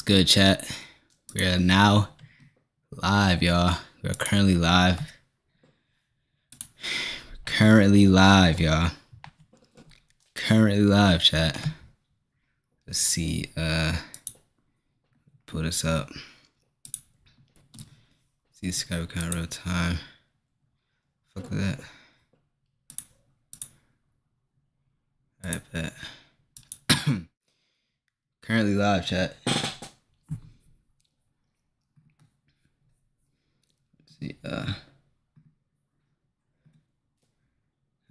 good, chat? We are now live, y'all. We are currently live. Currently live, y'all. Currently live, chat. Let's see. Pull this up. See Skype account real time. Fuck with that. Alright, bet. Currently live, chat. Let's see.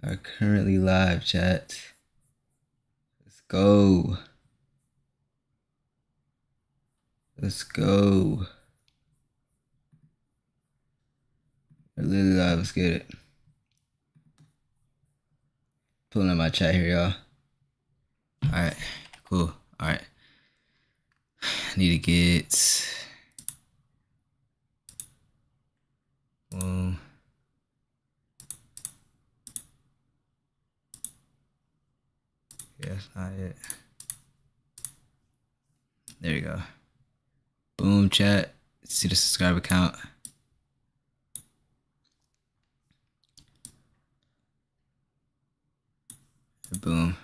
Are currently live, chat. Let's go. Let's go. We're literally live. Let's get it. Pulling up my chat here, y'all. Alright, cool. Alright. I need to get boom. Yeah, that's not it. There you go. Boom, chat. See the subscribe account. Boom.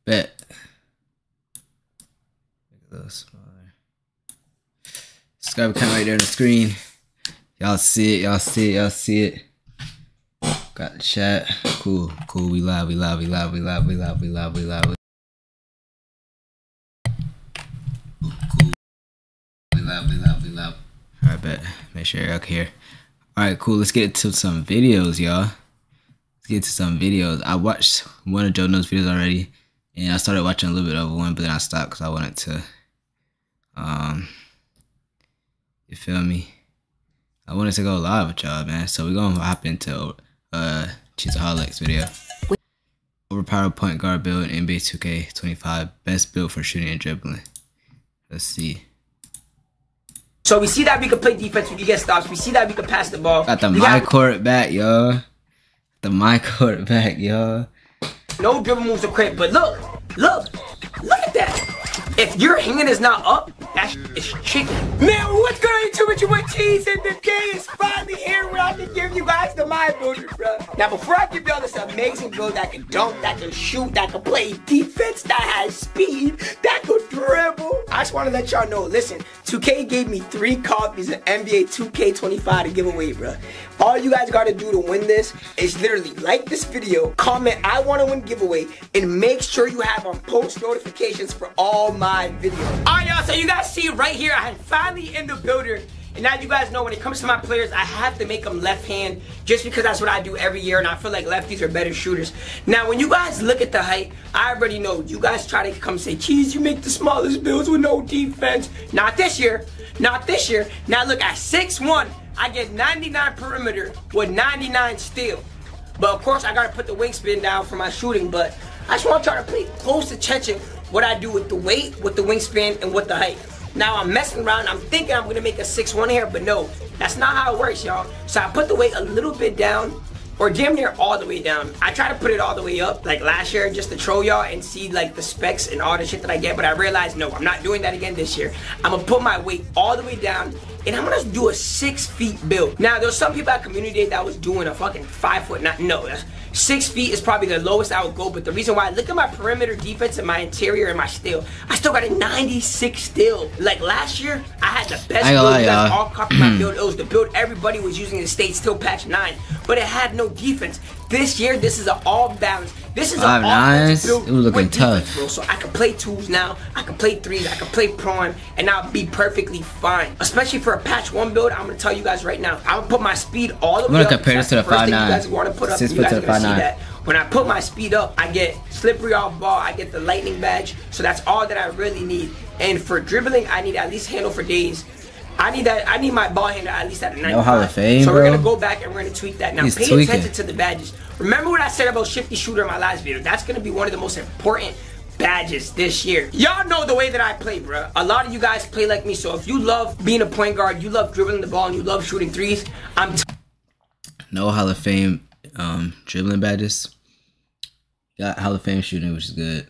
Bet. Make it a little smaller. Subscribe account right there on the screen. Y'all see it. Y'all see it. Y'all see it. Got the chat. Cool. Cool. We live. We live. We live. We live. We live. We live. We live. Cool. We live. We live. We live. All right, bet. Make sure you're up here. All right, cool. Let's get into some videos, y'all. Get to some videos. I watched one of Joe Knows videos already, and I started watching a little bit of one, but then I stopped because I wanted to, you feel me? I wanted to go live with y'all, man. So we're gonna hop into Cheesaholics video. Overpowered point guard build in NBA 2K25. Best build for shooting and dribbling. Let's see. So we see that we can play defense, we can get stops. We see that we can pass the ball. Got the my court back, y'all. The my quarterback, y'all. No dribble moves are quick, but look at that. If your hand is not up, that is chicken. Man, what's going on with you with Cheese? And the day is finally here where I can give you guys the my builder, bro. Now, before I give y'all this amazing build that can dunk, that can shoot, that can play defense, that has speed, that can dribble, I just want to let y'all know, listen, 2K gave me 3 copies of NBA 2K25 to give away, bro. All you guys got to do to win this is literally like this video, comment I want to win giveaway, and make sure you have on post notifications for all my videos. Alright, y'all, so you guys see right here, I finally in the builder. And now you guys know when it comes to my players, I have to make them left hand just because that's what I do every year, and I feel like lefties are better shooters. Now, when you guys look at the height, I already know you guys try to come say, Cheese, you make the smallest builds with no defense. Not this year. Not this year. Now look, at 6'1", I get 99 perimeter with 99 steal. But of course, I gotta put the wingspan down for my shooting, but I just want y'all to pay close attention what I do with the weight, with the wingspan, and with the height. Now I'm messing around, I'm thinking I'm gonna make a 6'1" here, but no, that's not how it works, y'all. So I put the weight a little bit down, or damn near all the way down. I try to put it all the way up, like last year, just to troll y'all and see like the specs and all the shit that I get, but I realized, no, I'm not doing that again this year. I'm gonna put my weight all the way down, and I'm gonna do a 6 feet build. Now, there's some people at Community Day that was doing a fucking 5 foot, no, 6 feet is probably the lowest I would go, but the reason why, look at my perimeter defense and my interior and my steal. I still got a 96 steal. Like last year, I had the best build. You guys all copied my build. It was the build everybody was using in the State Still patch 9, but it had no defense. This year, this is an all balance. This is an offensive build. It was looking tough, defense, bro. So I can play 2s now, I can play 3s, I can play prime, and I'll be perfectly fine. Especially for a patch 1 build, I'm gonna tell you guys right now, I'm gonna put my speed all the way up. I'm gonna compare this to the 5'9". You guys want to put up, 6 you foot guys to the 5'9". When I put my speed up, I get slippery off ball, I get the lightning badge, so that's all that I really need. And for dribbling, I need at least handle for days. I need my ball handle at least at a 95. No Hall of Fame, so bro. we're gonna go back and we're gonna tweak that. Now pay attention to the badges. Remember what I said about Shifty Shooter in my last video? That's gonna be one of the most important badges this year. Y'all know the way that I play, bro. A lot of you guys play like me, so if you love being a point guard, you love dribbling the ball, and you love shooting threes, no Hall of Fame dribbling badges. Got Hall of Fame shooting, which is good.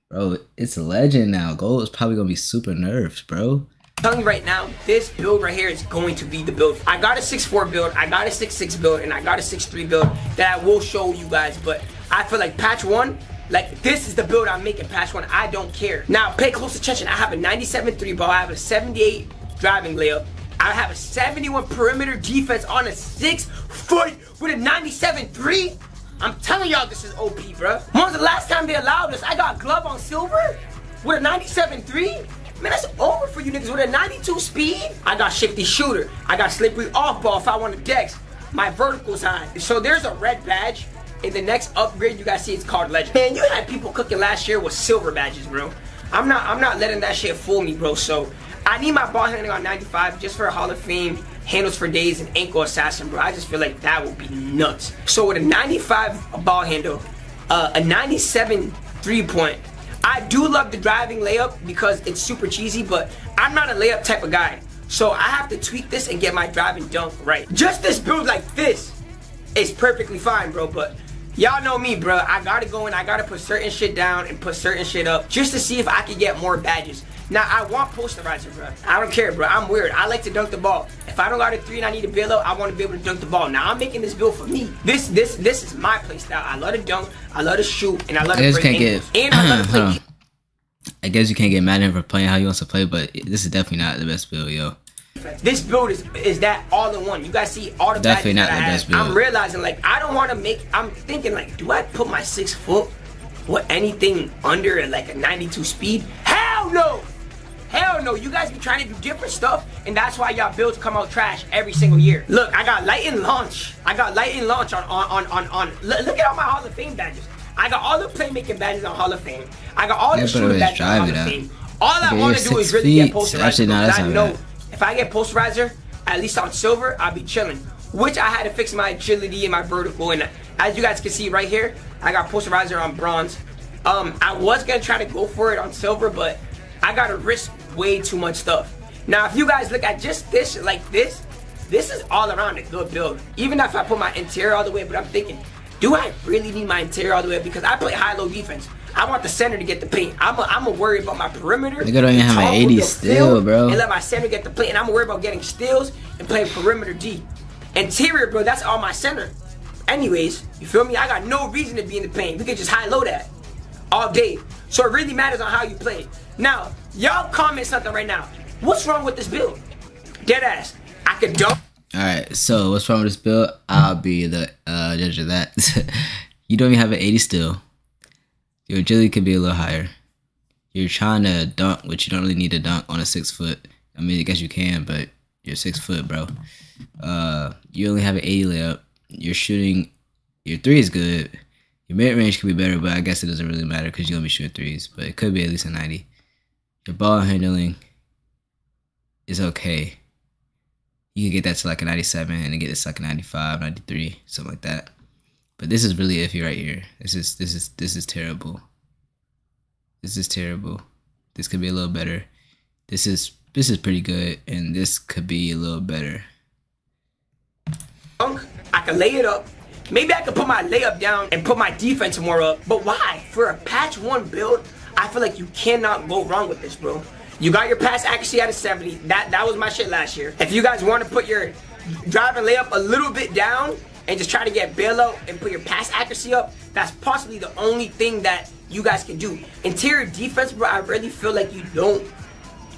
Bro, it's a legend now. Gold is probably gonna be super nerfed, bro. I'm telling you right now, this build right here is going to be the build. I got a 6'4 build, I got a 6'6 build, and I got a 6'3 build that I will show you guys. But I feel like patch 1, like this is the build I'm making patch 1. I don't care. Now pay close attention. I have a 97 3 ball. I have a 78 driving layup. I have a 71 perimeter defense on a 6 foot with a 97 3. I'm telling y'all this is OP, bro. When was the last time they allowed us? I got glove on silver with a 97 3. Man, that's over for you niggas with a 92 speed. I got shifty shooter. I got slippery off ball if I want to dex. My vertical's high. So there's a red badge. In the next upgrade, you guys see it's called legend. Man, you had people cooking last year with silver badges, bro. I'm not letting that shit fool me, bro. So I need my ball handling on 95 just for a Hall of Fame, handles for days, and ankle assassin, bro. I just feel like that would be nuts. So with a 95 ball handle, a 97 3-point. I do love the driving layup because it's super cheesy, but I'm not a layup type of guy. So I have to tweak this and get my driving dunk right. Just this build like this is perfectly fine, bro, but y'all know me, bro. I gotta go and I gotta put certain shit down and put certain shit up just to see if I can get more badges. Now, I want posterizer, bro. I don't care, bro. I'm weird. I like to dunk the ball. If I don't got a 3 and I need a bailout, I want to be able to dunk the ball. Now, I'm making this build for me. This is my play style. I love to dunk, I love to shoot, and I love to break angles. And I love to play. I guess you can't get mad at him for playing how he wants to play, but this is definitely not the best build, yo. This build is that all in one. You guys see all the definitely not the best build. I'm realizing, like, I don't want to make. I'm thinking, like, do I put my 6 foot with anything under like a 92 speed? Hell no! Hell no, you guys be trying to do different stuff, and that's why y'all builds come out trash every single year. Look, I got light and launch. I got light and launch on look at all my Hall of Fame badges. I got all the playmaking badges on Hall of Fame. I got all the shooting badges on Hall of Fame. All I want to do is really get posterizer. Actually, no, that's I not know bad. if I get posterizer, at least on silver, I'll be chilling. Which I had to fix my agility and my vertical, and as you guys can see right here, I got posterizer on bronze. I was gonna try to go for it on silver, but I gotta risk way too much stuff. Now, if you guys look at just this, like this is all around a good build. Even if I put my interior all the way, but I'm thinking, do I really need my interior all the way? Because I play high-low defense. I want the center to get the paint. I'm a worry about my perimeter. Nigga don't even have an 80 steal, bro. And let my center get the paint. And I'm worried about getting steals and playing perimeter D. Interior, bro, that's all my center. Anyways, you feel me? I got no reason to be in the paint. We could just high-low that all day. So it really matters on how you play. Now, y'all comment something right now. What's wrong with this build? Deadass. I could dunk. Alright, so what's wrong with this build? I'll be the judge of that. You don't even have an 80 still. Your agility could be a little higher. You're trying to dunk, which you don't really need to dunk on a 6 foot. I mean, I guess you can, but you're 6 foot, bro. You only have an 80 layup. You're shooting, your 3 is good. Your mid-range could be better, but I guess it doesn't really matter because you're going to be shooting 3s. But it could be at least a 90. Your ball handling is okay. You can get that to like a 97 and then get this to like a 95, 93, something like that. But this is really iffy right here. This is terrible. This is terrible. This could be a little better. This is pretty good, and this could be a little better. I can lay it up. Maybe I could put my layup down and put my defense more up. But why? For a patch 1 build, I feel like you cannot go wrong with this, bro. You got your pass accuracy at a 70. That was my shit last year. If you guys want to put your drive and layup a little bit down and just try to get bailout and put your pass accuracy up, that's possibly the only thing that you guys can do. Interior defense, bro, I really feel like you don't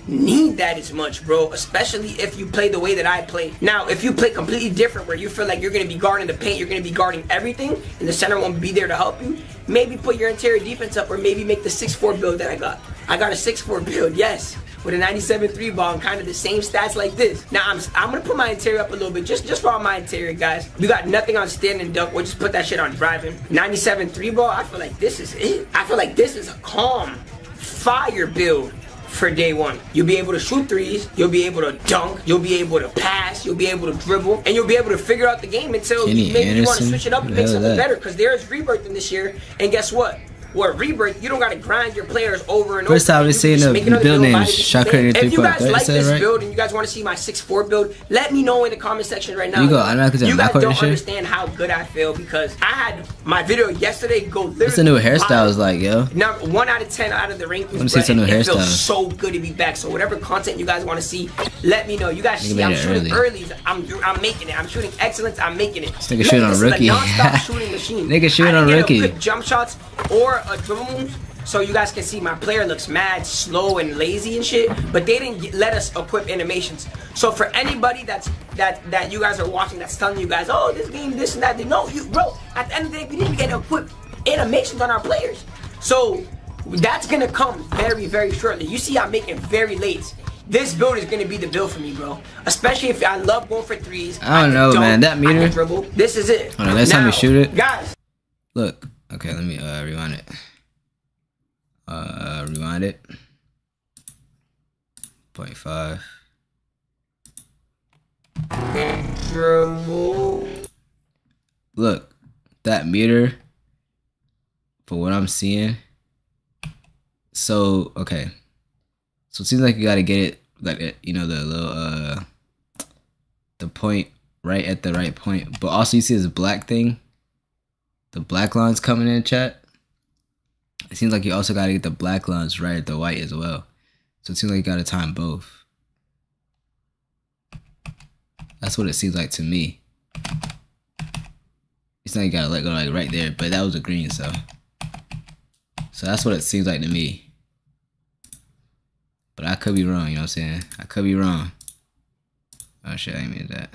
need that as much, bro, especially if you play the way that I play. Now, if you play completely different where you feel like you're going to be guarding the paint, you're going to be guarding everything, and the center won't be there to help you, maybe put your interior defense up, or maybe make the 6'4 build that I got. I got a 6'4 build, yes, with a 97 3 ball and kind of the same stats like this. Now, I'm going to put my interior up a little bit, just for all my interior guys. We got nothing on stand and dunk. We'll just put that shit on driving. 97 3 ball, I feel like this is it. I feel like this is a calm, fire build for day 1. You'll be able to shoot 3s, you'll be able to dunk, you'll be able to pass, you'll be able to dribble, and you'll be able to figure out the game until maybe you want to switch it up and make something better, because there is rebirth in this year, and guess what? or Rebirth, you don't gotta grind your players over and over. First time we've seen the build names. If you guys like this build and you guys want to see my 6'4" build, let me know in the comment section right now. You guys don't understand how good I feel because I had my video yesterday go literally. What's the new hairstyles like, yo? Now 1 out of 10 out of the rankings. Let me see some new hairstyles. It feels so good to be back. So whatever content you guys want to see, let me know. You guys see I'm shooting early. I'm making it. I'm shooting excellence. I'm making it. This nigga shooting on rookie. Non-stop shooting machine. Nigga shooting on rookie. Quick jump shots or a dribble move, so you guys can see my player looks mad slow and lazy and shit. But they didn't let us equip animations. So for anybody that you guys are watching that's telling you guys, oh, this game, this and that, no, bro. At the end of the day, we didn't get to equip animations on our players. So that's gonna come very, very shortly. You see, I'm making very late. This build is gonna be the build for me, bro. Especially if I love going for threes. I don't know, man. That meter. Dribble. This is it. Hold on, next time you shoot it, guys. Look. Okay, let me rewind it. Rewind it. 0.5. Dribble. Look, that meter. For what I'm seeing. So okay. So it seems like you gotta get it like you know the little the point right at the right point. But also you see this black thing. The black lines coming in, chat. It seems like you also gotta get the black lines right at the white as well. So it seems like you gotta time both. That's what it seems like to me. It's not you gotta let go like right there, but that was a green, so that's what it seems like to me. But I could be wrong, you know what I'm saying? I could be wrong. Oh shit, I didn't mean that.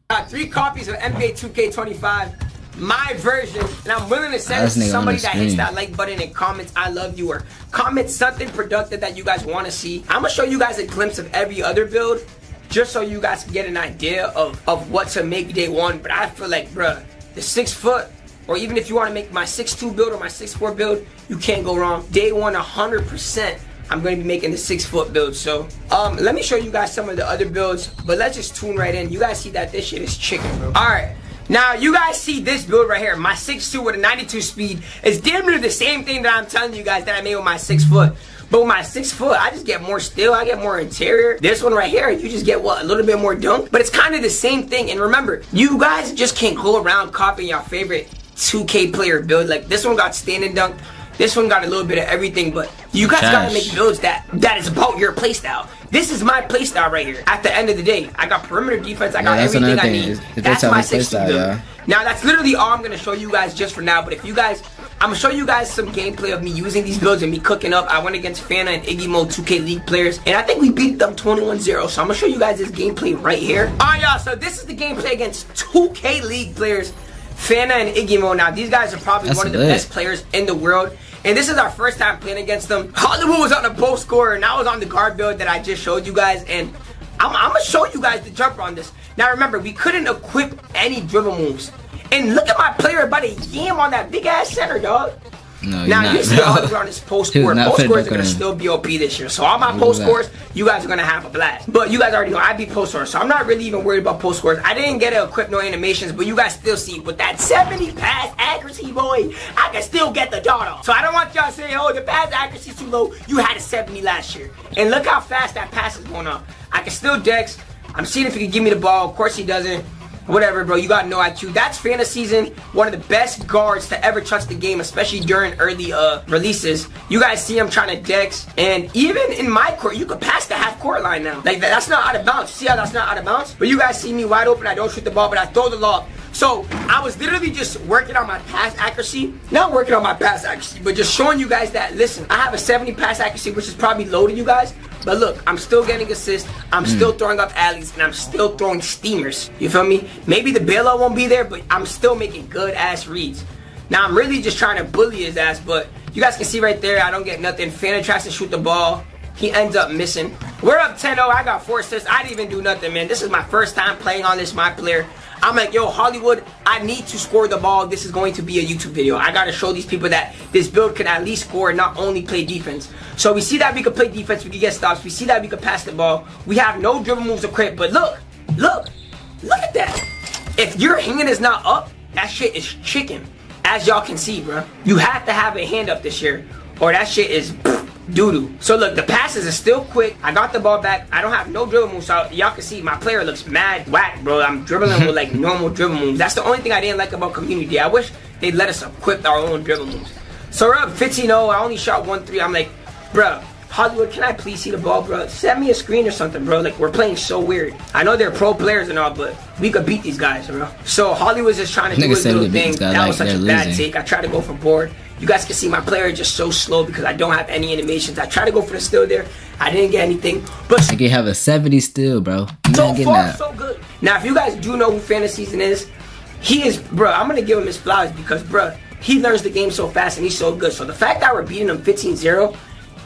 Got 3 copies of NBA 2K25, my version, and I'm willing to send it to somebody that hits that like button and comments I love you or comment something productive that you guys want to see. I'm gonna show you guys a glimpse of every other build just so you guys can get an idea of what to make day one. But I feel like, bruh, the 6 foot, or even if you want to make my 6'2" build or my 6'4" build, you can't go wrong. Day one, 100%, I'm going to be making the 6 foot build. So, let me show you guys some of the other builds, but let's just tune right in. You guys see that this shit is chicken, bro. All right. Now, you guys see this build right here. My 6'2" with a 92 speed is damn near the same thing that I'm telling you guys that I made with my 6 foot. But with my 6 foot, I just get more steel, I get more interior. This one right here, you just get what? A little bit more dunk. But it's kind of the same thing. And remember, you guys just can't go around copying your favorite 2K player build. Like this one got standing dunk. This one got a little bit of everything, but you guys gotta make builds that is about your playstyle. This is my playstyle right here. At the end of the day, I got perimeter defense. I got everything I need. That's my 6'2" build. Now that's literally all I'm gonna show you guys just for now. But if you guys, I'm gonna show you guys some gameplay of me using these builds and me cooking up. I went against Fana and Iggy Mo 2K League players, and I think we beat them 21-0. So I'm gonna show you guys this gameplay right here. Alright, y'all. So this is the gameplay against 2K League players, Fana and Iggy Mo. Now these guys are probably one of the best players in the world. And this is our first time playing against them. Hollywood was on the post scorer, and I was on the guard build that I just showed you guys. And I'm gonna show you guys the jumper on this. Now remember, we couldn't equip any dribble moves. And look at my player about to yam on that big ass center, dog. No, now you see Hollywood on this post score. Post scores are gonna still be OP this year. So all my post scores, you guys are gonna have a blast. But you guys already know I beat post scores, so I'm not really even worried about post scores. I didn't get to equip no animations, but you guys still see with that 70 pass accuracy, boy, I can still get the dot off. So I don't want y'all to say, oh, the pass accuracy's too low. You had a 70 last year, and look how fast that pass is going off. I can still dex. I'm seeing if he can give me the ball. Of course he doesn't. Whatever, bro, you got no IQ. That's Fana season, one of the best guards to ever touch the game, especially during early releases. You guys see him trying to dex, and even in my court, you could pass the half court line now. Like, that's not out of bounds. See how that's not out of bounds? But you guys see me wide open, I don't shoot the ball, but I throw the lob. So, I was literally just working on my pass accuracy. Not working on my pass accuracy, but just showing you guys that, listen, I have a 70 pass accuracy, which is probably low to you guys. But look, I'm still getting assists, I'm still throwing up alleys, and I'm still throwing steamers. You feel me? Maybe the bailout won't be there, but I'm still making good-ass reads. Now, I'm really just trying to bully his ass, but you guys can see right there, I don't get nothing. Fana tries to shoot the ball. He ends up missing. We're up 10-0. I got 4 assists. I didn't even do nothing, man. This is my first time playing on this, my player. I'm like, yo, Hollywood, I need to score the ball. This is going to be a YouTube video. I got to show these people that this build can at least score and not only play defense. So we see that we can play defense. We can get stops. We see that we can pass the ball. We have no dribble moves to crit. But look at that. If your hand is not up, that shit is chicken. As y'all can see, bro. You have to have a hand up this year, or that shit is doo-doo. So look, the passes are still quick. I got the ball back. I don't have no dribble moves, so y'all can see my player looks mad whack, bro. I'm dribbling with like normal dribble moves. That's the only thing I didn't like about community. I wish they'd let us equip our own dribble moves. So we're up 15-0. I only shot 1 3. I'm like, bro, Hollywood, can I please see the ball, bro? Send me a screen or something, bro. Like, we're playing so weird. I know they're pro players and all, but we could beat these guys, bro. So Hollywood's just trying to do his little thing. That was such a bad take. I tried to go for board. You guys can see my player is just so slow because I don't have any animations. I tried to go for the steal there. I didn't get anything. But I can have a 70 steal, bro. So far, so good. Now, if you guys do know who Fantaseason is, he is, bro, I'm going to give him his flowers because, bro, he learns the game so fast and he's so good. So the fact that we're beating him 15-0,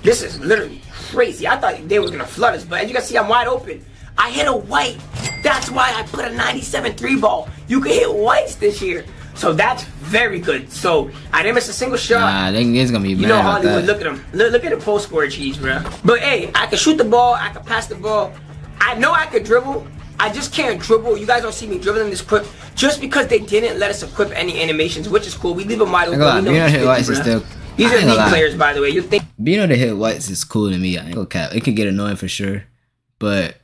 this is literally crazy. I thought they were going to flood us, but as you can see, I'm wide open. I hit a white. That's why I put a 97 3-ball. You can hit whites this year. So that's very good. So I didn't miss a single shot. Nah, they is going to be mad. You know Hollywood, look at him. Look at the post score cheese, bro. But hey, I can shoot the ball. I can pass the ball. I know I could dribble. I just can't dribble. You guys don't see me dribbling this quick just because they didn't let us equip any animations, which is cool. We leave them wide open. These are league players, by the way. You think being able to hit whites is cool to me. I ain't gonna cap. It can get annoying for sure, but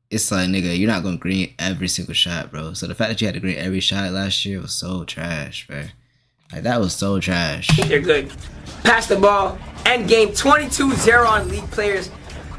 it's like, nigga, you're not gonna green every single shot, bro. So the fact that you had to green every shot last year was so trash, bro. Like, that was so trash. They're good. Pass the ball. End game 22-0 on league players.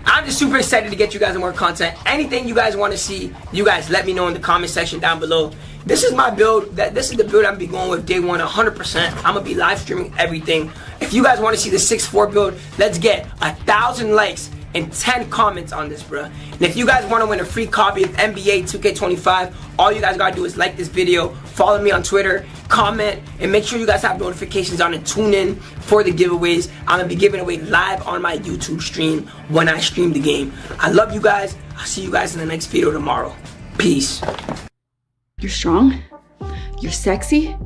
I'm just super excited to get you guys more content. Anything you guys want to see, you guys let me know in the comment section down below. This is my build. This is the build I'm gonna be going with day one 100%. I'm gonna be live streaming everything. If you guys want to see the 6'4" build, let's get 1,000 likes and 10 comments on this, bro. And if you guys want to win a free copy of NBA 2K25, all you guys gotta do is like this video, follow me on Twitter, comment, and make sure you guys have notifications on and tune in for the giveaways. I'm gonna be giving away live on my YouTube stream when I stream the game. I love you guys. I'll see you guys in the next video tomorrow. Peace. You're strong. You're sexy.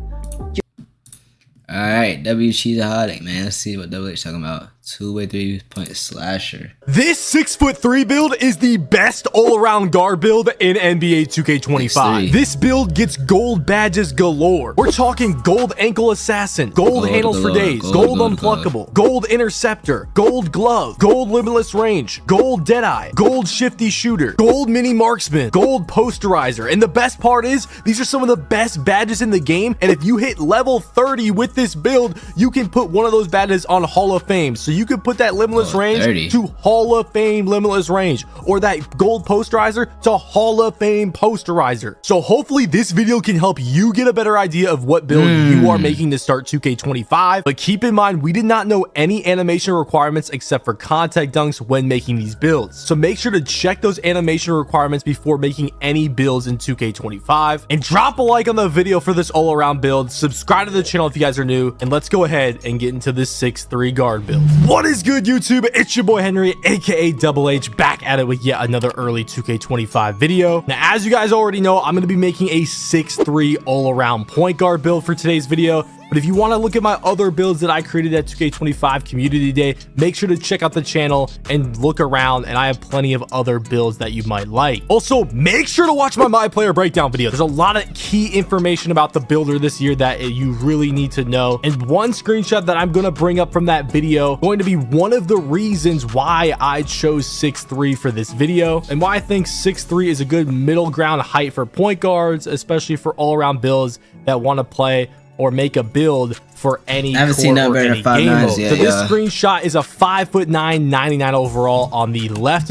Alright, W Cheesaholic, man. Let's see what Double H talking about. 2-way 3-point slasher. This 6'3" build is the best all-around guard build in NBA 2K25. This build gets gold badges galore. We're talking gold ankle assassin, gold handles for days, gold unpluckable, gold interceptor, gold glove, gold limitless range, gold deadeye, gold shifty shooter, gold mini marksman, gold posterizer. And the best part is, these are some of the best badges in the game. And if you hit level 30 with this build, you can put one of those badges on Hall of Fame. So you could put that limitless range 30. to Hall of Fame limitless range, or that gold posterizer to Hall of Fame posterizer. So hopefully this video can help you get a better idea of what build you are making to start 2K25. But keep in mind, we did not know any animation requirements except for contact dunks when making these builds. So make sure to check those animation requirements before making any builds in 2K25. And drop a like on the video for this all-around build. Subscribe to the channel if you guys are new. And let's go ahead and get into this 6'3" guard build. What is good, YouTube? It's your boy Henry, aka Double H, back at it with yet another early 2K25 video. Now, as you guys already know, I'm going to be making a 6'3" all-around point guard build for today's video. But if you want to look at my other builds that I created at 2K25 Community Day, make sure to check out the channel and look around, and I have plenty of other builds that you might like. Also, make sure to watch my player breakdown video. There's a lot of key information about the builder this year that you really need to know. And one screenshot that I'm going to bring up from that video going to be one of the reasons why I chose 6'3" for this video, and why I think 6'3" is a good middle ground height for point guards, especially for all-around builds that want to play or make a build for any I haven't seen nothing better than 5'9" yet. So this screenshot is a 5'9", 99 overall on the left.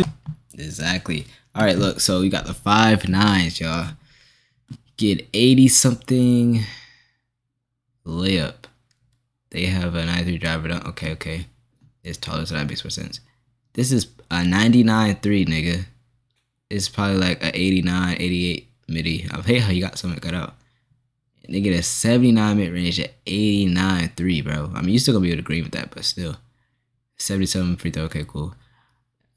Exactly. All right, look. So we got the 5'9s, y'all. Get 80 something layup. They have a 93 driver dunk. Okay. It's taller, so that makes more sense. This is a 99 3, nigga. It's probably like a 89, 88 midi. I hate how you got something cut out. They get a 79 mid-range at 89 3, bro. I mean, you still gonna be able to agree with that, but still. 77 free throw, okay, cool.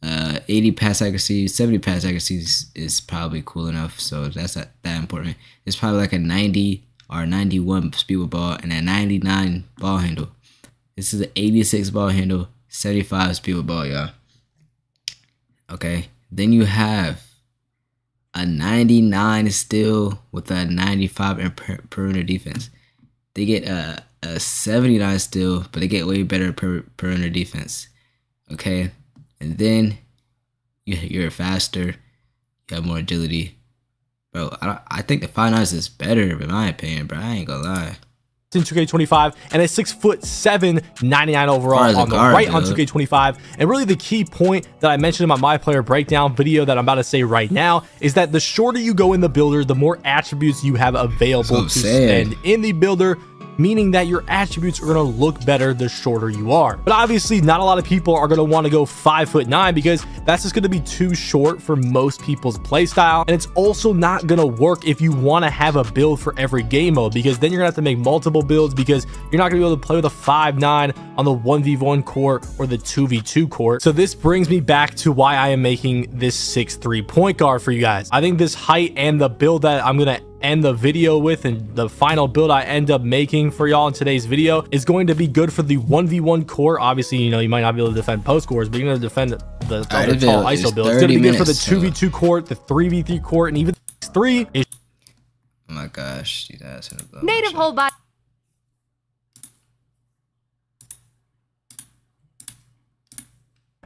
80 pass accuracy, 70 pass accuracy is probably cool enough, so that's not that important. It's probably like a 90 or 91 speed with ball and a 99 ball handle. This is an 86 ball handle, 75 speed with ball, y'all. Okay, then you have a 99 steal with a 95 in perimeter defense. They get a 79 steal, but they get way better perimeter defense. Okay, and then you're faster, you have more agility, bro. I think the 5'9" is better, in my opinion, bro. I ain't gonna lie. In 2K25 and a 6'7", 99 overall on the right on 2K25. And really the key point that I mentioned in my player breakdown video that I'm about to say right now is that the shorter you go in the builder, the more attributes you have available to spend in the builder, meaning that your attributes are going to look better the shorter you are. But obviously not a lot of people are going to want to go 5'9" because that's just going to be too short for most people's playstyle. And it's also not going to work if you want to have a build for every game mode, because then you're going to have to make multiple builds because you're not going to be able to play with a 5'9" on the 1v1 court or the 2v2 court. So this brings me back to why I am making this 6'3" point guard for you guys. I think this height and the build that I'm going to end the video with, and the final build I end up making for y'all in today's video, is going to be good for the 1v1 core. Obviously, you know, you might not be able to defend post cores, but you're going to defend the other tall ISO build. It's going to be good for the 2v2 court, the 3v3 court, and even 3 is. Oh my gosh, these ass in the blood. Native hold by.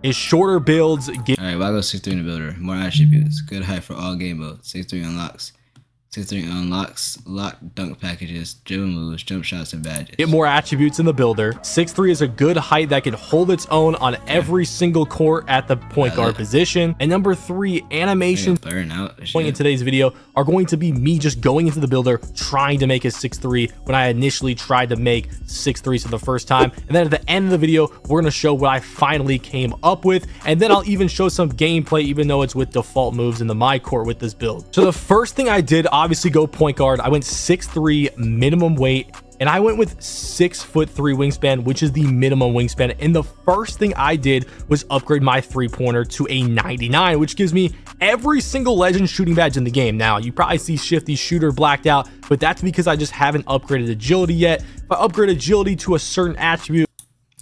Is shorter builds. All right, why go 6'3" in the builder? More attributes, good height for all game modes. 6'3" unlocks. 6'3" unlocks lock dunk packages, dribble moves, jump shots, and badges. Get more attributes in the builder. 6'3" is a good height that can hold its own on every single court at the point guard position. And number 3, animations in today's video are going to be me just going into the builder trying to make a 6'3" when I initially tried to make 6'3s for the first time. And then at the end of the video, we're going to show what I finally came up with. And then I'll even show some gameplay, even though it's with default moves in the my court with this build. So the first thing I did, obviously go point guard. I went 6'3" minimum weight, and I went with 6'3" wingspan, which is the minimum wingspan. And the first thing I did was upgrade my 3-pointer to a 99, which gives me every single legend shooting badge in the game. Now you probably see Shifty Shooter blacked out, but that's because I just haven't upgraded agility yet. If I upgrade agility to a certain attribute,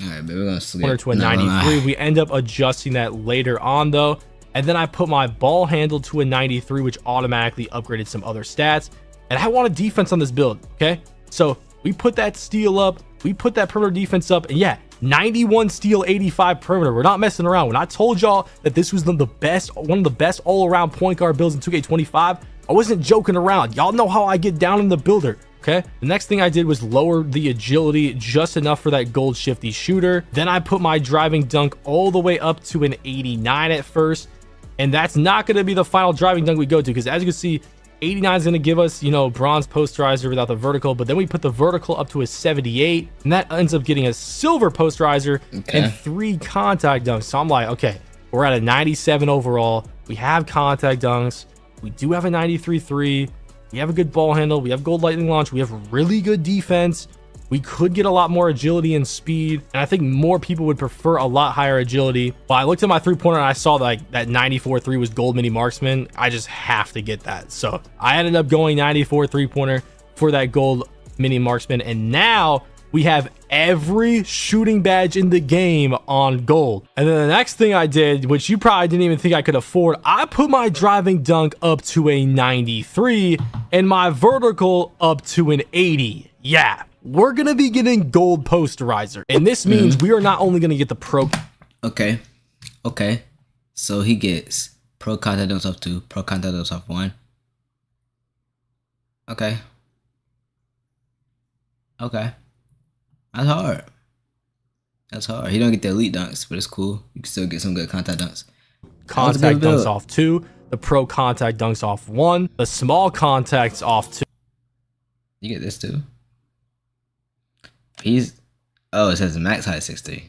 all right, we're gonna sleep. To a 93, we end up adjusting that later on though. And then I put my ball handle to a 93, which automatically upgraded some other stats. And I want a defense on this build, okay? So we put that steal up, we put that perimeter defense up, and yeah, 91 steal, 85 perimeter. We're not messing around. When I told y'all that this was one of the best all-around point guard builds in 2K25, I wasn't joking around. Y'all know how I get down in the builder. Okay, the next thing I did was lower the agility just enough for that gold Shifty Shooter. Then I put my driving dunk all the way up to an 89 at first. And that's not going to be the final driving dunk we go to, because as you can see, 89 is going to give us, you know, bronze posterizer without the vertical, but then we put the vertical up to a 78, and that ends up getting a silver posterizer and 3 contact dunks. So I'm like, okay, we're at a 97 overall. We have contact dunks. We do have a 93-3. We have a good ball handle. We have gold lightning launch. We have really good defense. We could get a lot more agility and speed, and I think more people would prefer a lot higher agility. Well, I looked at my 3-pointer and I saw that 94-3 was gold mini marksman. I just have to get that. So I ended up going 94 3-pointer for that gold mini marksman, and now we have every shooting badge in the game on gold. And then the next thing I did, which you probably didn't even think I could afford, I put my driving dunk up to a 93 and my vertical up to an 80. Yeah, we're gonna be getting gold posterizer, and this means we are not only gonna get the pro. Okay, so he gets pro contact dunks off 2, pro contact dunks off 1. Okay, that's hard. He don't get the elite dunks, but it's cool. You can still get some good contact dunks. Contact dunks off 2, the pro contact dunks off 1, the small contacts off 2. You get this too. It says max height 6'3".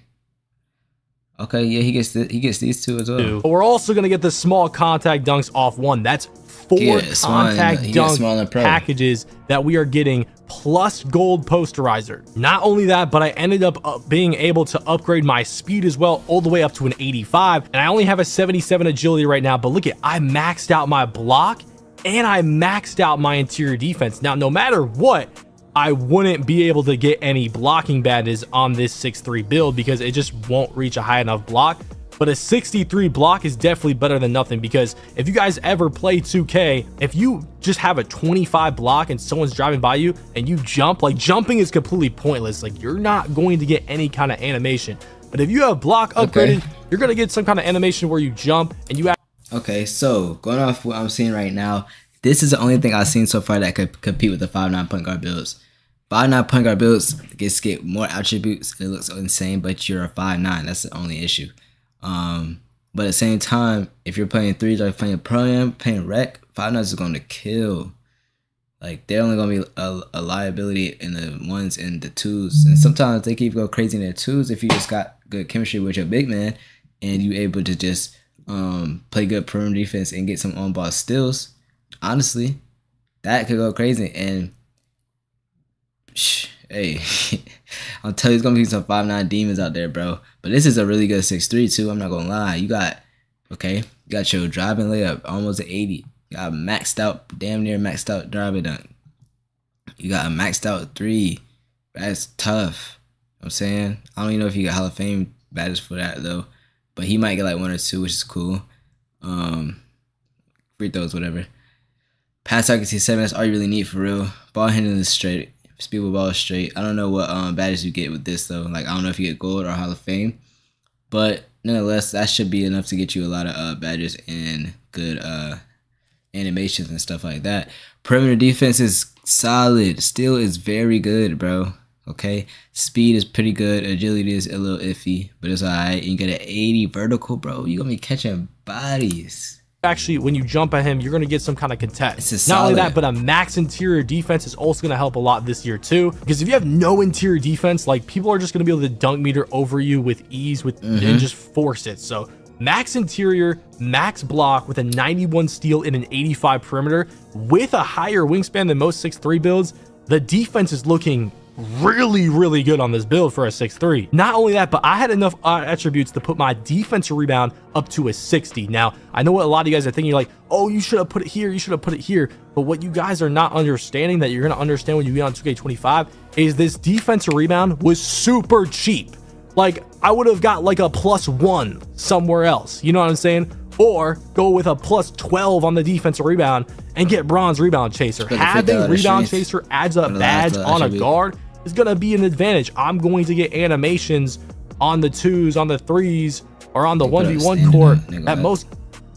Okay, yeah, he gets these 2 as well. But we're also gonna get the small contact dunks off 1. That's 4 contact dunk packages that we are getting, plus gold posterizer. Not only that, but I ended up being able to upgrade my speed as well, all the way up to an 85. And I only have a 77 agility right now, but look at, I maxed out my block and I maxed out my interior defense. Now, no matter what, I wouldn't be able to get any blocking badges on this 6'3" build because it just won't reach a high enough block. but a 63 block is definitely better than nothing, because if you guys ever play 2K, if you just have a 25 block and someone's driving by you and you jump, like jumping is completely pointless. Like you're not going to get any kind of animation. But if you have block upgraded, you're going to get some kind of animation where you jump and you have. Okay, so going off what I'm seeing right now, this is the only thing I've seen so far that could compete with the 5'9" point guard builds. 5'9" point guard builds get more attributes. It looks insane, but you're a 5'9". That's the only issue. But at the same time, if you're playing threes or playing pro-am, playing rec, 5'9" is going to kill. Like they're only going to be a liability in the ones and the twos, and sometimes they keep go crazy in their twos if you just got good chemistry with your big man and you able to just play good perimeter defense and get some on-ball steals. Honestly, that could go crazy. And hey, I'll tell you, it's gonna be some 5'9" demons out there, bro. But this is a really good 6'3" too. I'm not gonna lie. You got your driving layup almost at 80. You got a maxed out, damn near maxed out driving dunk. You got a maxed out 3. That's tough. You know what I'm saying, I don't even know if you got Hall of Fame badges for that though, but he might get like 1 or 2, which is cool. Free throws, whatever. Pass accuracy 7. That's all you really need for real. Ball handling is straight. Speed with ball is straight. I don't know what badges you get with this though. Like I don't know if you get gold or Hall of Fame, but nonetheless, that should be enough to get you a lot of badges and good animations and stuff like that. Perimeter defense is solid. Still is very good, bro. Okay, speed is pretty good. Agility is a little iffy, but it's alright. You get an 80 vertical, bro. You're gonna be catching bodies. Actually, when you jump at him, you're going to get some kind of contest. Not only that, but a max interior defense is also going to help a lot this year too, because if you have no interior defense, like people are just going to be able to dunk meter over you with ease and just force it. So max interior, max block with a 91 steal and an 85 perimeter with a higher wingspan than most 6'3" builds, the defense is looking really good on this build for a 6'3". Not only that, but I had enough attributes to put my defensive rebound up to a 60. Now, I know what a lot of you guys are thinking. You're like, oh, you should have put it here, you should have put it here. But what you guys are not understanding, that you're going to understand when you get on 2K25, is this defensive rebound was super cheap. Like, I would have got like a +1 somewhere else. You know what I'm saying? Or go with a +12 on the defensive rebound and get bronze rebound chaser. Having rebound chaser adds a badge on a guard is going to be an advantage. I'm going to get animations on the 2s, on the 3s, or on the 1v1 court that most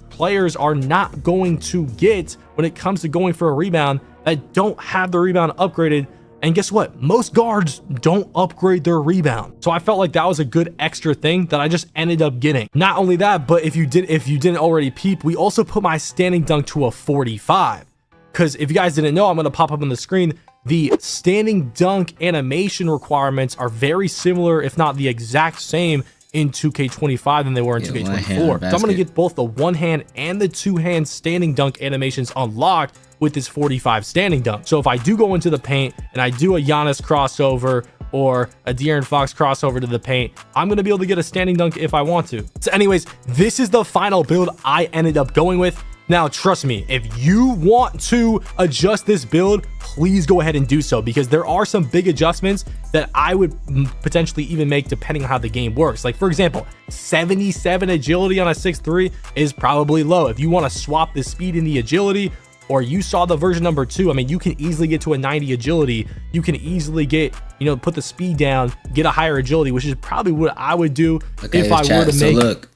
players are not going to get when it comes to going for a rebound that don't have the rebound upgraded. And guess what? Most guards don't upgrade their rebound. So I felt like that was a good extra thing that I just ended up getting. Not only that, but if you didn't already peep, we also put my standing dunk to a 45. Because if you guys didn't know, I'm going to pop up on the screen. The standing dunk animation requirements are very similar, if not the exact same, in 2K25 than they were in 2K24. So I'm going to get both the one hand and the two hand standing dunk animations unlocked with this 45 standing dunk. So if I do go into the paint and I do a Giannis crossover or a De'Aaron Fox crossover to the paint, I'm going to be able to get a standing dunk if I want to. So anyways, this is the final build I ended up going with. Now, trust me, if you want to adjust this build, please go ahead and do so, because there are some big adjustments that I would potentially even make depending on how the game works. Like, for example, 77 agility on a 6'3" is probably low. If you want to swap the speed and the agility, or you saw the version number 2, I mean, you can easily get to a 90 agility. You can easily get, put the speed down, get a higher agility, which is probably what I would do if I were to make. So look.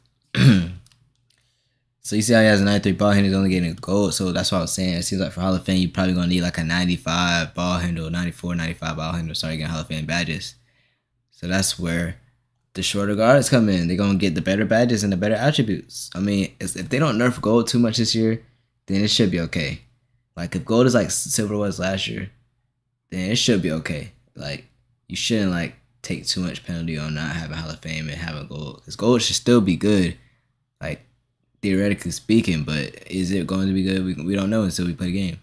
So you see how he has a 93 ball handle, he's only getting a gold. So that's what I was saying. It seems like for Hall of Fame, you're probably going to need like a 95 ball handle, 94, 95 ball handle. Sorry, getting Hall of Fame badges. So that's where the shorter guards come in. They're going to get the better badges and the better attributes. I mean, if they don't nerf gold too much this year, then it should be okay. Like, if gold is like silver was last year, then it should be okay. Like, you shouldn't like take too much penalty on not having Hall of Fame and having gold. Because gold should still be good. Like, theoretically speaking, but is it going to be good? We don't know until we play the game.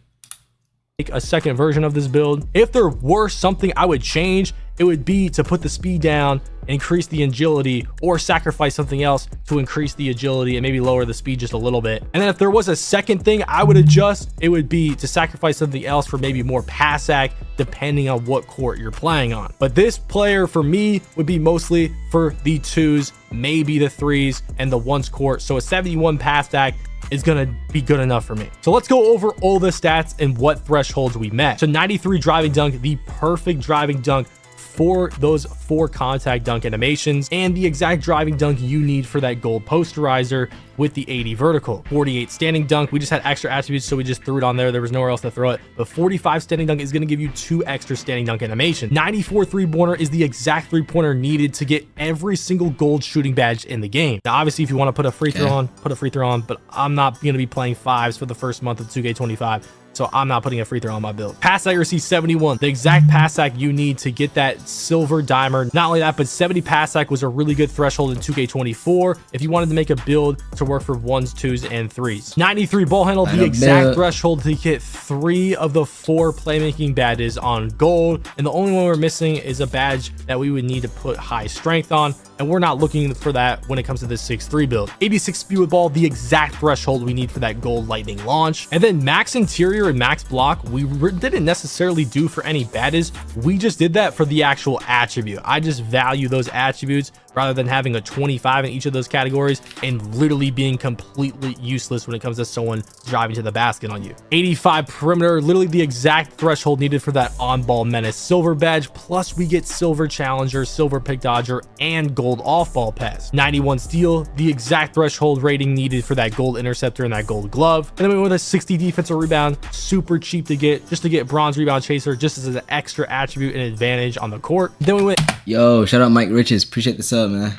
a second version of this build. If there were something I would change, it would be to put the speed down, increase the agility, or sacrifice something else to increase the agility and maybe lower the speed just a little bit. And then if there was a second thing I would adjust, it would be to sacrifice something else for maybe more pass ac, depending on what court you're playing on. But this player for me would be mostly for the 2s, maybe the 3s, and the 1s court. So a 71 pass ac is gonna be good enough for me. So let's go over all the stats and what thresholds we met. So 93 driving dunk, the perfect driving dunk for those 4 contact dunk animations, and the exact driving dunk you need for that gold posterizer with the 80 vertical. 48 standing dunk, we just had extra attributes, so we just threw it on there. There was nowhere else to throw it. But 45 standing dunk is going to give you 2 extra standing dunk animations. 94 3-pointer is the exact 3-pointer needed to get every single gold shooting badge in the game. Now obviously if you want to put a free throw on, put a free throw on, but I'm not going to be playing 5s for the first month of 2K25. So I'm not putting a free throw on my build. Pass accuracy 71, the exact pass ac you need to get that silver dimer. Not only that, but 70 pass ac was a really good threshold in 2K24 if you wanted to make a build to work for 1s, 2s, and 3s. 93 ball handle, the exact threshold to get 3 of the 4 playmaking badges on gold. And the only one we're missing is a badge that we would need to put high strength on. And we're not looking for that when it comes to this 6-3 build. 86 speed with ball, the exact threshold we need for that gold lightning launch. And then max interior and max block, we didn't necessarily do for any badges. We just did that for the actual attribute. I just value those attributes rather than having a 25 in each of those categories and literally being completely useless when it comes to someone driving to the basket on you. 85 perimeter, literally the exact threshold needed for that on-ball menace silver badge, plus we get silver challenger, silver pick dodger, and gold off-ball pass. 91 steal, the exact threshold rating needed for that gold interceptor and that gold glove. And then we went with a 60 defensive rebound, super cheap to get, just to get bronze rebound chaser, just as an extra attribute and advantage on the court. Then we went... Yo, shout out Mike Riches, appreciate the sub, man.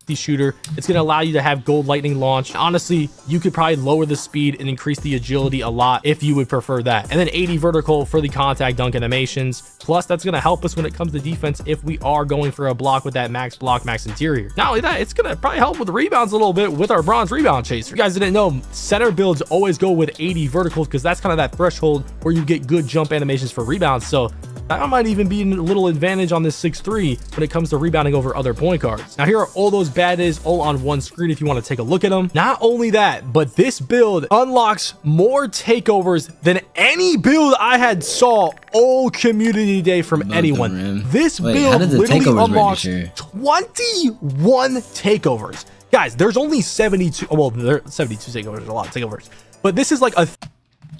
The shooter, it's going to allow you to have gold lightning launch. Honestly, you could probably lower the speed and increase the agility a lot if you would prefer that. And then 80 vertical for the contact dunk animations. Plus that's going to help us when it comes to defense if we are going for a block with that max block, max interior. Not only that, it's going to probably help with the rebounds a little bit with our bronze rebound chaser. If you guys didn't know, center builds always go with 80 verticals because that's kind of that threshold where you get good jump animations for rebounds. So that might even be a little advantage on this 6-3 when it comes to rebounding over other point guards. Now here are all those badges all on one screen if you want to take a look at them. Not only that, but this build unlocks more takeovers than any build I had saw all community day from anyone. This build literally unlocks 21 takeovers. Guys, there's only 72. Well, there 72 takeovers, a lot of takeovers. But this is like a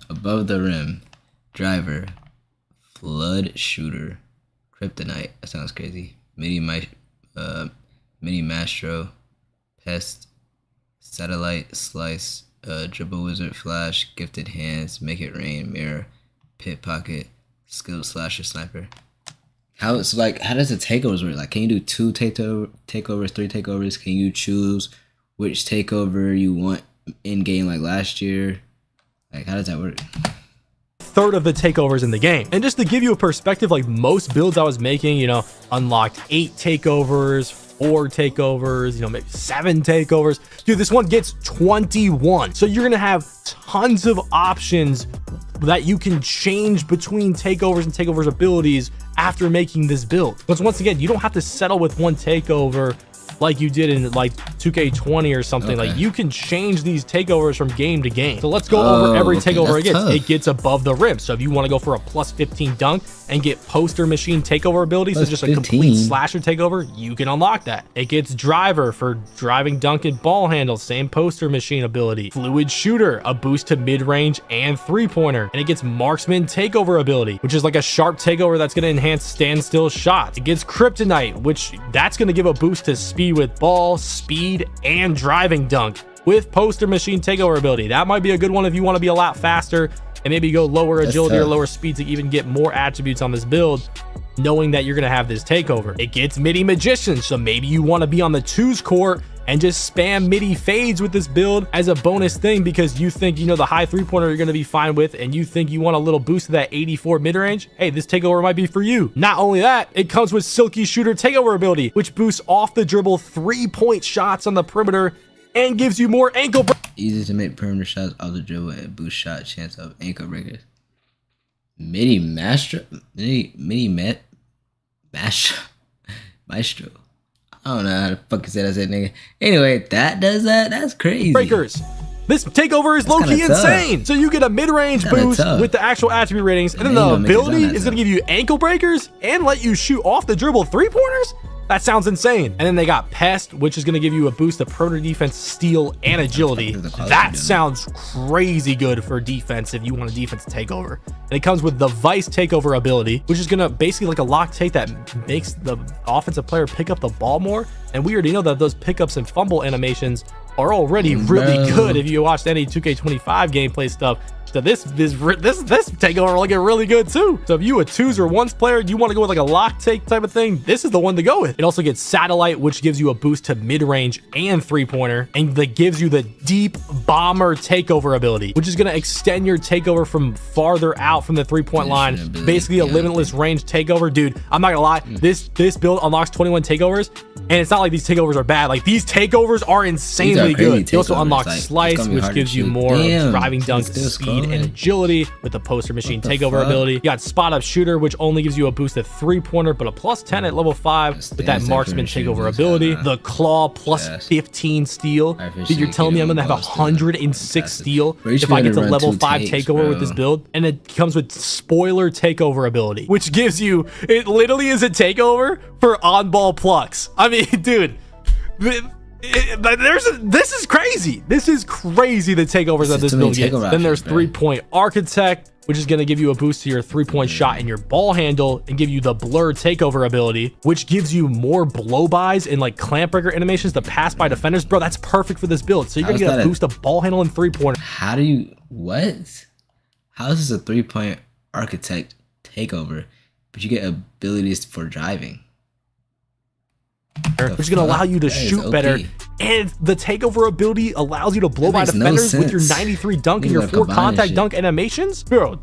above the rim, driver, flood shooter, kryptonite. That sounds crazy. Mini Mastro, pest, satellite, slice, dribble wizard, flash, gifted hands, make it rain, mirror, pit pocket, skilled slasher, sniper. How does the takeovers work? Like, can you do 2 takeovers, 3 takeovers? Can you choose which takeover you want in game like last year? Like, how does that work? Third of the takeovers in the game. And just to give you a perspective, like most builds I was making, you know, unlocked 8 takeovers, 4 takeovers, you know, maybe 7 takeovers. Dude, this one gets 21. So you're gonna have tons of options that you can change between takeovers and takeovers abilities after making this build. But once again, you don't have to settle with one takeover like you did in like 2K20 or something. Like you can change these takeovers from game to game. So let's go over every takeover it gets. It gets above the rim. So if you want to go for a plus 15 dunk and get poster machine takeover ability, so just a complete slasher takeover, you can unlock that. It gets driver for driving dunk and ball handle, same poster machine ability. Fluid shooter, a boost to mid-range and 3-pointer. And it gets marksman takeover ability, which is like a sharp takeover that's going to enhance standstill shots. It gets kryptonite, which that's going to give a boost to speed with ball, speed, and driving dunk with poster machine takeover ability. That might be a good one if you want to be a lot faster and maybe go lower agility or lower speed to even get more attributes on this build, knowing that you're going to have this takeover. It gets midi magician, so maybe you want to be on the 2s court and just spam midi fades with this build as a bonus thing because you think, you know, the high 3-pointer you're going to be fine with and you think you want a little boost to that 84 mid-range. Hey, this takeover might be for you. Not only that, it comes with silky shooter takeover ability, which boosts off the dribble 3-point shots on the perimeter and gives you more ankle Easy to make perimeter shots off the dribble and boost shot chance of ankle breakers. Mini Maestro. Maestro. I don't know how the fuck you say that, nigga. Anyway, that does that. That's crazy. Breakers. This takeover is low-key insane. So you get a mid-range boost with the actual attribute ratings, and then the ability is going to give you ankle breakers and let you shoot off the dribble three-pointers? That sounds insane. And then they got Pest, which is going to give you a boost to perimeter defense, steal, and agility. That sounds crazy good for defense if you want a defense takeover. And it comes with the Vice takeover ability, which is going to basically like a lock take that makes the offensive player pick up the ball more. And we already know that those pickups and fumble animations are already really good if you watched any 2K25 gameplay stuff. So this takeover looking really good too. So if you a 2s or 1s player, you want to go with like a lock take type of thing, this is the one to go with. It also gets Satellite, which gives you a boost to mid-range and three-pointer, and that gives you the Deep Bomber takeover ability, which is going to extend your takeover from farther out from the three-point line. Basically a limitless range takeover. Dude, I'm not gonna lie, this build unlocks 21 takeovers, and it's not like these takeovers are bad. Like, these takeovers are insanely good. You also unlock Slice, which gives you more driving dunk speed and agility with the poster machine takeover ability. You got Spot Up Shooter, which only gives you a boost at three-pointer, but a +10 at level 5 with that marksman takeover ability. The Claw +15 steal. Dude, you're telling me I'm gonna have 106 steal if I get to level 5 takeover with this build? And it comes with Spoiler takeover ability, which gives you, it literally is a takeover for on-ball plucks. I mean, dude, this is crazy. This is crazy, the takeovers that this build gets. Then there's Three-Point Architect, which is going to give you a boost to your three-point shot and your ball handle, and give you the Blur takeover ability, which gives you more blow-bys and like clamp breaker animations to pass by defenders. Bro, that's perfect for this build. So you're going to get a boost of ball handle and three-pointer. How do you, what? How is this a Three-Point Architect takeover, but you get abilities for driving? Which is going to allow you to shoot better, and the takeover ability allows you to blow by defenders with your 93 dunk and your 4 contact dunk animations. Bro,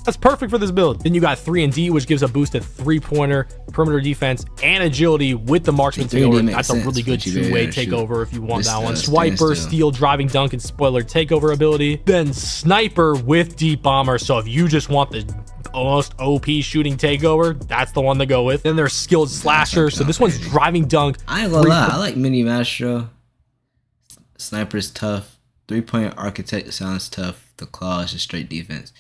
that's perfect for this build. Then you got 3 and D, which gives a boost at three-pointer, perimeter defense, and agility with the marksman takeover. That's a really good two-way takeover if you want that one. Swiper, steal, driving dunk, and spoiler takeover ability. Then Sniper with Deep Bomber. So if you just want the almost OP shooting takeover, that's the one to go with. Then there's Skilled Slasher. So this one's driving dunk. I ain't gonna lie, I like Mini Maestro. Sniper's tough. Three-Point Architect sounds tough. The Claw is just straight defense.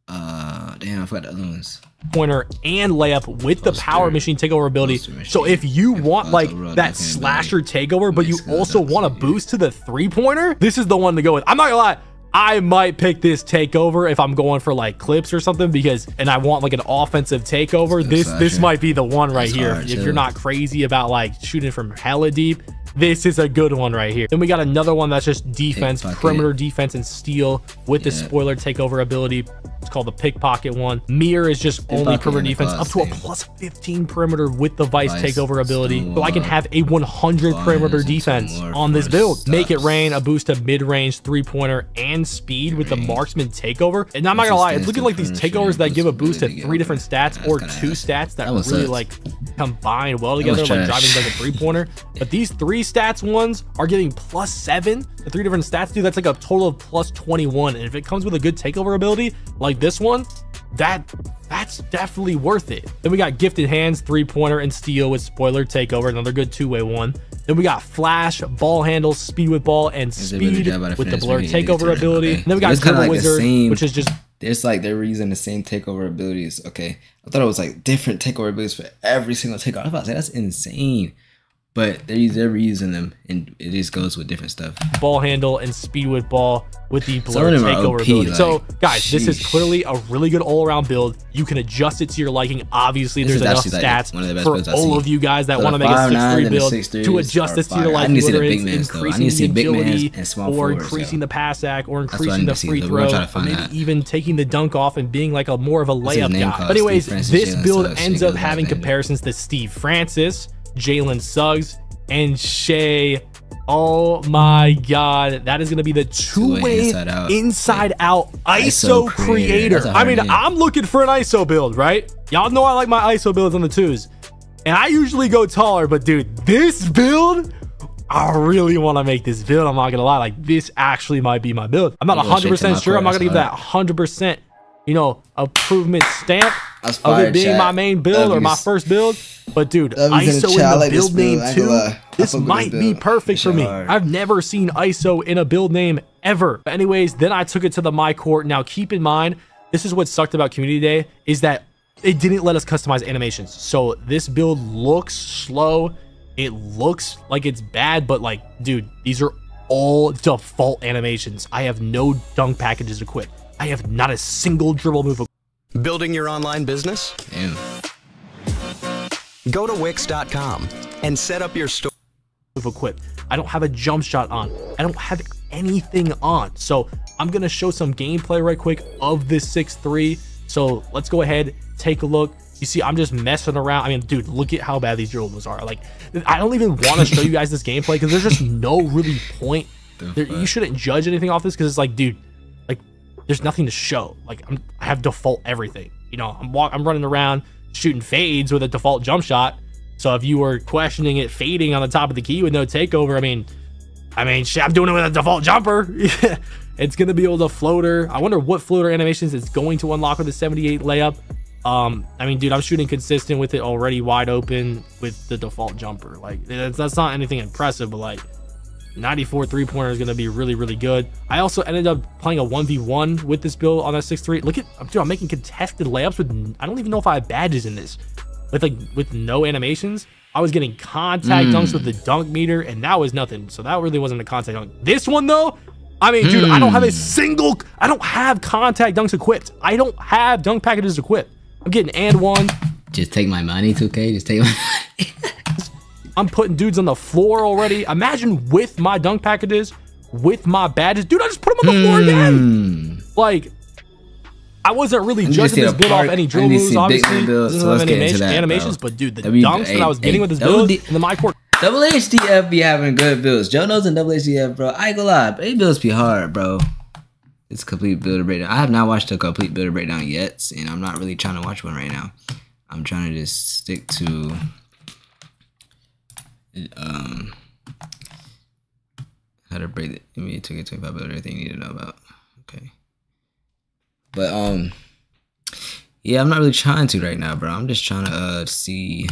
Damn, I forgot the other ones. Pointer and layup with the power machine takeover ability. So if you want like that slasher takeover, but you also want a boost to the three-pointer, this is the one to go with. I'm not gonna lie, I might pick this takeover if I'm going for like clips or something, because, and I want like an offensive takeover. This might be the one right here. If you're not crazy about like shooting from hella deep, this is a good one right here. Then we got another one that's just defense, perimeter defense, and steal with the spoiler takeover ability. It's called the pickpocket one. Mirror is just only perimeter defense, up to a +15 perimeter with the Vice takeover ability. So I can have a 100 perimeter defense on this build. Make It Rain, a boost to mid-range, three-pointer, and speed with the marksman takeover. And I'm not gonna lie, it's looking like these takeovers that give a boost to 3 different stats or 2 stats that really like combine well together, like driving like a three-pointer. But these 3 stats ones are giving +7. The 3 different stats, dude, that's like a total of +21. And if it comes with a good takeover ability like this one, that's definitely worth it. Then we got Gifted Hands, three-pointer, and steal with spoiler takeover, another good two-way one. Then we got Flash, ball handle, speed with ball, and speed with the Blur takeover ability. And then we got Dribble Wizard, which is just, it's like they were using the same takeover abilities. Okay, I thought it was like different takeover abilities for every single takeover. I was about to say, that's insane. But they're using them, and it just goes with different stuff. Ball handle and speed with ball with the Blur takeover ability. So, guys, this is clearly a really good all-around build. You can adjust it to your liking. Obviously, there's enough stats for all of you guys that want to make a 6'3" build to adjust this to your liking, whether it's increasing the agility or increasing the pass act or increasing the free throw, or maybe even taking the dunk off and being like a more of a layup guy. But anyways, this build ends up having comparisons to Steve Francis, Jalen Suggs, and Shea. Oh my god, that is gonna be the two-way inside out ISO creator. I mean, I'm looking for an ISO build, right? Y'all know I like my ISO builds on the 2s, and I usually go taller, but dude, this build, I really want to make this build. I'm not gonna lie, like this actually might be my build. I'm not 100% sure. I'm not gonna give that 100%, you know, improvement stamp of it being my main build or my first build. But dude, ISO in the build name too. This might be perfect for me. I've never seen ISO in a build name ever. But anyways, then I took it to the My Court. Now keep in mind, this is what sucked about Community Day, is that it didn't let us customize animations. So this build looks slow. It looks like it's bad, but like, dude, these are all default animations. I have no dunk packages equipped. I have not a single dribble move. Building your online business? Damn. Go to Wix.com and set up your store. Equipped. I don't have a jump shot on. I don't have anything on. So I'm gonna show some gameplay right quick of this 6-3. So let's go ahead, take a look. You see, I'm just messing around. I mean, dude, look at how bad these dribble moves are. Like, I don't even want to show you guys this gameplay because there's just no really point. You shouldn't judge anything off this because it's like, dude, like, there's nothing to show. Like, I have default everything. You know, I'm running around shooting fades with a default jump shot. So if you were questioning it fading on the top of the key with no takeover, I mean, shit, I'm doing it with a default jumper. It's gonna be able to floater. I wonder what floater animations it's going to unlock with the 78 layup. I mean, dude, I'm shooting consistent with it already wide open with the default jumper. Like, that's not anything impressive, but like 94 3-pointer is going to be really, really good. I also ended up playing a 1v1 with this build on that 6-3. Look at, dude, I'm making contested layups with, I don't even know if I have badges in this. With no animations, I was getting contact dunks with the dunk meter, and that was nothing. So that really wasn't a contact dunk. This one though, I mean, dude, I don't have contact dunks equipped. I don't have dunk packages equipped. I'm getting and one. Just take my money, 2K. Just take my money. I'm putting dudes on the floor already. Imagine with my dunk packages, with my badges. Dude, I just put them on the floor again. Like, I wasn't really judging this build off any drill moves, obviously. Doesn't have any animations, but dude, the dunks that I was getting with this build in the My Court. Double HDF be having good builds. Joe knows in Double HDF, bro. I ain't gonna lie, but builds be hard, bro. It's a complete builder breakdown. I have not watched a complete builder breakdown yet, and I'm not really trying to watch one right now. I'm trying to just stick to how to break the NBA 2K25 builder, everything you need to know about. Okay. But yeah, I'm not really trying to right now, bro. I'm just trying to see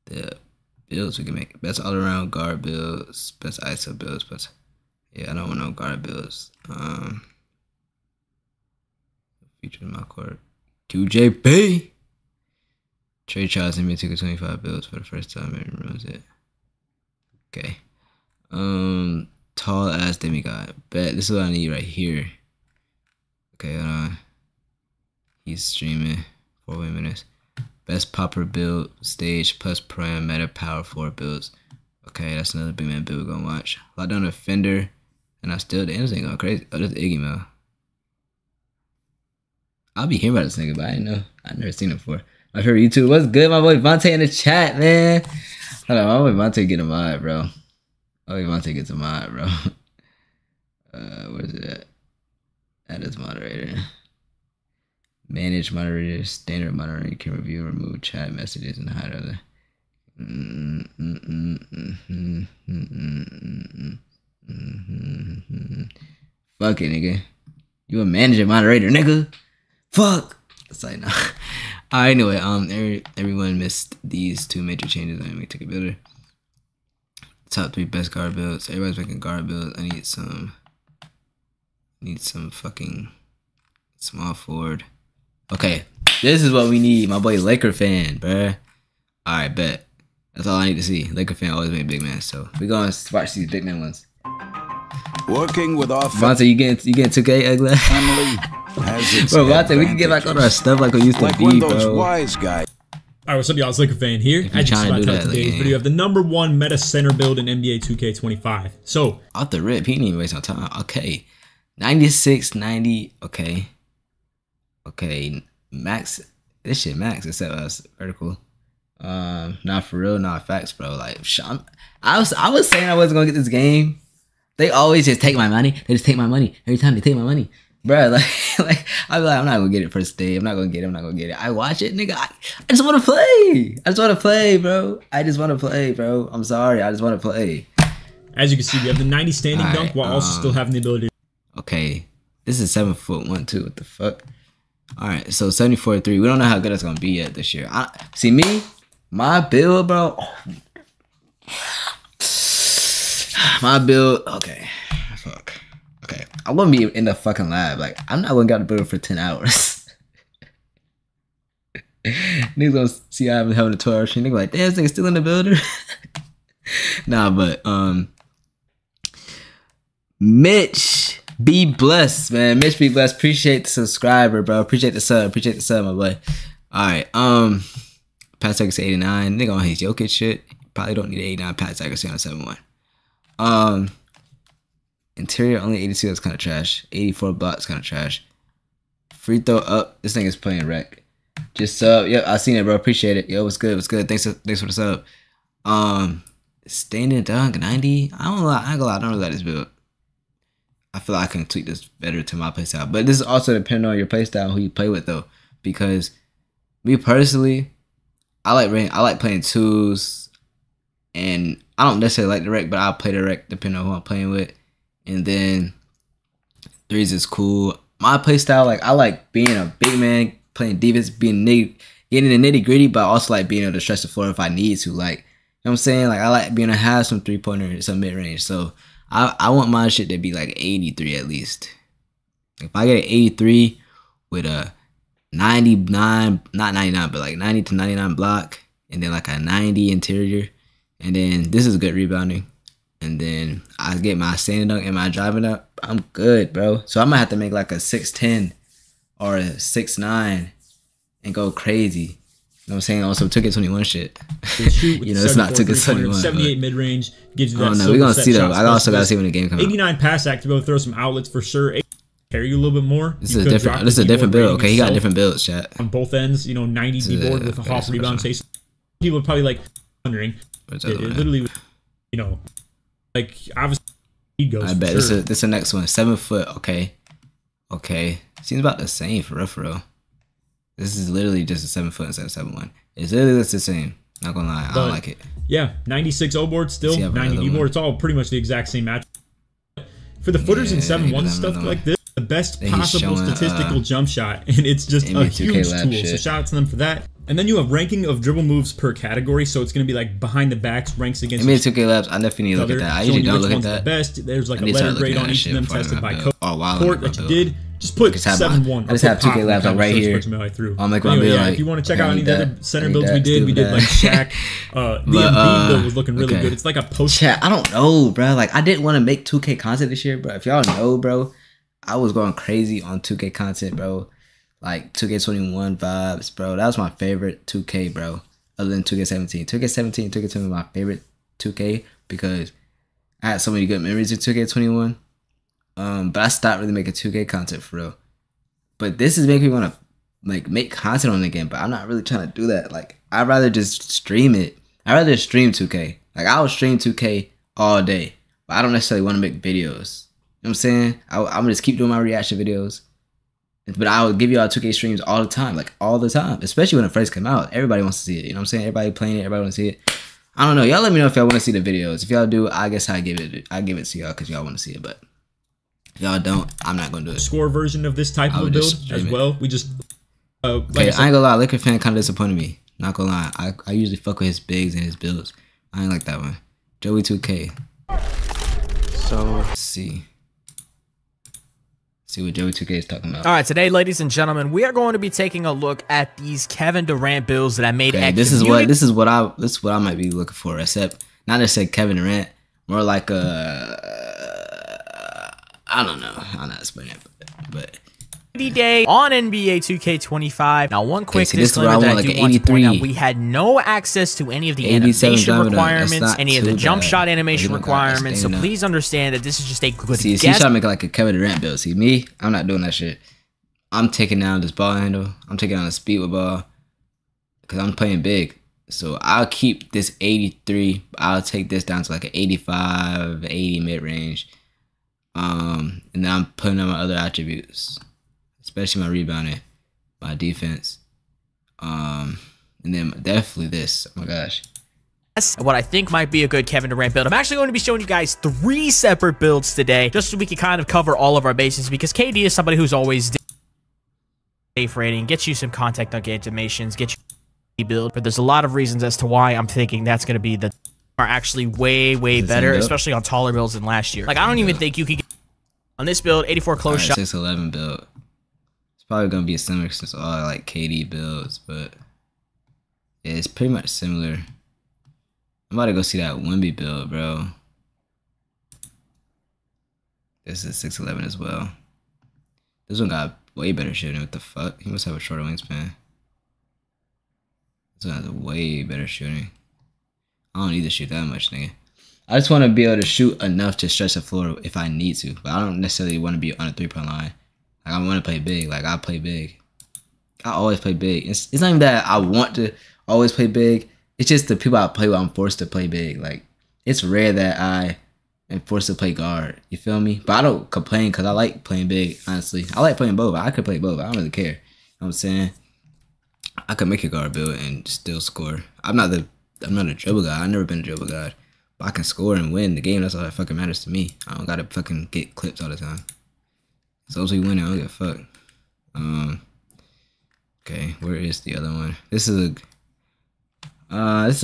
the builds we can make. Best all around guard builds, best ISO builds, but yeah, I don't want no guard builds. Featured in My Court. QJB. Trey Charles and me took 25 builds for the first time and runs it. Okay. Tall ass demigod. Bet this is what I need right here. Okay, hold on. He's streaming 4 minutes. Best popper build stage plus prime meta power 4 builds. Okay, that's another big man build we're gonna watch. Lockdown defender, and I still the innocent going crazy. Oh, that's Iggy Mel. I'll be hearing about this nigga, but I didn't know. I've never seen him before. My favorite YouTube. What's good, my boy Vontae in the chat, man? Hold on, my boy Vontae get a mod, bro. My boy Vontae gets a mod, bro. Where's it at? Add as moderator. Manage moderator, standard moderator. You can review and remove chat messages and hide other. Fuck it, nigga. You a manager moderator, nigga. Fuck. It's like, nah. Anyway, everyone missed these 2 major changes. I'm gonna take a builder. Top 3 best guard builds. Everybody's making guard builds. I need some fucking small forward. Okay, this is what we need. My boy Laker fan, bruh. Alright, bet. That's all I need to see. Laker fan always make big man. So we gonna watch these big man ones. Working with our Vontae, you getting 2K, Ugly? Bro, Vontae, we can get back on our stuff like we used to be, bro. Wise guys. Alright, what's up, y'all? It's Laker fan here. I just about to tell today's video of the #1 meta center build in NBA 2K25. So off the rip, he didn't even waste no time. Okay. 96, 90, okay. Okay, max. This shit max, except us vertical. Not for real, not facts, bro. Like, I was saying I wasn't gonna get this game. They always just take my money. They just take my money every time they take my money, bro. Like I'm like, I'm not gonna get it first day. I'm not gonna get it. I watch it, nigga. I just want to play. I just want to play, bro. I'm sorry. I just want to play. As you can see, we have the 90 standing dunk while also still having the ability. Okay, this is 7'1" What the fuck? All right, so 74-3. We don't know how good it's gonna be yet this year. See me, my build, bro. My build. Okay, fuck. Okay, I'm gonna be in the fucking lab. Like, I'm not gonna get out the build for 10 hours. Niggas gonna see I haven't having a 12-hour stream. Nigga like, damn, this nigga still in the builder. Nah, but Mitch, be blessed, man. Mitch, be blessed. Appreciate the subscriber, bro. Appreciate the sub, my boy. All right, pass accuracy 89. Nigga on his Jokic shit. Probably don't need 89 pass accuracy on a 7-1. Interior only 82. That's kind of trash. 84 blocks, kind of trash. Free throw up. This thing is playing wreck. Just sub. Yep, I seen it, bro. Appreciate it. Yo, what's good? What's good? Thanks for the sub. Standing dunk 90. I don't lie. I ain't gonna lie. I don't really like this build. I feel like I can tweak this better to my playstyle. But this is also depending on your playstyle, who you play with though. Because me personally, I like playing twos, and I don't necessarily like the rec, but I'll play the rec depending on who I'm playing with. And then threes is cool. My playstyle, like, I like being a big man, playing defense, getting the nitty gritty, but I also like being able to stretch the floor if I need to. Like, you know what I'm saying? Like, I like being able to have some 3-pointer, some mid range. So I want my shit to be like 83 at least. If I get an 83 with a 99, not 99, but like 90 to 99 block, and then like a 90 interior, and then this is good rebounding, and then I get my standing dunk and my driving up, I'm good, bro. So I might have to make like a 6'10 or a 6'9 and go crazy. You know what I'm saying? Also, 2K21 shit. You know, it's not 2K21. 78 mid range gives you that. Oh no, we're gonna see though. I also gotta see when the game comes out. 89 pass act to be able to throw some outlets for sure. Carry you a little bit more. This is a different build. Okay, he got different builds, chat. On both ends, you know, 90 D-board with a half rebound chase. People would probably like wondering. It literally, you know, like obviously he goes. I bet this is the next one. 7 foot. Okay. Seems about the same for real. This is literally just a 7 foot instead of 7'1". It's literally just the same. Not gonna lie, I don't like it. Yeah, 96 O board still, 90 D board. It's all pretty much the exact same match. For the footers and 7'1" stuff like this, the best possible statistical jump shot, and it's just a huge tool. So shout out to them for that. And then you have ranking of dribble moves per category, so it's gonna be like behind the backs ranks against. 2K Labs, I definitely need to look at that. I usually don't look at that. The best. There's like a letter grade on each of them tested by court that you did. Just put 7-1. I just have 2K Labs right here. I'll make my build. If you want to check out any of the other center builds we did like Shaq. The Embiid build was looking really good. It's like a post. Chat, I don't know, bro. Like, I didn't want to make 2K content this year, bro. If y'all know, bro, I was going crazy on 2K content, bro. Like 2K21 vibes, bro. That was my favorite 2K, bro. Other than 2K17. 2K21 was my favorite 2K because I had so many good memories of 2K21. But I stopped really making 2K content for real. But this is making me want to like make content on the game, but I'm not really trying to do that. Like, I'd rather just stream it. I'd rather stream 2K. Like, I would stream 2K all day, but I don't necessarily want to make videos. You know what I'm saying? I'm gonna just keep doing my reaction videos. But I would give y'all 2K streams all the time, like all the time, especially when it first came out. Everybody wants to see it. You know what I'm saying? Everybody playing it. Everybody wants to see it. I don't know. Y'all let me know if y'all want to see the videos. If y'all do, I guess I give it to y'all because y'all want to see it. But if y'all don't, I'm not gonna do it. Score version of this type of build as well. We just okay. I ain't gonna lie. Liquor fan kind of disappointed me. Not gonna lie. I usually fuck with his bigs and his builds. I ain't like that one. Joey 2K. So let's see. See what Joey 2K is talking about. All right, today, ladies and gentlemen, we are going to be taking a look at these Kevin Durant builds that I made. Okay, this is what I might be looking for. Except not necessarily Kevin Durant, more like I don't know. I'm not explaining it, but. Day on NBA 2K25. Now, one quick disclaimer that I do want to 83. point out: we had no access to any of the animation requirements, any of the jump shot animation requirements. So please understand that this is just a good guess. He's trying to make like a Kevin Durant build. See me? I'm not doing that shit. I'm taking down this ball handle. I'm taking down the speed with ball because I'm playing big. So I'll keep this 83. I'll take this down to like an 85, 80 mid range. And then I'm putting on my other attributes. Especially my rebounding, my defense, and then definitely this. Oh my gosh, what I think might be a good Kevin Durant build. I'm actually going to be showing you guys 3 separate builds today, just so we can kind of cover all of our bases, because KD is somebody who's always safe rating, gets you some contact dunk animations, get you build, but there's a lot of reasons as to why I'm thinking that's going to be the are actually way better, especially on taller builds than last year. Like, I don't even think you could get on this build 84 close shot 6'11" build. It's probably gonna be similar since all like KD builds, but yeah, it's pretty much similar. I'm about to go see that Wemby build, bro. This is 6'11" as well. This one got way better shooting. What the fuck? He must have a shorter wingspan. This one has a way better shooting. I don't need to shoot that much, nigga. I just want to be able to shoot enough to stretch the floor if I need to. But I don't necessarily want to be on a 3-point line. Like, I want to play big. Like, I play big. I always play big. It's not even that I want to always play big. It's just the people I play with, I'm forced to play big. Like, it's rare that I am forced to play guard. You feel me? But I don't complain because I like playing big, honestly. I like playing both. I could play both. I don't really care. You know what I'm saying? I could make a guard build and still score. I'm not a dribble guy. I've never been a dribble guy. But I can score and win the game. That's all that fucking matters to me. I don't gotta fucking get clips all the time. As long as we win, I don't give a fuck. Okay, where is the other one? This is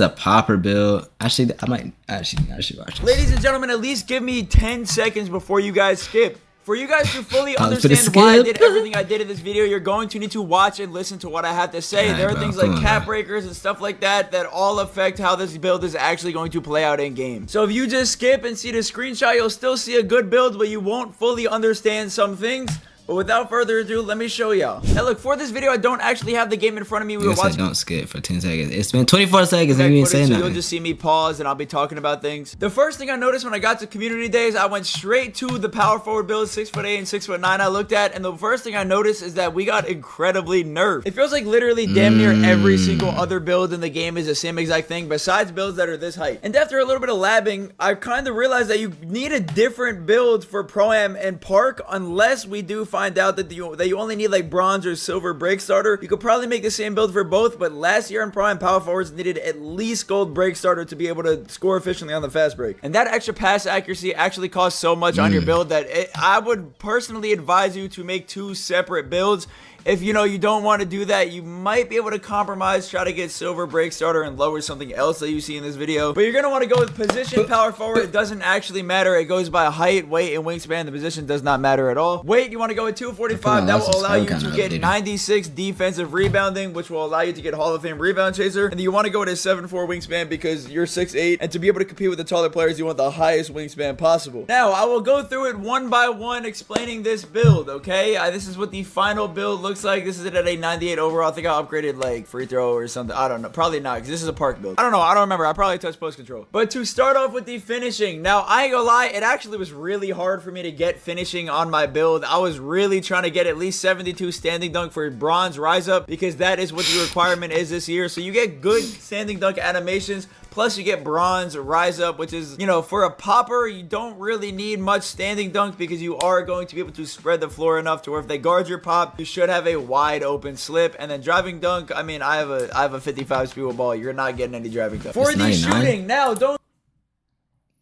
a popper build. Actually, I should watch this. Ladies and gentlemen, at least give me 10 seconds before you guys skip. For you guys to fully understand why I did everything I did in this video, you're going to need to watch and listen to what I have to say. There are things like cap breakers and stuff like that that all affect how this build is actually going to play out in game. So if you just skip and see the screenshot, you'll still see a good build, but you won't fully understand some things. But without further ado, let me show y'all. Hey, look, for this video, I don't actually have the game in front of me. We were watching. Don't skip for 10 seconds. It's been 24 seconds and you ain't saying nothing. You'll just see me pause and I'll be talking about things. The first thing I noticed when I got to community days, I went straight to the power forward build, 6'8" and 6'9" I looked at, and the first thing I noticed is that we got incredibly nerfed. It feels like literally damn near every single other build in the game is the same exact thing, besides builds that are this height. And after a little bit of labbing, I kind of realized that you need a different build for Pro-Am and Park, unless we do find out that you only need like bronze or silver break starter. You could probably make the same build for both, but last year in Pro-Am, power forwards needed at least gold break starter to be able to score efficiently on the fast break. And that extra pass accuracy actually costs so much on your build that I would personally advise you to make 2 separate builds. If you don't want to do that, you might be able to compromise, try to get silver break starter and lower something else that you see in this video. But you're going to want to go with position power forward. It doesn't actually matter. It goes by height, weight, and wingspan. The position does not matter at all. Weight, you want to go with 245. That will allow you to get 96 defensive rebounding, which will allow you to get Hall of Fame rebound chaser. And you want to go with a 7'4" wingspan because you're 6'8", and to be able to compete with the taller players, you want the highest wingspan possible. Now, I will go through it one by one explaining this build, okay? This is what the final build looks like. This is it at a 98 overall. I think I upgraded like free throw or something. I don't know. Probably not, because this is a Park build. I don't know. I don't remember. I probably touched post control. But to start off with the finishing. Now, I ain't gonna lie. It actually was really hard for me to get finishing on my build. I was really trying to get at least 72 standing dunk for bronze rise up, because that is what the requirement is this year. So you get good standing dunk animations. Plus, you get bronze rise up, which is, for a popper, you don't really need much standing dunk because you are going to be able to spread the floor enough to where if they guard your pop, you should have a wide open slip. And then driving dunk, I mean, I have a 55 speed with ball. You're not getting any driving dunk. For the shooting, now, don't.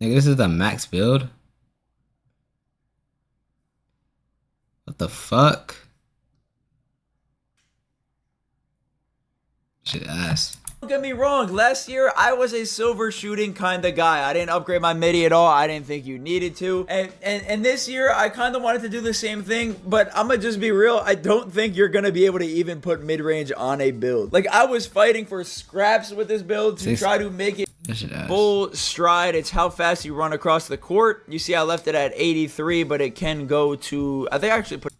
Nigga, this is the max build? What the fuck? Should ask. Don't get me wrong, last year I was a silver shooting kind of guy. I didn't upgrade my midi at all. I didn't think you needed to. And this year I kind of wanted to do the same thing, but I'm gonna just be real. I don't think you're gonna be able to even put mid-range on a build. Like, I was fighting for scraps with this build to try to make it full stride. It's how fast you run across the court. You see I left it at 83, but it can go to, I think I actually put,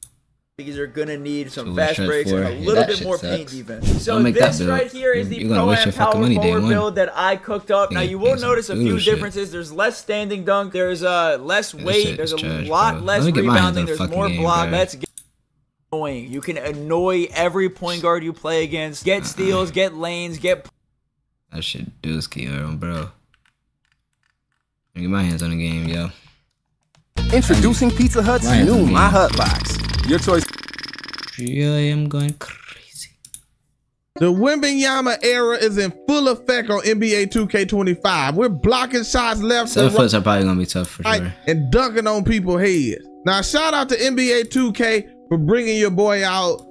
because you're gonna need some fast breaks and a little bit more paint defense. So this right here is the Pro-Am power forward build that I cooked up. Now you will notice a few differences. There's less standing dunk. There's less weight. There's a lot less rebounding. There's more block. That's annoying. You can annoy every point guard you play against. Get steals. Get lanes. Get. That shit do ski, bro. Get my hands on the game, yo. Introducing Pizza Hut's new My Hut Box. Your choice. Really, I'm going crazy. The Wembanyama era is in full effect on NBA 2K25. We're blocking shots left 7 foots are probably gonna be tough for sure. And dunking on people's heads. Now, shout out to NBA 2K for bringing your boy out,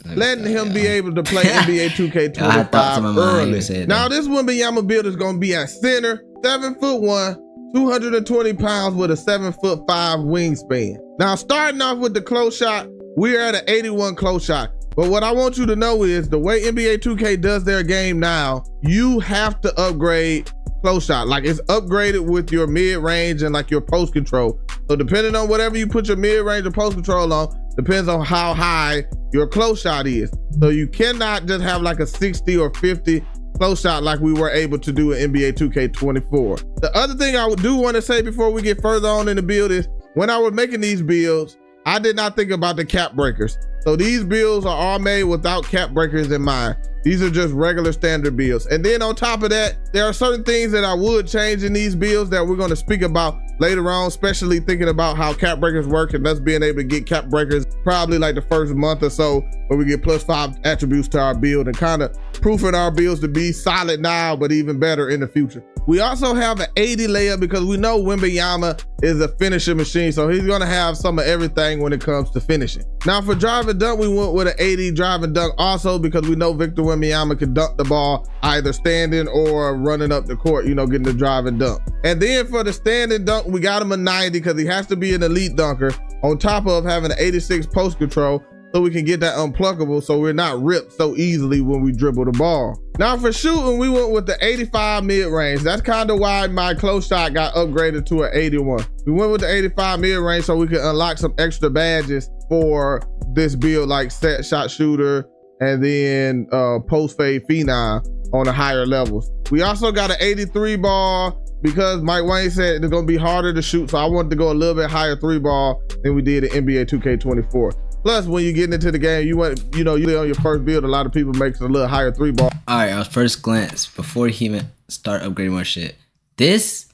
letting him be able to play NBA 2K25 early. Now, this Wembanyama build is gonna be at center, 7'1", 220 pounds with a 7'5" wingspan. Now, starting off with the close shot, we're at an 81 close shot. But what I want you to know is the way NBA 2K does their game now, you have to upgrade close shot. Like, it's upgraded with your mid-range and like your post control. So depending on whatever you put your mid-range or post control on, depends on how high your close shot is. So you cannot just have like a 60 or 50 close shot like we were able to do in NBA 2K24. The other thing I do want to say before we get further on in the build is, when I was making these builds, I did not think about the cap breakers. So these builds are all made without cap breakers in mind. These are just regular standard builds. And then on top of that, there are certain things that I would change in these builds that we're going to speak about later on, especially thinking about how cap breakers work and us being able to get cap breakers probably like the first month or so, where we get +5 attributes to our build and kind of proofing our builds to be solid now, but even better in the future. We also have an 80 layup because we know Wembanyama is a finishing machine, so he's gonna have some of everything when it comes to finishing. Now for drive and dunk, we went with an 80 drive and dunk also because we know Victor Wembanyama can dunk the ball either standing or running up the court, you know, getting the drive and dunk. And then for the standing dunk, we got him a 90 because he has to be an elite dunker, on top of having an 86 post control, so we can get that unpluckable so we're not ripped so easily when we dribble the ball. Now for shooting, we went with the 85 mid-range. That's kind of why my close shot got upgraded to an 81. We went with the 85 mid-range so we could unlock some extra badges for this build, like set shot shooter and then post fade phenom on the higher levels. We also got an 83 ball because Mike Wayne said it's gonna be harder to shoot, so I wanted to go a little bit higher 3 ball than we did in NBA 2K24. Plus, when you're getting into the game, you want, you know, you on your first build, a lot of people make a little higher 3 ball. All right, our first glance before he even start upgrading more shit. This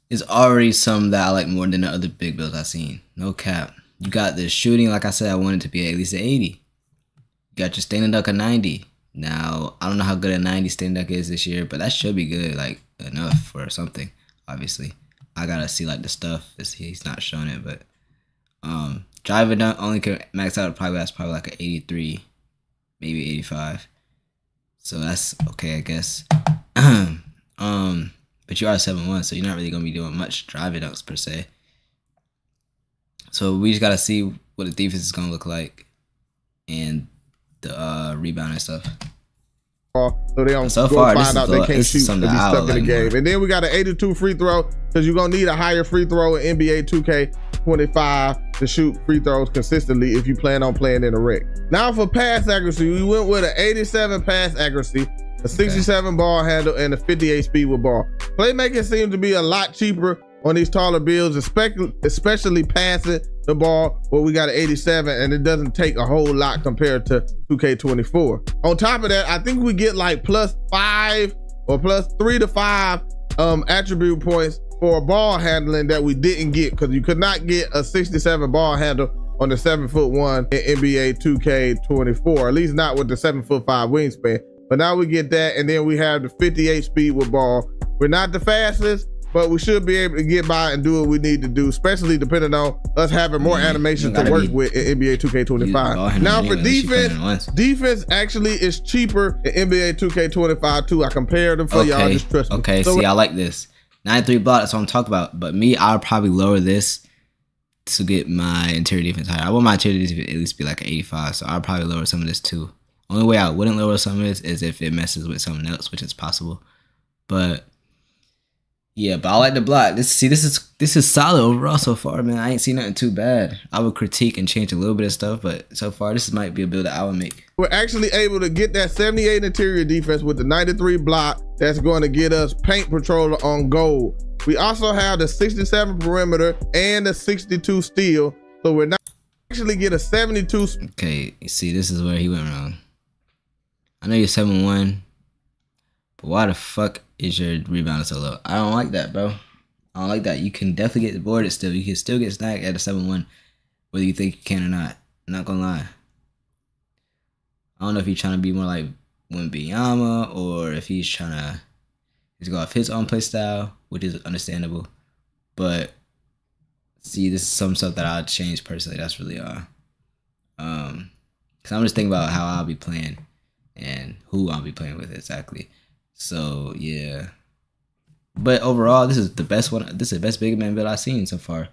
is already something that I like more than the other big builds I've seen. No cap. You got the shooting, like I said, I wanted to be at least an 80. You got your standing dunk a 90. Now, I don't know how good a 90 standing dunk is this year, but that should be good, like enough for something, obviously. I gotta see like the stuff. He's not showing it, but drive and dunk only can max out probably like an 83, maybe 85. So that's okay, I guess. But you are 7'1", so you're not really gonna be doing much drive and dunks per se. So we just gotta see what the defense is gonna look like and the rebound and stuff. So they don't go find out they can't shoot and be stuck in the game. And then we got an 82 free throw because you're gonna need a higher free throw in NBA 2K25 to shoot free throws consistently if you plan on playing in a rec. Now for pass accuracy, we went with an 87 pass accuracy, a 67 ball handle, and a 58 speed with ball. Playmaking seems to be a lot cheaper on these taller builds, especially passing the ball, where we got an 87 and it doesn't take a whole lot compared to 2K24. On top of that, I think we get like +5 or +3 to 5 attribute points for ball handling that we didn't get, because you could not get a 67 ball handle on the 7'1" in NBA 2K24, at least not with the 7'5" wingspan. But now we get that, and then we have the 58 speed with ball. We're not the fastest, but we should be able to get by and do what we need to do, especially depending on us having more animation to work with in NBA 2K25. Now for defense actually is cheaper in NBA 2K25 too. I compared them for y'all, just trust me. Okay, so see, I like this. 93 block, that's what I'm talking about. But me, I'll probably lower this to get my interior defense higher. I want my interior defense to at least be like an 85, so I'll probably lower some of this too. Only way I wouldn't lower some of this is if it messes with something else, which is possible. But yeah, but I like the block. This is solid overall so far, man. I ain't seen nothing too bad. I would critique and change a little bit of stuff, but so far this might be a build that I would make. We're actually able to get that 78 interior defense with the 93 block. That's going to get us paint patroller on gold. We also have the 67 perimeter and the 62 steal, so we're not actually get a 72. Okay, you see, this is where he went wrong. I know you're 7'1", but why the fuck is your rebound so low? I don't like that, bro. I don't like that. You can definitely get boarded still. You can still get snagged at a 7'1", whether you think you can or not. I'm not gonna lie. I don't know if he's trying to be more like Wembanyama or if he's trying to go off his own play style, which is understandable. But see, this is some stuff that I'll change personally. That's really all. Cause I'm just thinking about how I'll be playing and who I'll be playing with exactly. So yeah. But overall, this is the best one. This is the best big man build I've seen so far.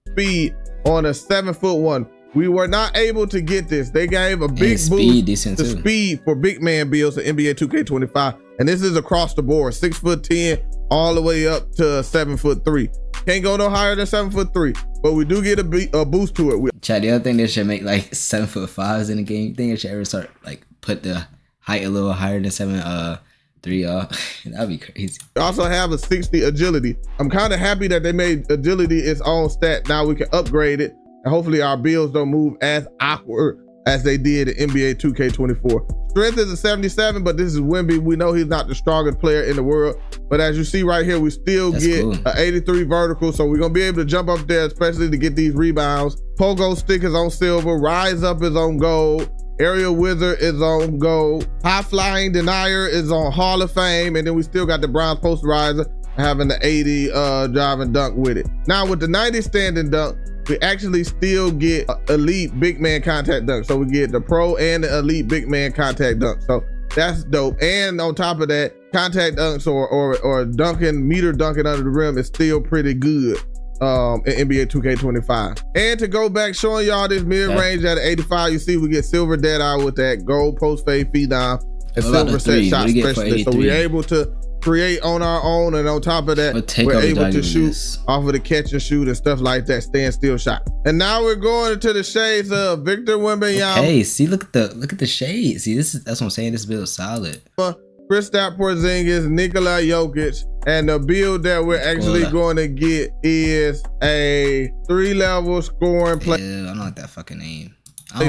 Speed on a 7'1". We were not able to get this. They gave a big boost to speed for big man builds in NBA 2K25, and this is across the board, 6'10" all the way up to 7'3". Can't go no higher than 7'3", but we do get a boost to it. Chad, the other thing they should make like 7'5" in the game. You think they should ever start like put the height a little higher than 7'3", y'all? That'd be crazy. We also have a 60 agility. I'm kind of happy that they made agility its own stat. Now we can upgrade it, and hopefully our builds don't move as awkward as they did in NBA 2K24. Strength is a 77, but this is Wemby. We know he's not the strongest player in the world, but as you see right here, we still get an 83 vertical, so we're gonna be able to jump up there, especially to get these rebounds. Pogo stick is on silver, Rise Up is on gold, Aerial Wizard is on gold, High Flying Denier is on Hall of Fame, and then we still got the bronze posterizer having the 80 drive and dunk with it. Now with the 90 standing dunk, we actually still get elite big man contact dunk. So we get the pro and the elite big man contact dunk. So that's dope. And on top of that, contact dunks or dunking, meter dunking under the rim is still pretty good in NBA 2K25. And to go back showing y'all this mid-range at 85, you see we get Silver Deadeye with that gold post fade phenom and silver set shot specialist. So we're able to create on our own, and on top of that, we're able to shoot off of the catch and shoot and stuff like that, stand still shot. And now we're going into the shades of Victor Wembanyama. Hey, see, look at the shades. See, that's what I'm saying. This build is solid. Kristaps Porzingis, Nikola Jokic, and the build that we're actually going to get is a 3-level scoring play. Yeah, I don't like that fucking name. I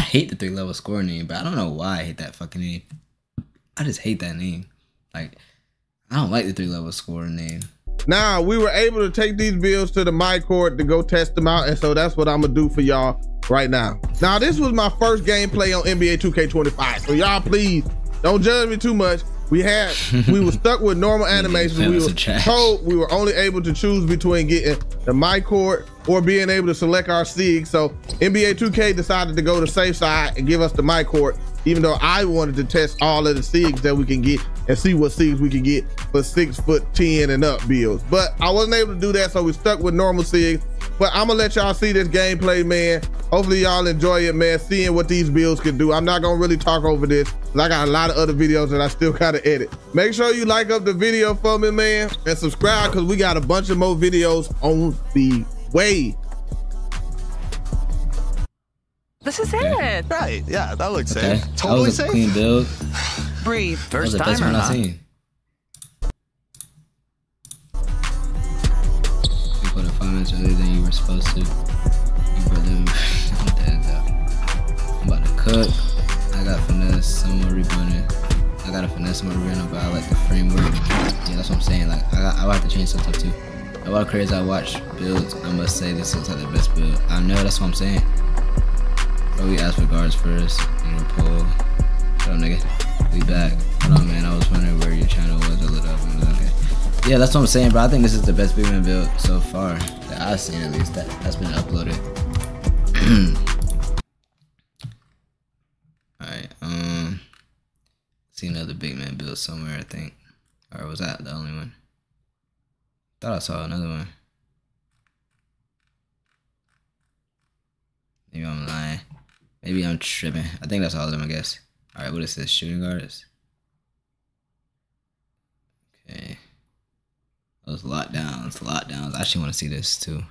hate the 3-level scoring name, but I don't know why I hate that fucking name. I just hate that name. Like, I don't like the 3-level scoring name. Now, we were able to take these builds to the my court to go test them out, and so that's what I'm gonna do for y'all right now. Now, this was my first gameplay on NBA 2K25, so y'all please don't judge me too much. We were stuck with normal animations. We were told we were only able to choose between getting the my court or being able to select our SIG. So NBA 2K decided to go to safe side and give us the my court, even though I wanted to test all of the SIGs that we can get and see what SIGs we can get for 6'10" and up builds. But I wasn't able to do that, so we stuck with normal SIGs. But I'm gonna let y'all see this gameplay, man. Hopefully y'all enjoy it, man, seeing what these builds can do. I'm not gonna really talk over this, because I got a lot of other videos that I still gotta edit. Make sure you like up the video for me, man, and subscribe, because we got a bunch of more videos on the way. This is it. Right, yeah, that looks safe. Totally Totally that was a safe. clean build. Breathe. First time, best one I've seen. You put a 5 minutes earlier than you were supposed to. You put them. I'm about to cook. I got finesse, someone rebounding. I got a finesse, someone rebounding, but I like the framework. Yeah, that's what I'm saying. Like, I'll have to change some stuff too. A lot of creators I watch builds, I must say this is like the best build. I know, that's what I'm saying. But we asked for guards first, you know, pull. So nigga, we back. Hold on, man, I was wondering where your channel was. I lit up and okay. Yeah, that's what I'm saying, bro. I think this is the best big man build so far that I've seen, at least that's been uploaded. Alright, see another big man build somewhere, I think. Or was that the only one? Thought I saw another one. Maybe I'm lying. Maybe I'm tripping. I think that's all of them, I guess. Alright, what is this? Shooting guards? Okay. Those lockdowns. I actually want to see this too.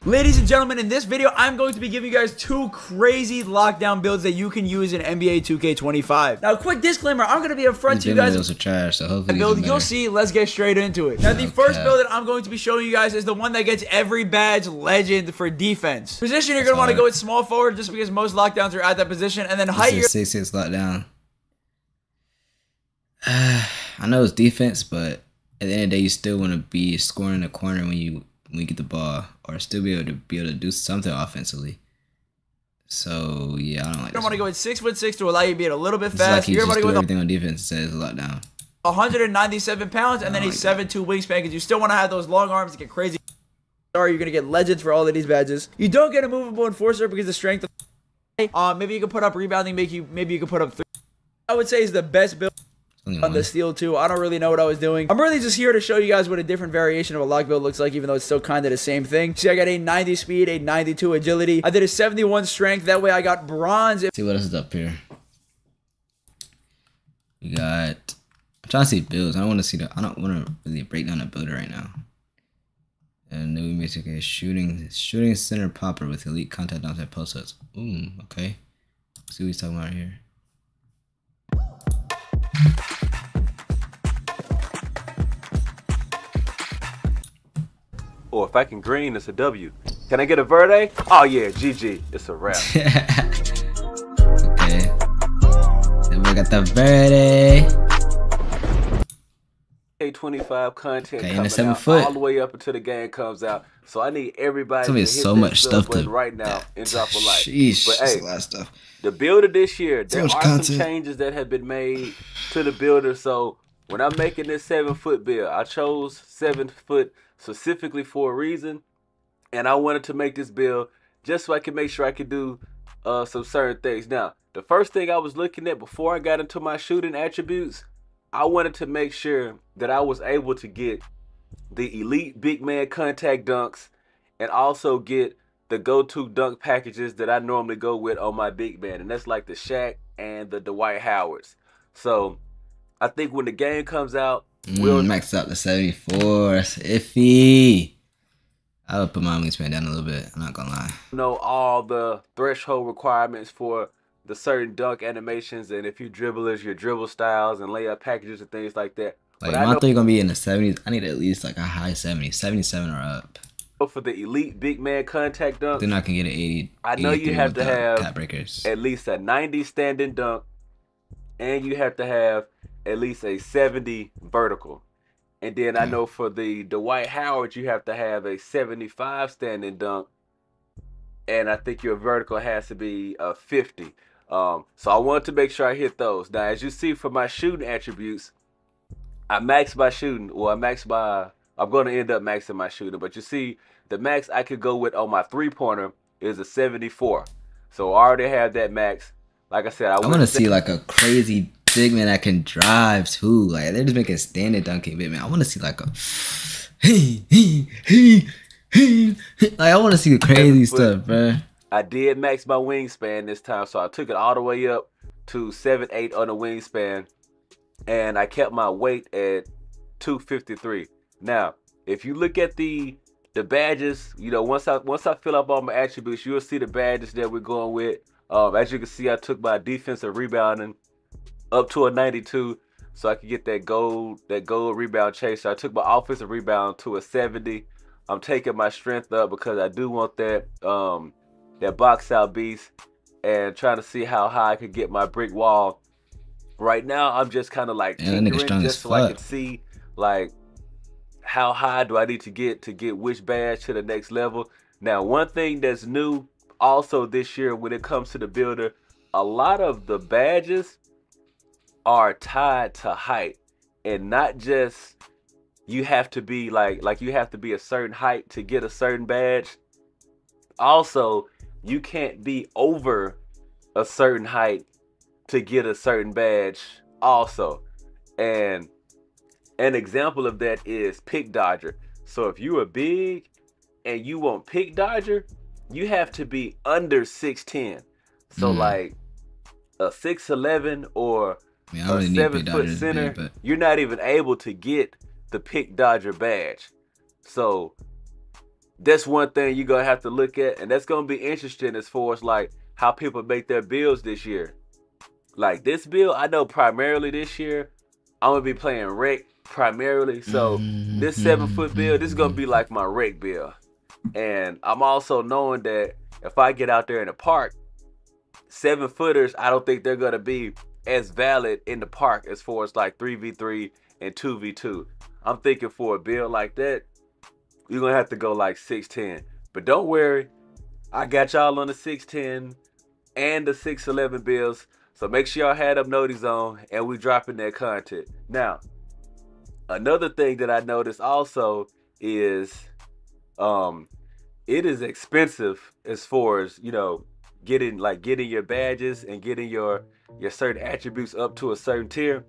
Ladies and gentlemen, in this video, I'm going to be giving you guys 2 crazy lockdown builds that you can use in NBA 2K25. Now, quick disclaimer, I'm going to be upfront to you guys. Those are trash, so hopefully build, you'll see. Let's get straight into it. Now, the first build that I'm going to be showing you guys is the one that gets every badge legend for defense. Position, you're going to want to go with small forward just because most lockdowns are at that position. And then height, you're 6'6" lockdown. I know it's defense, but at the end of the day, you still want to be scoring in the corner when you get the ball, or still be able to do something offensively. So yeah, I don't like. You want to go with 6'6" to allow you to be a little bit fast. fast. Like You're going to go with everything on defense says a lot down. 197 pounds and then a 7'2" wingspan because you still want to have those long arms to get crazy. Sorry, you're going to get legends for all of these badges. You don't get a movable enforcer because the strength of maybe you can put up rebounding, maybe you can put up 3. I would say is the best build on the steel too. I don't really know what I was doing. I'm really just here to show you guys what a different variation of a lock build looks like, even though it's still kind of the same thing. See, I got a 90 speed, a 92 agility. I did a 71 strength. That way I got bronze. See what else is up here. We got, I'm trying to see builds. I don't want to really break down a builder right now. And then we may take a shooting center popper with elite contact outside post ups. Ooh, okay. Let's see what he's talking about here. Or if I can green, it's a W. Can I get a verde? Oh yeah, GG. It's a wrap. Okay. Then we got the verde. A25 content okay, coming 7 out foot. all the way up until the game comes out. So I need everybody to hit so much stuff to right now and drop a like. Sheesh, but that's hey, a lot of stuff. The builder this year, there are content. some changes that have been made to the builder. So when I'm making this 7 foot build, I chose 7 foot specifically for a reason, and I wanted to make this build just so I can make sure I could do some certain things. Now, the first thing I was looking at before I got into my shooting attributes, I wanted to make sure that I was able to get the elite big man contact dunks and also get the go-to dunk packages that I normally go with on my big man, and that's like the Shaq and the Dwight Howards. So I think when the game comes out, we'll max out the 74. That's iffy. I would put my wingspan down a little bit. I'm not gonna lie. Know all the threshold requirements for the certain dunk animations, and if you dribblers, your dribble styles and layup packages and things like that. Like my three gonna be in the 70s. I need at least like a high 70, 77 or up. For the elite big man contact dunk, then I can get an 80. I know you have to have breakers. At least a 90 standing dunk, and you have to have at least a 70 vertical. And then I know for the Dwight Howard, you have to have a 75 standing dunk, and I think your vertical has to be a 50. So I wanted to make sure I hit those. Now, as you see from my shooting attributes, I maxed my shooting. Well, I'm going to end up maxing my shooting. But you see, the max I could go with on my three-pointer is a 74. So I already have that max. Like I said, I want to see like a crazy big man that can drive too. Like they're just making standard dunking big man. I want to see like a like I want to see the crazy stuff, bro. I did max my wingspan this time, so I took it all the way up to 7'8" on the wingspan, and I kept my weight at 253. Now, if you look at the badges, you know, once I fill up all my attributes, you'll see the badges that we're going with. As you can see, I took my defensive rebounding up to a 92, so I could get that gold rebound chaser. I took my offensive rebound to a 70. I'm taking my strength up because I do want that that box out beast, and trying to see how high I could get my brick wall. Right now, I'm just kind of like tinkering just so I can see like how high do I need to get which badge to the next level. Now, one thing that's new also this year when it comes to the builder, a lot of the badges are tied to height, and not just you have to be like you have to be a certain height to get a certain badge. Also, you can't be over a certain height to get a certain badge also. And an example of that is pick dodger. So if you are big and you want pick dodger, you have to be under 6'10". So like a 6'11" or a 7 foot center, you're not even able to get the pick dodger badge. So that's one thing you're gonna have to look at, and that's gonna be interesting as far as like how people make their builds this year. Like this build, I know primarily this year I'm gonna be playing rec primarily. So this 7 foot build, this is gonna be like my rec build. And I'm also knowing that if I get out there in the park, 7 footers, I don't think they're gonna be as valid in the park as far as like 3v3 and 2v2. I'm thinking for a build like that, you're gonna have to go like 6'10". But don't worry, I got y'all on the 6'10". and the 611 builds. So make sure y'all had up notice on, and we dropping that content. Now, another thing that I noticed also is it is expensive as far as, you know, getting your badges and getting your certain attributes up to a certain tier.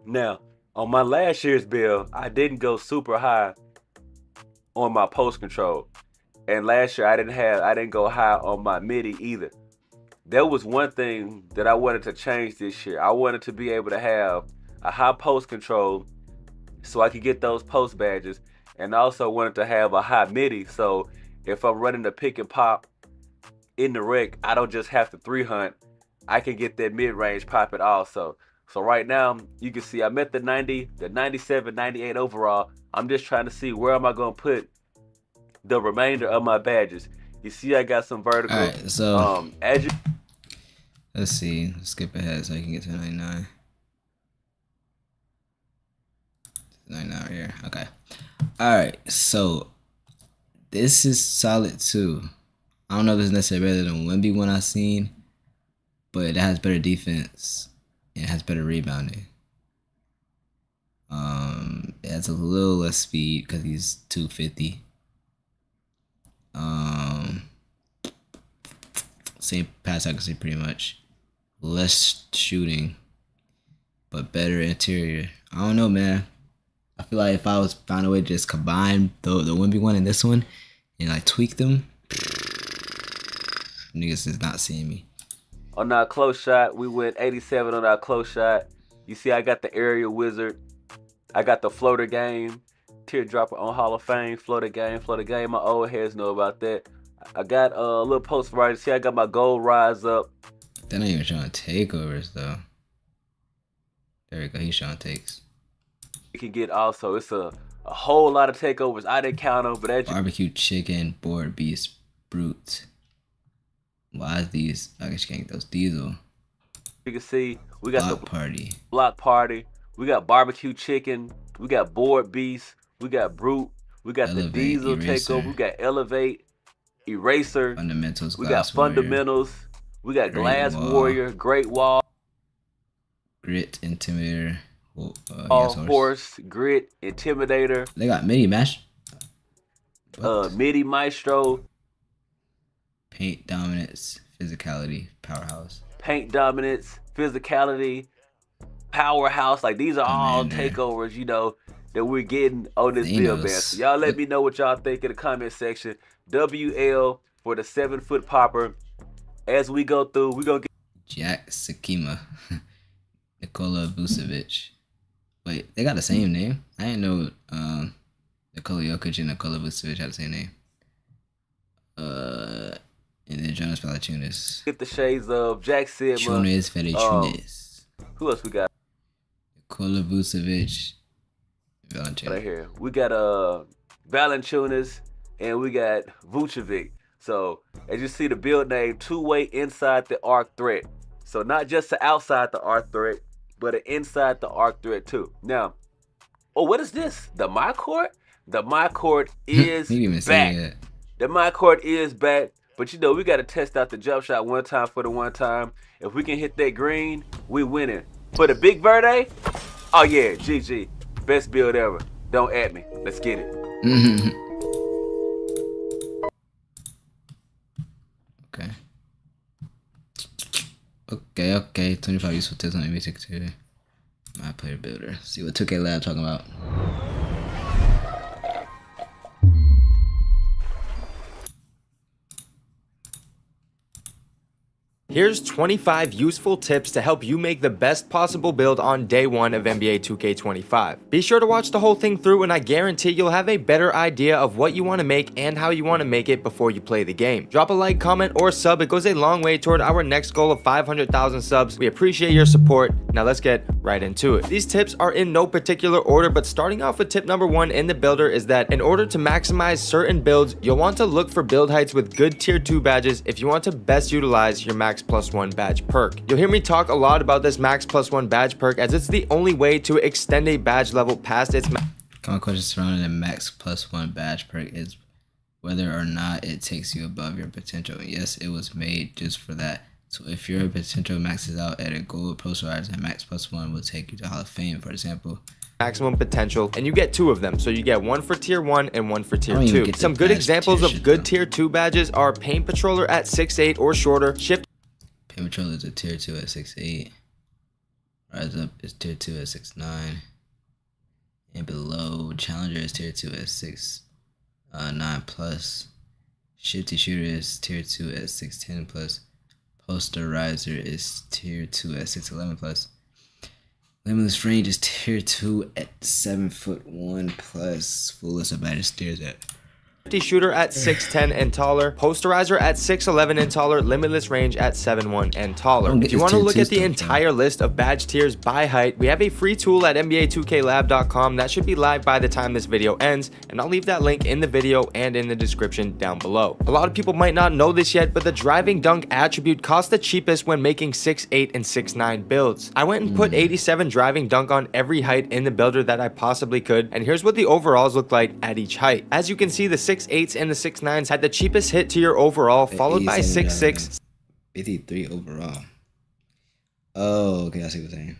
Now, on my last year's build, I didn't go super high on my post control. And last year I didn't go high on my MIDI either. There was one thing that I wanted to change this year. I wanted to be able to have a high post control so I could get those post badges, and also wanted to have a high MIDI so if I'm running the pick and pop in the rec, I don't just have to 3-hunt. I can get that mid-range popping also. So right now, you can see I'm at the 90, the 97, 98 overall. I'm just trying to see where am I going to put the remainder of my badges. You see I got some vertical. All right, so as you let's see, let's skip ahead so I can get to 99. 99 right here. Okay. All right, so this is solid too. I don't know if it's necessarily better than Wemby one I've seen, but it has better defense and it has better rebounding. It has a little less speed because he's 250. Same pass accuracy pretty much. Less shooting, but better interior. I don't know, man. I feel like if I was find a way to just combine the Wemby one and this one and like tweak them, niggas is not seeing me. On our close shot, we went 87 on our close shot. You see I got the aerial wizard. I got the floater game. Teardropper on Hall of Fame. Floater game. My old heads know about that. I got a little post variety. See I got my gold rise up. They're not even showing takeovers though. There we go, he's showing takes. You can get also, it's a whole lot of takeovers. I didn't count them, but barbecue chicken, board beast, brute. Why is these? I guess you can't get those diesel. You can see we got block party. Block party. We got barbecue chicken. We got board beast. We got brute. We got elevate, the diesel eraser. Takeover. We got elevate, eraser. Fundamentals. We got fundamentals. We got glass warrior, great wall, grit, intimidator. Horse, grit, intimidator. They got MIDI mash. MIDI maestro. Paint dominance, physicality, powerhouse. Paint dominance, physicality, powerhouse. Like these are all takeovers, you know, that we're getting on this build, man. So y'all let me know what y'all think in the comment section. WL for the 7-foot popper. As we go through, we're gonna get Jack Sakima, Nikola Vucevic. Wait, they got the same name? I didn't know Nikola Jokic and Nikola Vucevic had the same name. And then Jonas Valanciunas. Get the shades of Jack Sigma. Jonas Valanciunas. Who else we got? Nikola Vucevic. Valanciunas. Right here. We got Valanciunas and we got Vucevic. So as you see the build name, two-way inside the arc threat. So not just the outside the arc threat, but an inside the arc threat too. Now, oh, what is this? The My Court? The My Court is back. The My Court is back. But you know, we got to test out the jump shot one time for the one time. If we can hit that green, we winning. For the Big Verde, oh yeah, GG. Best build ever. Don't at me. Let's get it. Okay. 25 useful tips on NBA 2K. My player builder. See what 2K Lab talking about. Here's 25 useful tips to help you make the best possible build on day 1 of NBA 2K25. Be sure to watch the whole thing through and I guarantee you'll have a better idea of what you want to make and how you want to make it before you play the game. Drop a like, comment, or sub. It goes a long way toward our next goal of 500,000 subs. We appreciate your support. Now let's get right into it. These tips are in no particular order, but starting off with tip number 1 in the builder is that in order to maximize certain builds, you'll want to look for build heights with good tier 2 badges if you want to best utilize your max +1 badge perk. You'll hear me talk a lot about this max +1 badge perk as it's the only way to extend a badge level past its common question surrounding the max +1 badge perk is whether or not it takes you above your potential. Yes, it was made just for that. So if your potential maxes out at a gold posterizer, max +1 will take you to Hall of Fame, for example. Maximum potential, and you get 2 of them, so you get one for tier 1 and one for tier 2. Some good examples of good tier 2 badges are Paint Patroller at 6'8" or shorter, Shift Paint Patroller is a tier 2 at 6'8", Rise Up is tier 2 at 6'9", and below Challenger is tier 2 at 6'9 plus, Shifty Shooter is tier 2 at 6'10 plus, Posterizer is tier 2 at 6'11 plus, Limitless Range is tier 2 at 7'1 plus. Full list of badges tiers at Shooter at 6'10 and taller, Posterizer at 6'11 and taller, Limitless Range at 7'1 and taller. If you want to look at the entire list of badge tiers by height, we have a free tool at NBA2KLab.com that should be live by the time this video ends, and I'll leave that link in the video and in the description down below. A lot of people might not know this yet, but the driving dunk attribute costs the cheapest when making 6'8 and 6'9 builds. I went and put 87 driving dunk on every height in the builder that I possibly could, and here's what the overalls look like at each height. As you can see, the 6'8s and the 6'9s had the cheapest hit to your overall, followed by 6'6. 53 overall. Oh, okay, I see what you're saying.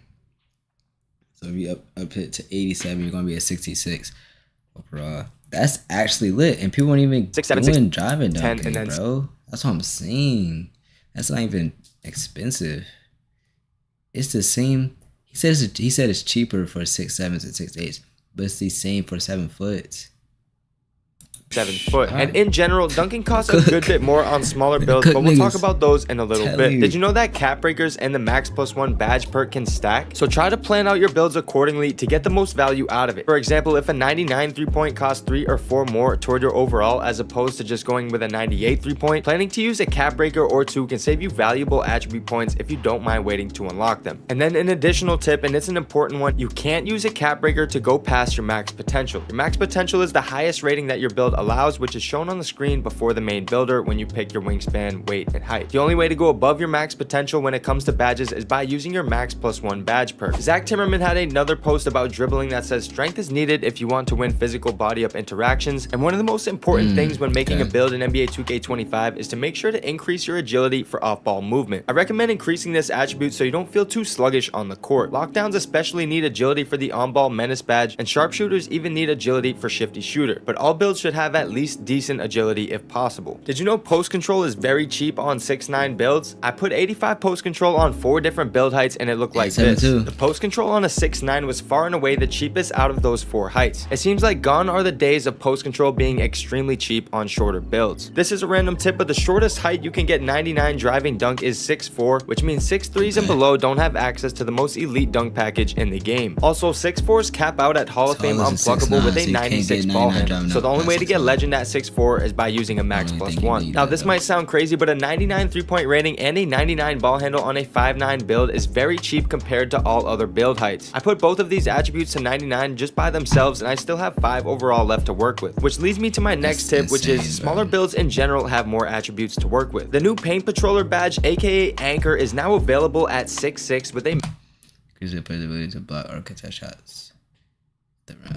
So if you up it to 87, you're gonna be at 66 overall. That's actually lit, and people weren't even doing driving dunking, bro. That's what I'm saying. That's not even expensive. It's the same. He said it's cheaper for 6'7s and 6'8s, but it's the same for 7 foot. 7 foot. And in general, dunking costs a good bit more on smaller builds, but we'll talk about those in a little bit. Did you know that cap breakers and the max +1 badge perk can stack? So try to plan out your builds accordingly to get the most value out of it. For example, if a 99 3-point costs 3 or 4 more toward your overall as opposed to just going with a 98 3-point, planning to use a cap breaker or 2 can save you valuable attribute points if you don't mind waiting to unlock them. And then an additional tip, and it's an important one, you can't use a cap breaker to go past your max potential. Your max potential is the highest rating that your build allows, which is shown on the screen before the main builder when you pick your wingspan, weight, and height. The only way to go above your max potential when it comes to badges is by using your max +1 badge perk. Zach Timmerman had another post about dribbling that says strength is needed if you want to win physical body up interactions, and one of the most important things when making a build in NBA 2K25 is to make sure to increase your agility for off-ball movement. I recommend increasing this attribute so you don't feel too sluggish on the court. Lockdowns especially need agility for the on-ball menace badge, and sharpshooters even need agility for shifty shooter, but all builds should have at least decent agility if possible. Did you know post control is very cheap on 6'9 builds? I put 85 post control on 4 different build heights and it looked like this. The post control on a 6'9 was far and away the cheapest out of those 4 heights. It seems like gone are the days of post control being extremely cheap on shorter builds. This is a random tip, but the shortest height you can get 99 driving dunk is 6'4, which means 6'3s and below don't have access to the most elite dunk package in the game. Also, 6'4s cap out at Hall of Fame unpluckable with a 96 ball handle, so the only way to get legend at 6'4 is by using a max +1. Now this might sound crazy, but a 99 3-point rating and a 99 ball handle on a 5'9 build is very cheap compared to all other build heights. I put both of these attributes to 99 just by themselves, and I still have 5 overall left to work with, which leads me to my next tip, which is smaller builds in general have more attributes to work with. The new Paint Patroller badge, aka Anchor, is now available at 6'6 with a ability to block or contest shots.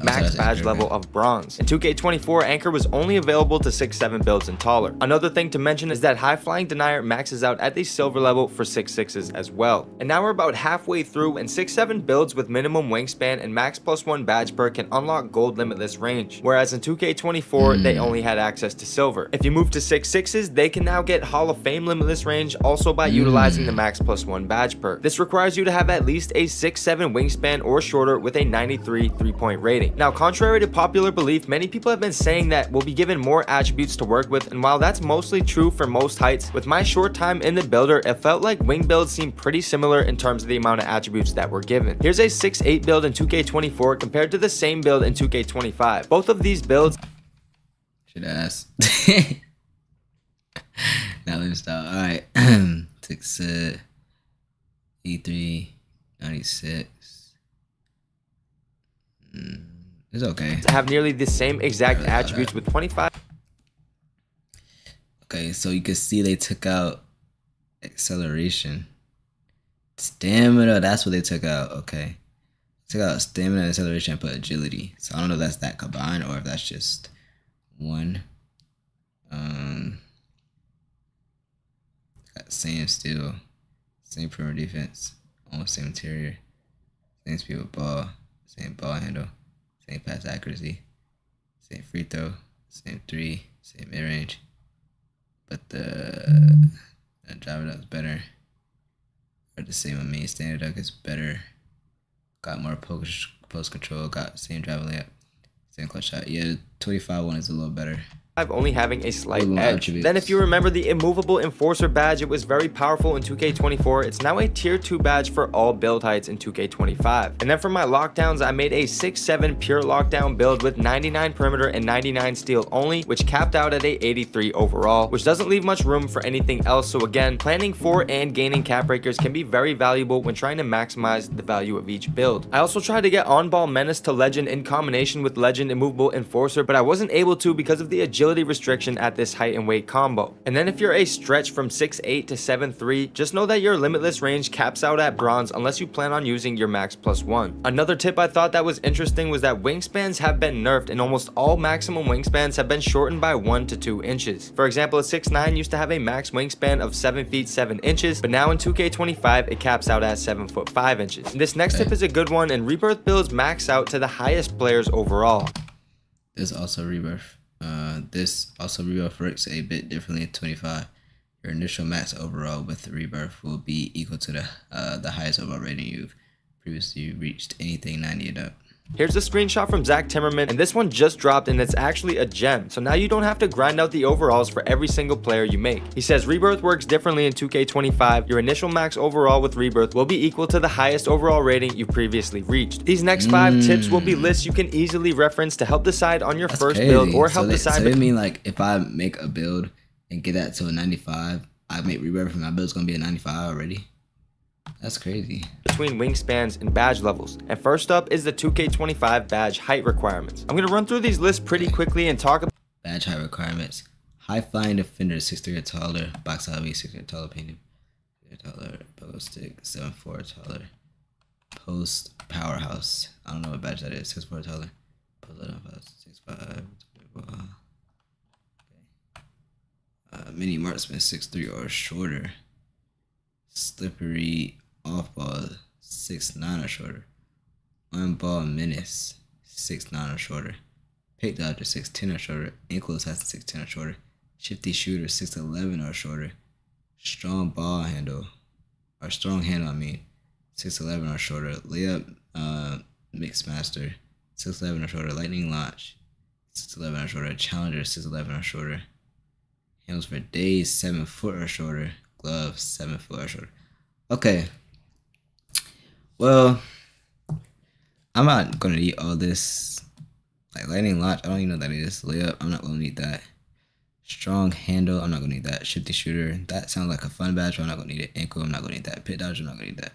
Max badge level of bronze. In 2K24, Anchor was only available to 6'7 builds and taller. Another thing to mention is that High Flying Denier maxes out at the silver level for 6'6s as well. And now we're about halfway through, and 6'7 builds with minimum wingspan and max +1 badge perk can unlock gold limitless range, whereas in 2K24 they only had access to silver. If you move to 6'6s, they can now get Hall of Fame limitless range also by utilizing the max +1 badge perk. This requires you to have at least a 6'7 wingspan or shorter with a 93 3-point rating. Now, contrary to popular belief, many people have been saying that we'll be given more attributes to work with, and while that's mostly true for most heights, with my short time in the builder, it felt like wing builds seemed pretty similar in terms of the amount of attributes that were given. Here's a 6'8 build in 2K24 compared to the same build in 2K25. Both of these builds should ask. Now let me stop. All right, 6 E3 96. It's okay. Have nearly the same exact attributes with 25. Okay, so you can see they took out acceleration. Stamina, that's what they took out. Okay. Took out stamina and acceleration and put agility. So I don't know if that's that combined or if that's just one. Got same steal, same perimeter defense, almost same interior, same speed with ball, same ball handle, same pass accuracy, same free throw, same three, same mid range. But the driver dunk is better. Or the same, I mean, standard dunk is better. Got more post control, got same driver layup, same clutch shot. Yeah, 25 one is a little better. Only having a slight edge. Then if you remember the immovable enforcer badge, it was very powerful in 2K24. It's now a tier 2 badge for all build heights in 2K25. And then for my lockdowns, I made a 6-7 pure lockdown build with 99 perimeter and 99 steal only, which capped out at a 83 overall, which doesn't leave much room for anything else. So again, planning for and gaining cap breakers can be very valuable when trying to maximize the value of each build. I also tried to get on-ball menace to legend in combination with legend immovable enforcer, but I wasn't able to because of the agility restriction at this height and weight combo. And then if you're a stretch from 6'8 to 7'3, just know that your limitless range caps out at bronze unless you plan on using your max +1. Another tip I thought that was interesting was that wingspans have been nerfed and almost all maximum wingspans have been shortened by 1 to 2 inches. For example, a 6'9 used to have a max wingspan of 7 feet 7 inches, but now in 2K25 it caps out at 7 foot 5 inches. And this next tip is a good one, and Rebirth builds max out to the highest players overall. There's also Rebirth. This also Rebirth works a bit differently in 25. Your initial max overall with the Rebirth will be equal to the highest overall rating you've previously reached, anything 90 and up. Here's a screenshot from Zach Timmerman, and this one just dropped and it's actually a gem, so now you don't have to grind out the overalls for every single player you make. He says Rebirth works differently in 2K25. Your initial max overall with Rebirth will be equal to the highest overall rating you previously reached. These next 5 tips will be lists you can easily reference to help decide on your first build or help decide. So it mean like if I make a build and get that to a 95, I make Rebirth and my build's gonna be a 95 already? That's crazy. Between wingspans and badge levels. And first up is the 2K25 badge height requirements. I'm going to run through these lists pretty quickly and talk about badge height requirements. High flying defender 6'3" or taller, box out 6'3" or taller, painted taller, post stick 7'4" or taller, post powerhouse. I don't know what badge that is. 6'4" or taller, post 6'5". Mini marksman 6'3" or shorter, slippery off ball 6'9" or shorter, on ball menace 6'9" or shorter, pick dodger 6'10" or shorter, ankle assassin 6'10" or shorter, shifty shooter 6'11" or shorter, strong ball handle or strong handle 6'11" or shorter, layup mix master 6'11" or shorter, lightning launch 6'11" or shorter, challenger 6'11" or shorter, handles for days 7 foot or shorter, gloves 7 foot or shorter. Okay. Well, I'm not gonna need all this. Like lightning launch, I don't even know what that is. Layup, I'm not gonna need that. Strong handle, I'm not gonna need that. Shifty shooter, that sounds like a fun badge, but I'm not gonna need it. Ankle, I'm not gonna need that. Pit dodge, I'm not gonna need that.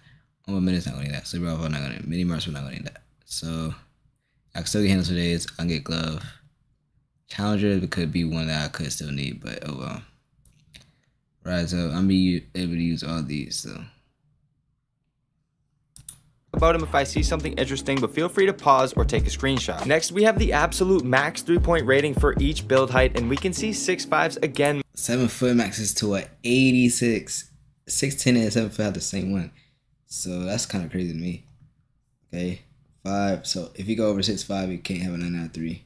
Almost minutes, not gonna need that. Sleeper off, I'm not gonna need that. Mini marks, I'm not gonna need that. So I can still get handles for days. I can get glove. Challenger could be one that I could still need, but oh well. Right, so I'm gonna be able to use all these, so. About him if I see something interesting, but feel free to pause or take a screenshot. Next, we have the absolute max 3-point rating for each build height, and we can see 6'5s again. 7 foot maxes to an 86. 6'10 and 7 foot have the same one, so that's kind of crazy to me. Okay, 5. So if you go over 6'5, you can't have a 99.3.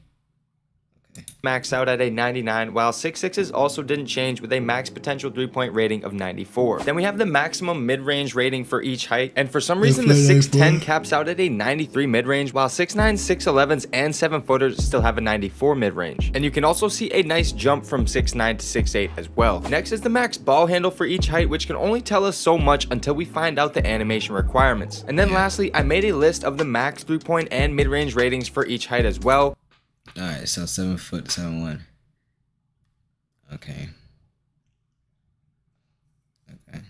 Max out at a 99, while 6'6s also didn't change with a max potential 3-point rating of 94. Then we have the maximum mid-range rating for each height, and for some reason the 6'10 caps out at a 93 mid-range, while 6'9, 6'11s, and 7-footers still have a 94 mid-range. And you can also see a nice jump from 6'9 to 6'8 as well. Next is the max ball handle for each height, which can only tell us so much until we find out the animation requirements. And then lastly, I made a list of the max 3-point and mid-range ratings for each height as well. Alright, so 7 foot, 7'1". Okay. Okay.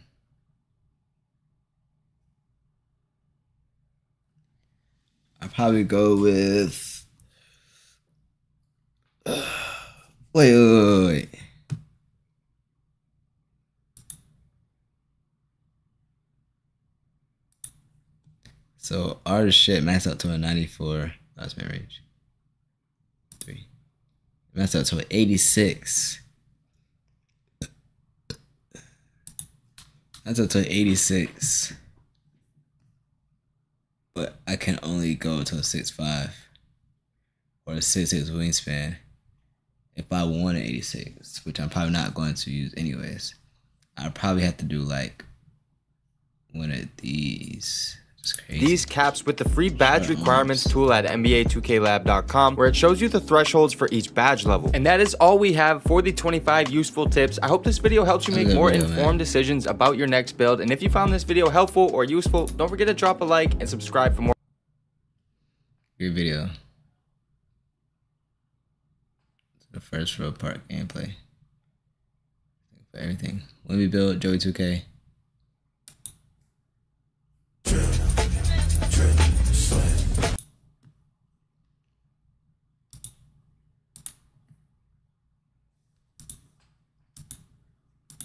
I'll probably go with wait. So our shit maxed out to a 94. That's mid range. Maxed out to an 86. That's up to 86. But I can only go to a 6'5" or a 6'6" wingspan if I want an 86, which I'm probably not going to use anyways. I'd probably have to do like one of these. These caps with the free badge requirements tool at NBA2KLab.com, where it shows you the thresholds for each badge level. And that is all we have for the 25 useful tips. I hope this video helps you make more informed decisions about your next build. And if you found this video helpful or useful, don't forget to drop a like and subscribe for more. Good video. The first road park gameplay. For everything. When we build Joey 2K.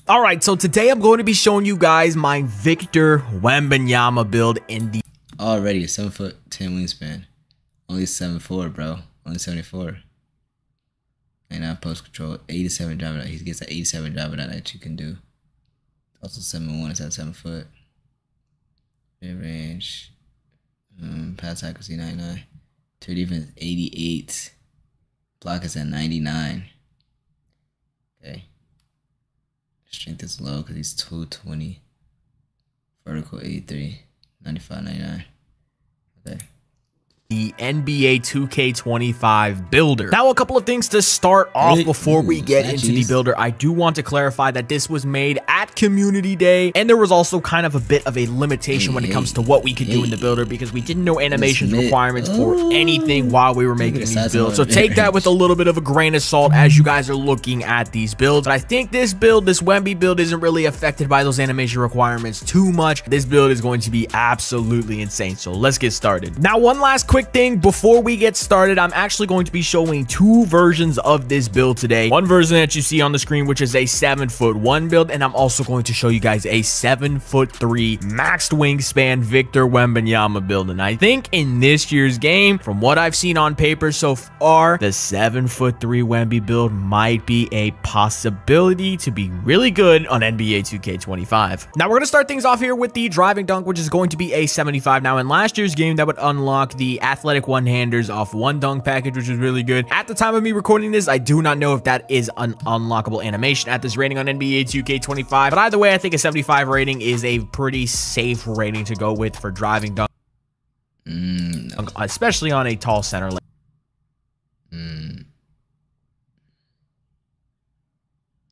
All right, so today I'm going to be showing you guys my Victor Wembanyama build in the already 7'10" wingspan, only 7'4", bro, only 74. And now post control, 87 driving out. He gets an 87 driving out that you can do. Also 7'1" is at 7 foot. Mid range, pass accuracy 99. Tour defense 88. Block is at 99. Okay. Strength is low because he's 220. Vertical 83. 95, 99. Okay. The NBA 2K25 builder. Now, a couple of things to start off before we get into the builder. I do want to clarify that this was made at Community Day, and there was also kind of a bit of a limitation when it comes to what we could do in the builder because we didn't know animations requirements for anything while we were making these builds. So take that with a little bit of a grain of salt as you guys are looking at these builds. But I think this build, this Wemby build, isn't really affected by those animation requirements too much. This build is going to be absolutely insane. So let's get started. Now, one last quick thing before we get started, I'm actually going to be showing two versions of this build today. One version that you see on the screen, which is a 7'1" build, and I'm also going to show you guys a 7'3" maxed wingspan Victor Wembanyama build. And I think in this year's game, from what I've seen on paper so far, the 7'3" Wemby build might be a possibility to be really good on NBA 2K25. Now we're going to start things off here with the driving dunk, which is going to be a 75. Now in last year's game, that would unlock the athletic one-handers off one dunk package, which is really good. At the time of me recording this, I do not know if that is an unlockable animation at this rating on NBA 2K25, but either way, I think a 75 rating is a pretty safe rating to go with for driving dunk, especially on a tall center lane.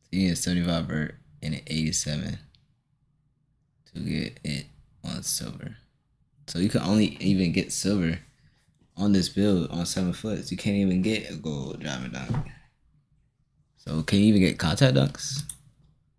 You need a 75 vert and an 87 to get it on silver. So you can only even get silver on this build on 7 foot. You can't even get a gold driving dunk. So can you even get contact dunks?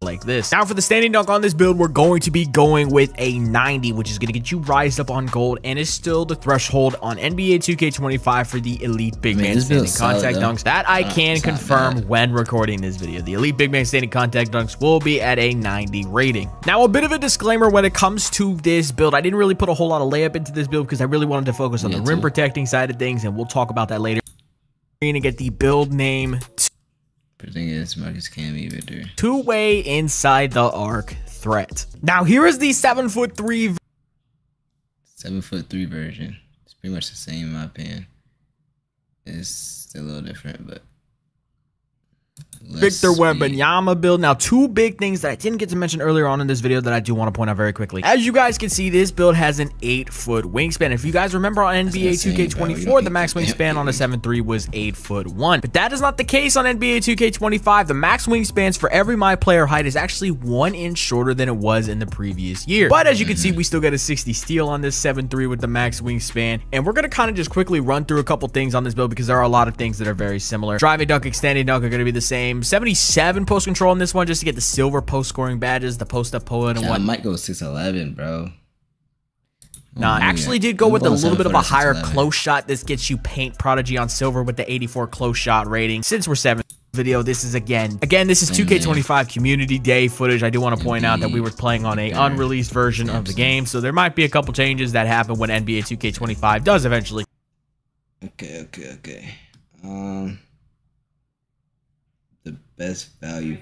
Like this. Now for the standing dunk on this build, we're going to be going with a 90, which is going to get you rised up on gold and is still the threshold on NBA 2K25 for the elite big man standing contact dunks. That I can confirm when recording this video. The elite big man standing contact dunks will be at a 90 rating. Now a bit of a disclaimer when it comes to this build. I didn't really put a whole lot of layup into this build because I really wanted to focus on the rim protecting side of things, and we'll talk about that later. We're going to get the build name Porzingis, Marcus Camby, Victor. Two-way inside the arc threat. Now here is the 7'3" 7'3" version. It's pretty much the same in my opinion. It's a little different, but Victor Wembanyama build. Now, two big things that I didn't get to mention earlier on in this video that I do want to point out very quickly. As you guys can see, this build has an 8-foot wingspan. If you guys remember on NBA 2K24, the max wingspan on a 7'3" was 8'1". But that is not the case on NBA 2K25. The max wingspans for every my player height is actually 1 inch shorter than it was in the previous year. But as you can see, we still get a 60 steal on this 7'3" with the max wingspan. And we're going to kind of just quickly run through a couple things on this build because there are a lot of things that are very similar. Driving dunk, extending dunk are going to be the same. 77 post control on this one just to get the silver post scoring badges, the post up pull in and what. I might go 6'11", bro. Nah, I actually did go with a little bit of a higher close shot. This gets you paint prodigy on silver with the 84 close shot rating. Since we're 7th video, this is again this is 2K25 Community Day footage. I do want to point out that we were playing on a unreleased version of the game, so there might be a couple changes that happen when NBA 2K25 does eventually. Okay. The best value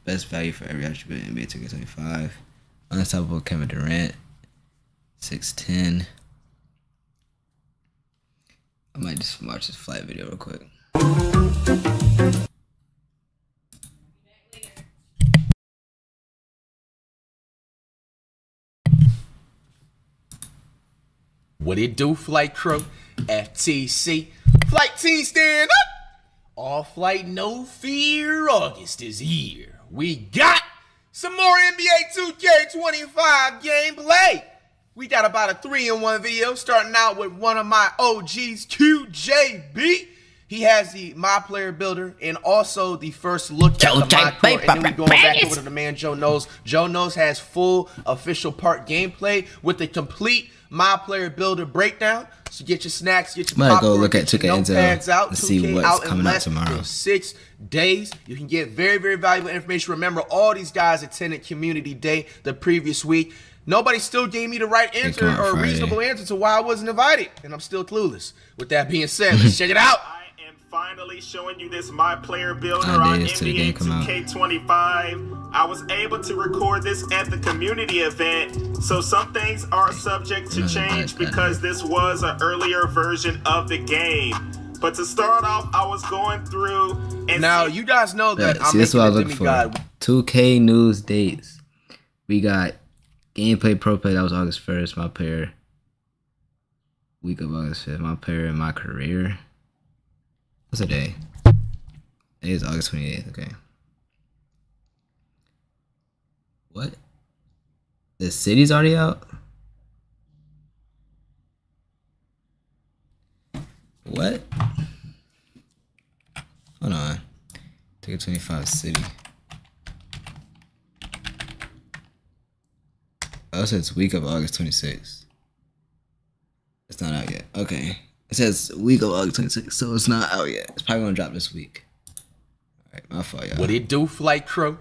best value for every attribute in NBA 2K25. Unstoppable Kevin Durant, 6'10". I might just watch this flight video real quick. What it do, flight crew? FTC. Flight team stand up! All flight, no fear. August is here. We got some more NBA 2K25 gameplay. We got about a 3-in-1 video, starting out with one of my OGs, QJB. He has the My Player Builder and also the first look at the My Court. And then we going back over to the man Joe Knows. Joe Knows has full official part gameplay with the complete My Player Builder breakdown. So get your snacks, get your popcorn, go look at 2K notepads out. To see what's coming out tomorrow. 6 days. You can get very, very valuable information. Remember, all these guys attended Community Day the previous week. Nobody still gave me the right answer or a reasonable answer to why I wasn't invited. And I'm still clueless. With that being said, let's check it out. Finally showing you this My Player Builder on NBA 2K25. I was able to record this at the community event, so some things are subject to change because this was an earlier version of the game. But to start off, I was going through and now you guys know that I'm this is what I was looking for. 2K news dates. We got gameplay pro play, that was August 1st. My player week of August 5th. My player in my career. What's the day? It is August 28th. Okay. What? The city's already out? What? Hold on. Take a 25 city. Oh, so it's week of August 26th. It's not out yet. Okay. It says week of August 26th, so it's not out yet. It's probably gonna drop this week. Alright, my fault, y'all. What it do, flight crew?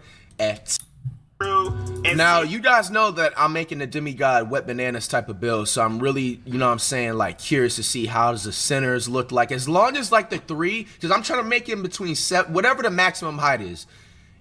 Now, you guys know that I'm making the demigod wet bananas type of build, so I'm really, you know what I'm saying, like curious to see how does the centers look like. As long as like the 3, because I'm trying to make it in between 7, whatever the maximum height is,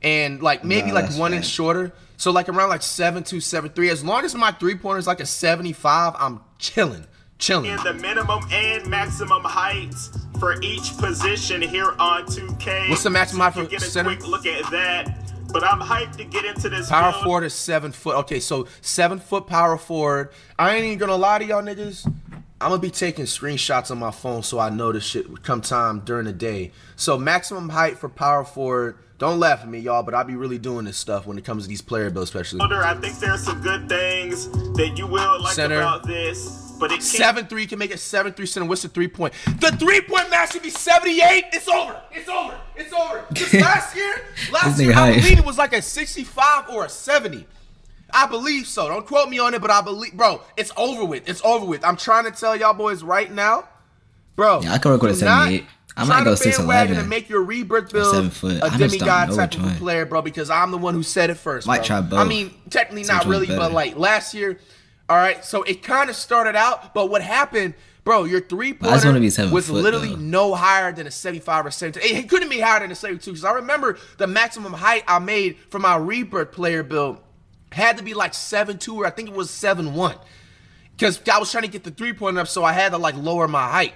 and like maybe like 1 inch shorter. So like around like 7'2", 7'3". As long as my 3-pointer is like a 75, I'm chilling. In the minimum and maximum heights for each position here on 2K. What's the maximum height for get a center? Quick look at that. But I'm hyped to get into this power build. forward is 7 foot. Okay, so 7 foot power forward. I ain't even gonna lie to y'all niggas. I'm gonna be taking screenshots on my phone so I know this shit would come time during the day. So maximum height for power forward. Don't laugh at me, y'all, but I be really doing this stuff when it comes to these player builds, especially. I think there's some good things that you will like about this. But it 7'3", can make it 7'3" center. What's the 3-point? The 3-point max should be 78. It's over. It's over. It's over. Because last year, I believe it was like a 65 or a 70. I believe so. Don't quote me on it, but I believe, bro, it's over with. It's over with. I'm trying to tell y'all boys right now, bro. Yeah, I can record a 78. I might go 6'11" and make your rebirth build 7 foot. a demigod type of player, bro, because I'm the one who said it first. Might try both. I mean, technically not really, but like last year. All right, so it kind of started out, but what happened, bro, your 3-pointer was literally no higher than a 75 or 72. It couldn't be higher than a 72 because I remember the maximum height I made for my rebirth player build had to be like 7'2", or I think it was 7'1", because I was trying to get the 3-pointer up, so I had to like lower my height.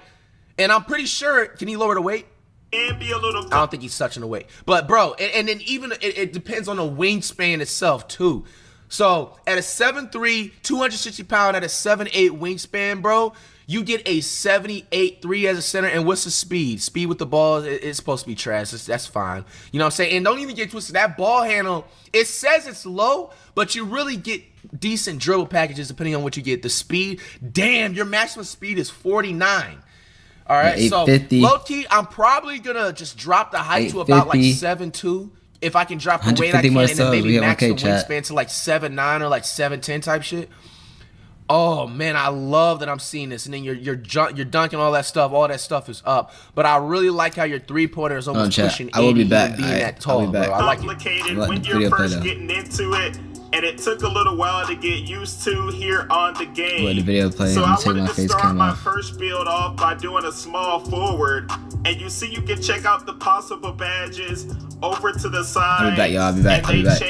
And I'm pretty sure, can he lower the weight? And be a little. I don't think he's touching the weight, but bro, and then even it depends on the wingspan itself too. So at a 7'3", 260 pound at a 7'8" wingspan, bro, you get a 78.3 as a center. And what's the speed? Speed with the ball, it's supposed to be trash. That's fine. You know what I'm saying? And don't even get twisted. That ball handle, it says it's low, but you really get decent dribble packages depending on what you get. The speed, damn, your maximum speed is 49. All right, so low key, I'm probably gonna just drop the height to about like 7'2". If I can drop the weight I can, and then maybe max the wingspan to like 7'9" or like 7'10" type shit. Oh man, I love that I'm seeing this. And then you're dunking, all that stuff is up. But I really like how your 3-pointer is almost pushing 80. I will be back. Being that tall, bro. I like it. Complicated when you're first getting into it. and it took a little while to get used to here on the game. What, the video play? So I wanted to start my first build off by doing a small forward, and you see you can check out the possible badges over to the side. I'll be back, y'all. I'll be back. I'll be back.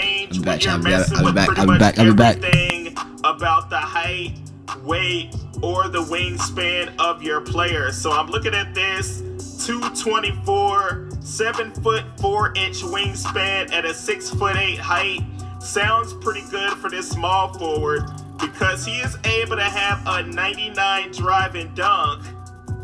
I'll be back. Everything about the height, weight, or the wingspan of your player. So I'm looking at this 224, 7'4" wingspan at a 6'8" height. Sounds pretty good for this small forward because he is able to have a 99 drive and dunk.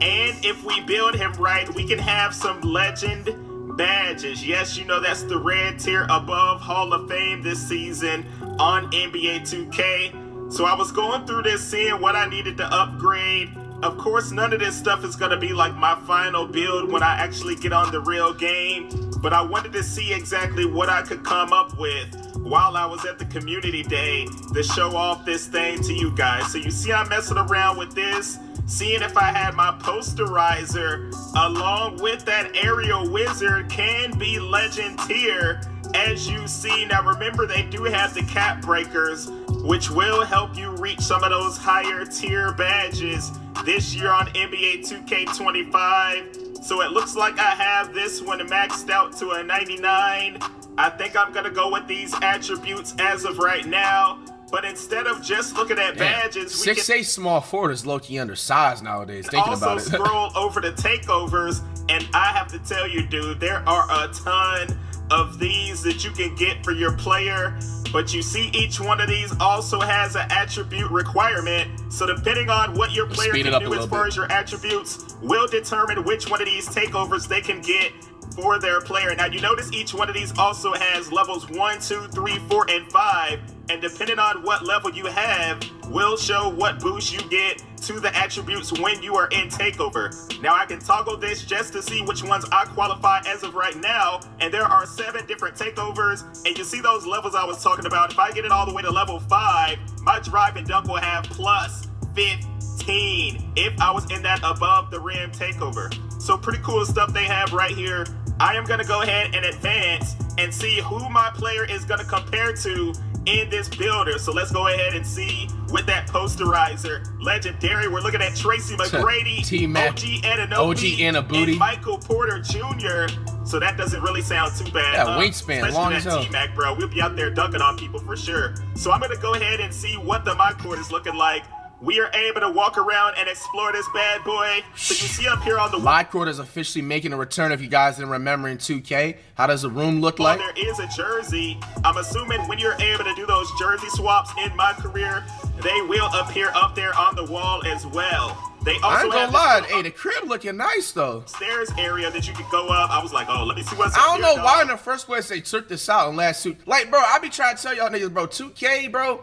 And if we build him right, we can have some legend badges. Yes, you know that's the red tier above Hall of Fame this season on NBA 2K. So I was going through this, seeing what I needed to upgrade. Of course, none of this stuff is going to be like my final build when I actually get on the real game, but I wanted to see exactly what I could come up with while I was at the community day to show off this thing to you guys. So you see I'm messing around with this, seeing if I had my posterizer along with that aerial wizard can be legend tier, as you see. Now remember, they do have the cap breakers, which will help you reach some of those higher tier badges this year on NBA 2K25. So it looks like I have this one maxed out to a 99. I think I'm gonna go with these attributes as of right now. But instead of just looking at badges, we 6'8" small forward is low-key undersized nowadays, thinking about it. Also scroll over to takeovers, and I have to tell you, dude, there are a ton of these that you can get for your player. But you see each one of these also has an attribute requirement. So depending on what your player can do as far as your attributes will determine which one of these takeovers they can get for their player. Now you notice each one of these also has levels 1, 2, 3, 4, and 5. And depending on what level you have will show what boost you get to the attributes when you are in takeover. Now I can toggle this just to see which ones I qualify as of right now, and there are 7 different takeovers, and you see those levels I was talking about. If I get it all the way to level 5, my drive and dunk will have plus 15 if I was in that above the rim takeover. So pretty cool stuff they have right here. I am gonna go ahead and advance and see who my player is gonna compare to in this builder. So let's go ahead and see with that posterizer. Legendary, we're looking at Tracy McGrady, OG Anunoby, and Michael Porter Jr. So that doesn't really sound too bad. Yeah, wingspan, long as hell. T-Mac, bro. We'll be out there dunking on people for sure. So I'm gonna go ahead and see what the my court is looking like. We are able to walk around and explore this bad boy. So you see up here on the my court is officially making a return. If you guys didn't remember in 2K, how does the room look like? There is a jersey. I'm assuming when you're able to do those jersey swaps in my career, they will appear up there on the wall as well. They also I ain't gonna lie, hey, the crib looking nice though. Stairs area that you can go up. I was like, oh, let me see what's up. I don't know here, why in the first place they took this out in last suit. Like, bro, I be trying to tell y'all niggas, bro, 2K, bro.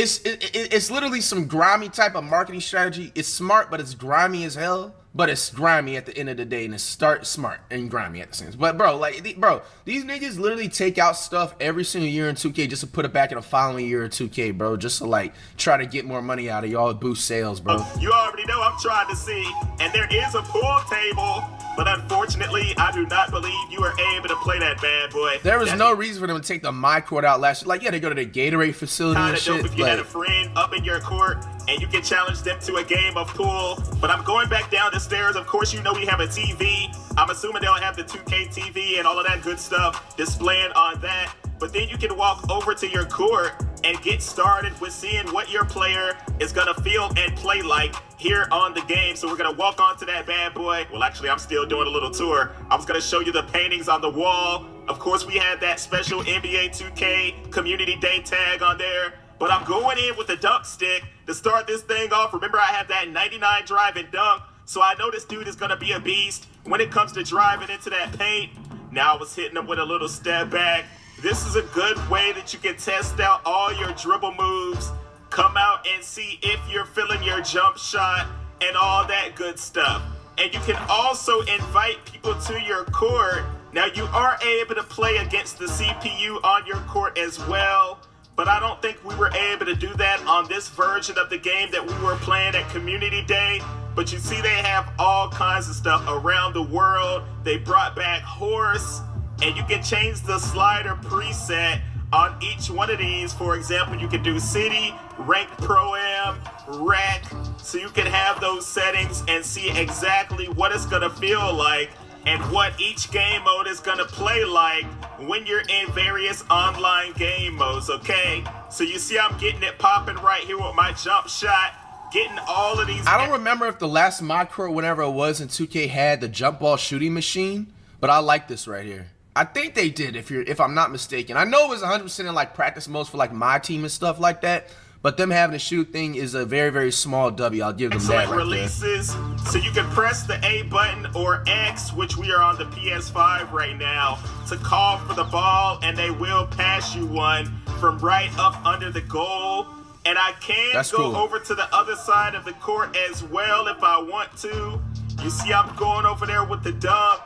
It's literally some grimy type of marketing strategy. It's smart, but it's grimy as hell. But it's grimy at the end of the day, and it's smart and grimy at the same time. But bro, like, these niggas literally take out stuff every single year in 2K just to put it back in the following year in 2K, bro, just to like try to get more money out of y'all, boost sales, bro. You already know I'm trying to see, and there is a pool table. But unfortunately, I do not believe you are able to play that bad boy. There was no reason for them to take the my court out last year. Like, yeah, they go to the Gatorade facility and shit. If you had a friend up in your court and you can challenge them to a game of pool. But I'm going back down the stairs. Of course, you know we have a TV. I'm assuming they'll have the 2K TV and all of that good stuff displaying on that. But then you can walk over to your court and get started with seeing what your player is gonna feel and play like here on the game. So we're gonna walk onto that bad boy. Well, actually, I'm still doing a little tour. I was gonna show you the paintings on the wall. Of course, we had that special NBA 2K Community Day tag on there. But I'm going in with the dunk stick to start this thing off. Remember, I have that 99 drive and dunk. So I know this dude is gonna be a beast when it comes to driving into that paint. Now I was hitting him with a little step back. This is a good way that you can test out all your dribble moves, come out and see if you're feeling your jump shot and all that good stuff. And you can also invite people to your court. Now you are able to play against the CPU on your court as well, but I don't think we were able to do that on this version of the game that we were playing at Community Day. But you see they have all kinds of stuff around the world. They brought back horse, and you can change the slider preset on each one of these. For example, you can do City, Ranked Pro-Am, Rec, so you can have those settings and see exactly what it's gonna feel like and what each game mode is gonna play like when you're in various online game modes, okay? So you see I'm getting it popping right here with my jump shot, getting all of these. I don't remember if the last micro, whenever it was in 2K, had the jump ball shooting machine, but I like this right here. I think they did, if I'm not mistaken. I know it was 100% in like practice modes for like my team and stuff like that, but them having a shoot thing is a very, very small W. I'll give them that right releases, so you can press the A button or X, which we are on the PS5 right now, to call for the ball, and they will pass you one from right up under the goal. And I can go over to the other side of the court as well if I want to. You see I'm going over there with the dunk,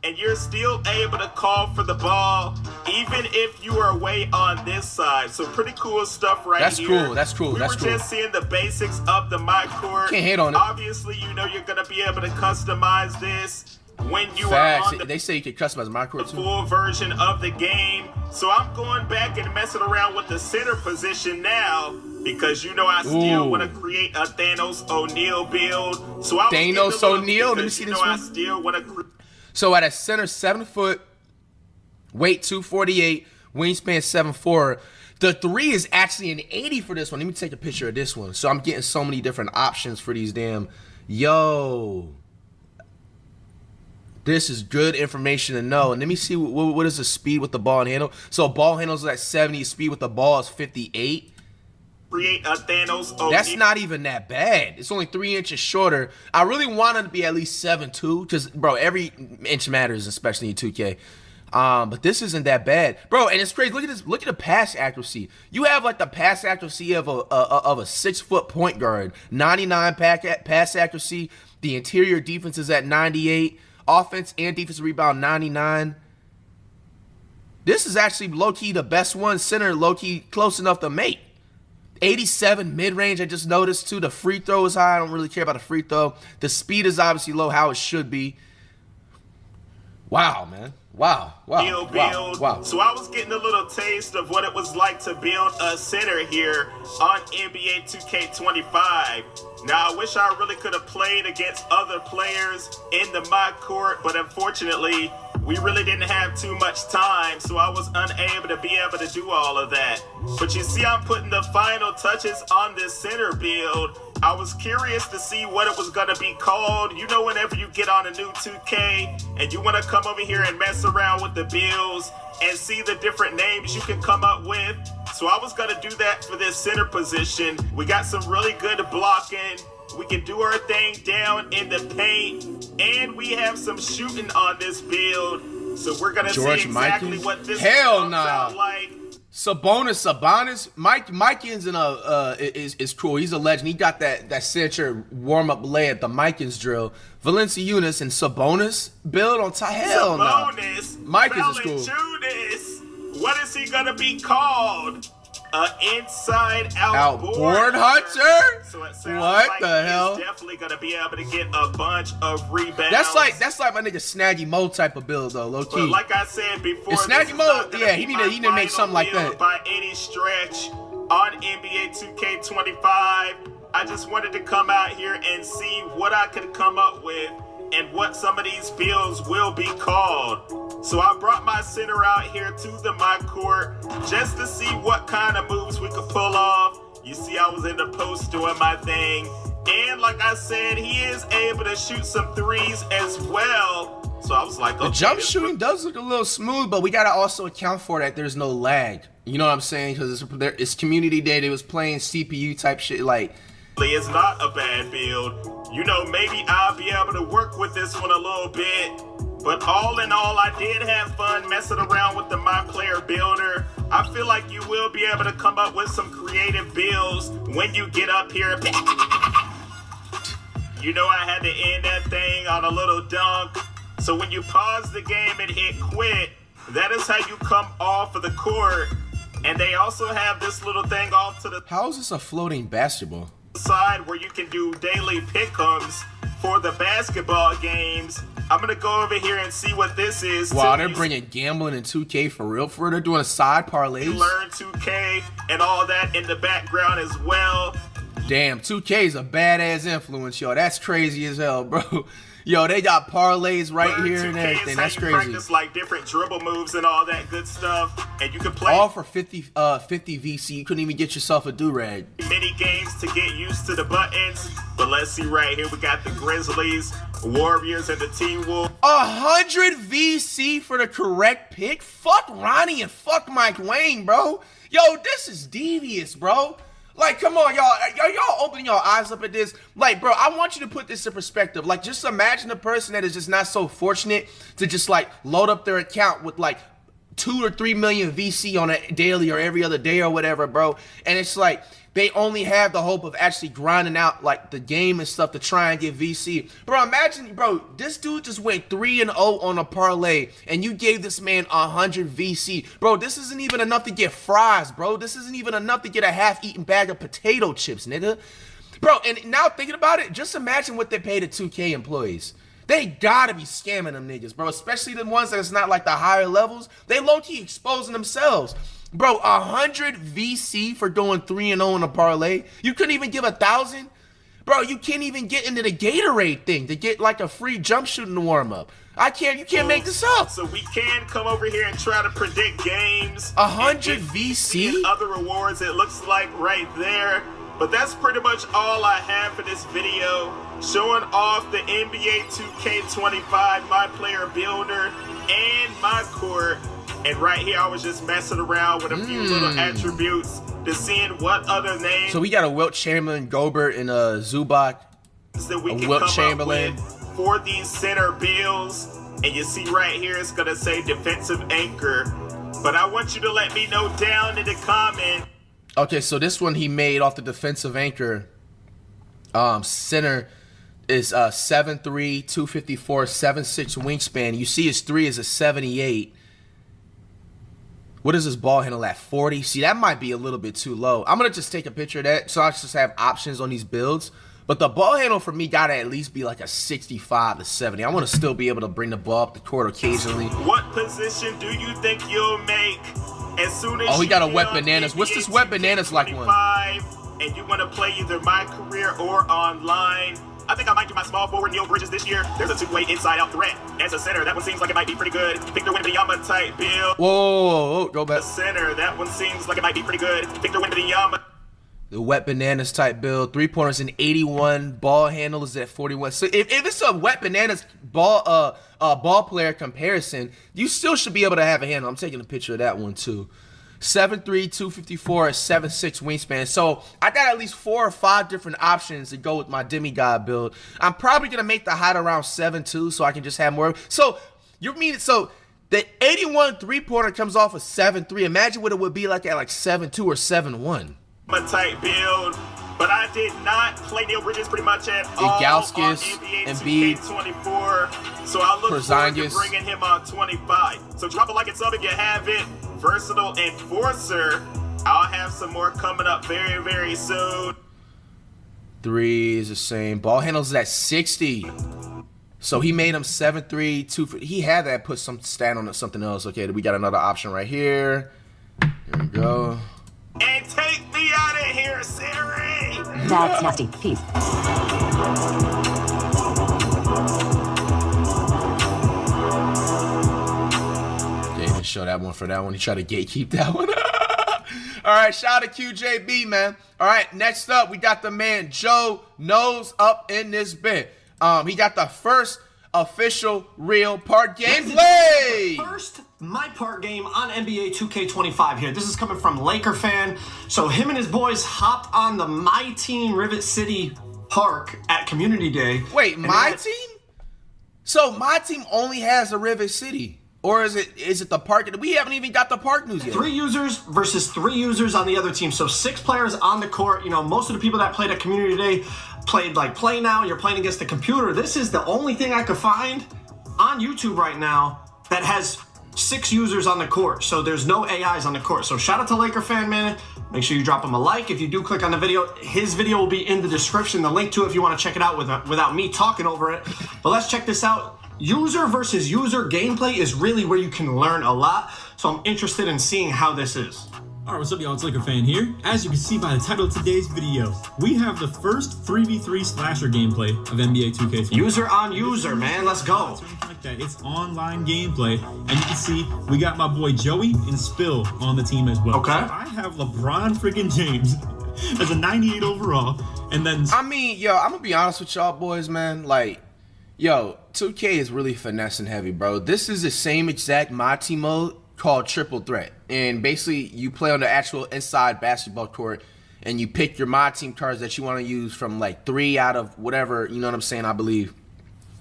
and you're still able to call for the ball even if you are way on this side. So pretty cool stuff right here. That's cool. We were just seeing the basics of the My Court. Can't hate on it. Obviously, you know you're going to be able to customize this when you are on they say you can customize My Court too. Full version of the game. So I'm going back and messing around with the center position now, because you know I still want to create a Thanos O'Neal build. So I was Thanos O'Neal. Let me see this one. I still want to. So at a center, 7 foot, weight 248, wingspan 7'4". The 3 is actually an 80 for this one. Let me take a picture of this one. So I'm getting so many different options for these damn. Yo, this is good information to know. And let me see what is the speed with the ball and handle. So ball handles at 70, speed with the ball is 58. Create a Thanos O'Neal. That's not even that bad. It's only 3 inches shorter. I really wanted to be at least 7'2", because, bro, every inch matters, especially in 2K. But this isn't that bad, bro. And it's crazy. Look at this. Look at the pass accuracy. You have like the pass accuracy of a 6 foot point guard. 99 pass accuracy. The interior defense is at 98. Offense and defensive rebound 99. This is actually low key the best one. Center low key close enough to make. 87 mid-range, I just noticed too. The free throw is high. I don't really care about the free throw. The speed is obviously low, how it should be. Wow, man. Wow. So I was getting a little taste of what it was like to build a center here on NBA 2K25. Now, I wish I really could have played against other players in the My Court, but unfortunately, we really didn't have too much time, so I was unable to be able to do all of that. But you see I'm putting the final touches on this center build. I was curious to see what it was going to be called. You know, whenever you get on a new 2K and you want to come over here and mess around with the builds and see the different names you can come up with. So I was going to do that for this center position. We got some really good blocking. We can do our thing down in the paint, and we have some shooting on this build. So we're gonna see exactly what this comes out like. Sabonis, Mikins is cool. He's a legend. He got that signature warm up layup, the Mikins drill. Valanciunas and Sabonis build on top. Hell no. Mikins is cool. What is he gonna be called? Inside out board hunter? So it sounds what like the hell? He's definitely gonna be able to get a bunch of rebounds. That's like my nigga Snaggy Mo type of build though, low key. But like I said before, Snaggy Mo, yeah, he need to make something like that. By any stretch on NBA 2K25, I just wanted to come out here and see what I could come up with and what some of these builds will be called. So I brought my center out here to the My Court just to see what kind of moves we could pull off. You see I was in the post doing my thing. And like I said, he is able to shoot some threes as well. So I was like, okay. The jump shooting does look a little smooth, but we got to also account for that there's no lag. You know what I'm saying? Because it's community day. They was playing CPU type shit like. It's not a bad build. You know, maybe I'll be able to work with this one a little bit. But all in all, I did have fun messing around with the My Player Builder. I feel like you will be able to come up with some creative builds when you get up here. You know I had to end that thing on a little dunk. So when you pause the game and hit quit, that is how you come off of the court. And they also have this little thing off to the How is this a floating basketball? Side where you can do daily pick'ems for the basketball games. I'm gonna go over here and see what this is. Wow, they're bringing gambling in 2K for real. They're doing a side parlay. Learn 2K and all that in the background as well. Damn, 2K is a badass influence, yo. That's crazy as hell, bro. Yo, they got parlays right here and everything. That's crazy. Practice like different dribble moves and all that good stuff, and you can play all for 50 VC. You couldn't even get yourself a do-rag. Mini games to get used to the buttons. But let's see right here. We got the Grizzlies, Warriors, and the Teen Wolves. 100 VC for the correct pick. Fuck Ronnie and fuck Mike Wang, bro. Yo, this is devious, bro. Like, come on, y'all. Y'all opening your eyes up at this? Like, bro, I want you to put this in perspective. Like, just imagine a person that is just not so fortunate to just, like, load up their account with, like, 2 or 3 million VC on a daily or every other day or whatever, bro. And it's like, they only have the hope of actually grinding out, like, the game and stuff to try and get VC. Bro, imagine, bro, this dude just went 3-0 on a parlay, and you gave this man 100 VC. Bro, this isn't even enough to get fries, bro. This isn't even enough to get a half-eaten bag of potato chips, nigga. Bro, and now thinking about it, just imagine what they pay to 2K employees. They gotta be scamming them niggas, bro, especially the ones that it's not like the higher levels. They low-key exposing themselves. Bro, 100 VC for going 3-0 in a parlay. You couldn't even give 1,000? Bro, you can't even get into the Gatorade thing to get like a free jump shooting warm-up. You can't make this up. So we can come over here and try to predict games. 100 VC? And other rewards, it looks like right there. But that's pretty much all I have for this video. Showing off the NBA 2K25, my player builder, and my court. And right here, I was just messing around with a few little attributes to seeing what other names. So we got a Wilt Chamberlain, Gobert, and Zubac. That we can Wilt Chamberlain for these center builds. And you see right here, it's gonna say defensive anchor. But I want you to let me know down in the comment. Okay, so this one he made off the defensive anchor. Center is 7'3", 254, 7'6" wingspan. You see his 3 is a 78. What is his ball handle at? 40? See, that might be a little bit too low. I'm going to just take a picture of that so I just have options on these builds. But the ball handle for me got to at least be like a 65 to 70. I want to still be able to bring the ball up the court occasionally. What position do you think you'll make as soon as he got a Wet Bananas. What's this Wet Bananas like one? And you want to play either My Career or online. I think I might do my small forward Neil Bridges this year. There's a two-way inside-out threat. As a center, that one seems like it might be pretty good. Victor Wembanyama type build. Whoa, go back. The center, that one seems like it might be pretty good. Victor Wembanyama. The Wet Bananas type build. 3-pointers in 81. Ball handle is at 41. So if it's a Wet Bananas ball player comparison, you still should be able to have a handle. I'm taking a picture of that one too. 7'3", 254, 7'6" wingspan. So I got at least 4 or 5 different options to go with my demigod build. I'm probably gonna make the height around 7'2", so I can just have more. So you mean so the 81 3-pointer comes off of 7'3". Imagine what it would be like at like 7'2" or 7'1". Type build, but I did not play Neil Bridges pretty much at all. Ilgauskas, Embiid, 24. So I look forward to bringing him on 25. So drop a like and sub if you have it. Versatile Enforcer. I'll have some more coming up very, very soon. 3 is the same. Ball handles at 60. So he made him 7'3", 2. He had that put some stat on something else. Okay, we got another option right here. Here we go. And take me out of here, Siri! That's nasty. Peace. Okay, he didn't show that one for that one. He tried to gatekeep that one. All right, shout out to QJB, man. All right, next up, we got the man Joe Knows up in this bit. He got the first official real part gameplay. First my part game on NBA 2K25 here. This is coming from Laker fan. So him and his boys hopped on the My Team Rivet City Park at Community Day. Wait, My Team? So My Team only has a Rivet City? Or is it the park? We haven't even got the park news yet. 3 users versus 3 users on the other team. So 6 players on the court. You know, most of the people that played at Community Day played like Play Now. You're playing against the computer. This is the only thing I could find on YouTube right now that has 6 users on the court. So there's no AIs on the court. So shout out to Laker fan, man. Make sure you drop him a like. If you do click on the video, his video will be in the description. The link to it if you want to check it out without me talking over it. But let's check this out. user versus user gameplay is really where you can learn a lot. So I'm interested in seeing how this is. Alright, what's up y'all, it's Laker Fan here. As you can see by the title of today's video, we have the first 3v3 slasher gameplay of NBA 2K20. User on user, man, let's go. Like that. It's online gameplay, and you can see we got my boy Joey and Spill on the team as well. Okay. So I have LeBron freaking James as a 98 overall, and then... I mean, yo, I'm gonna be honest with y'all boys, man. Like, yo, 2K is really finessing heavy, bro. This is the same exact my team mode called Triple Threat, and basically you play on the actual inside basketball court and you pick your my team cards that you want to use from like 3 out of whatever, you know what I'm saying, I believe.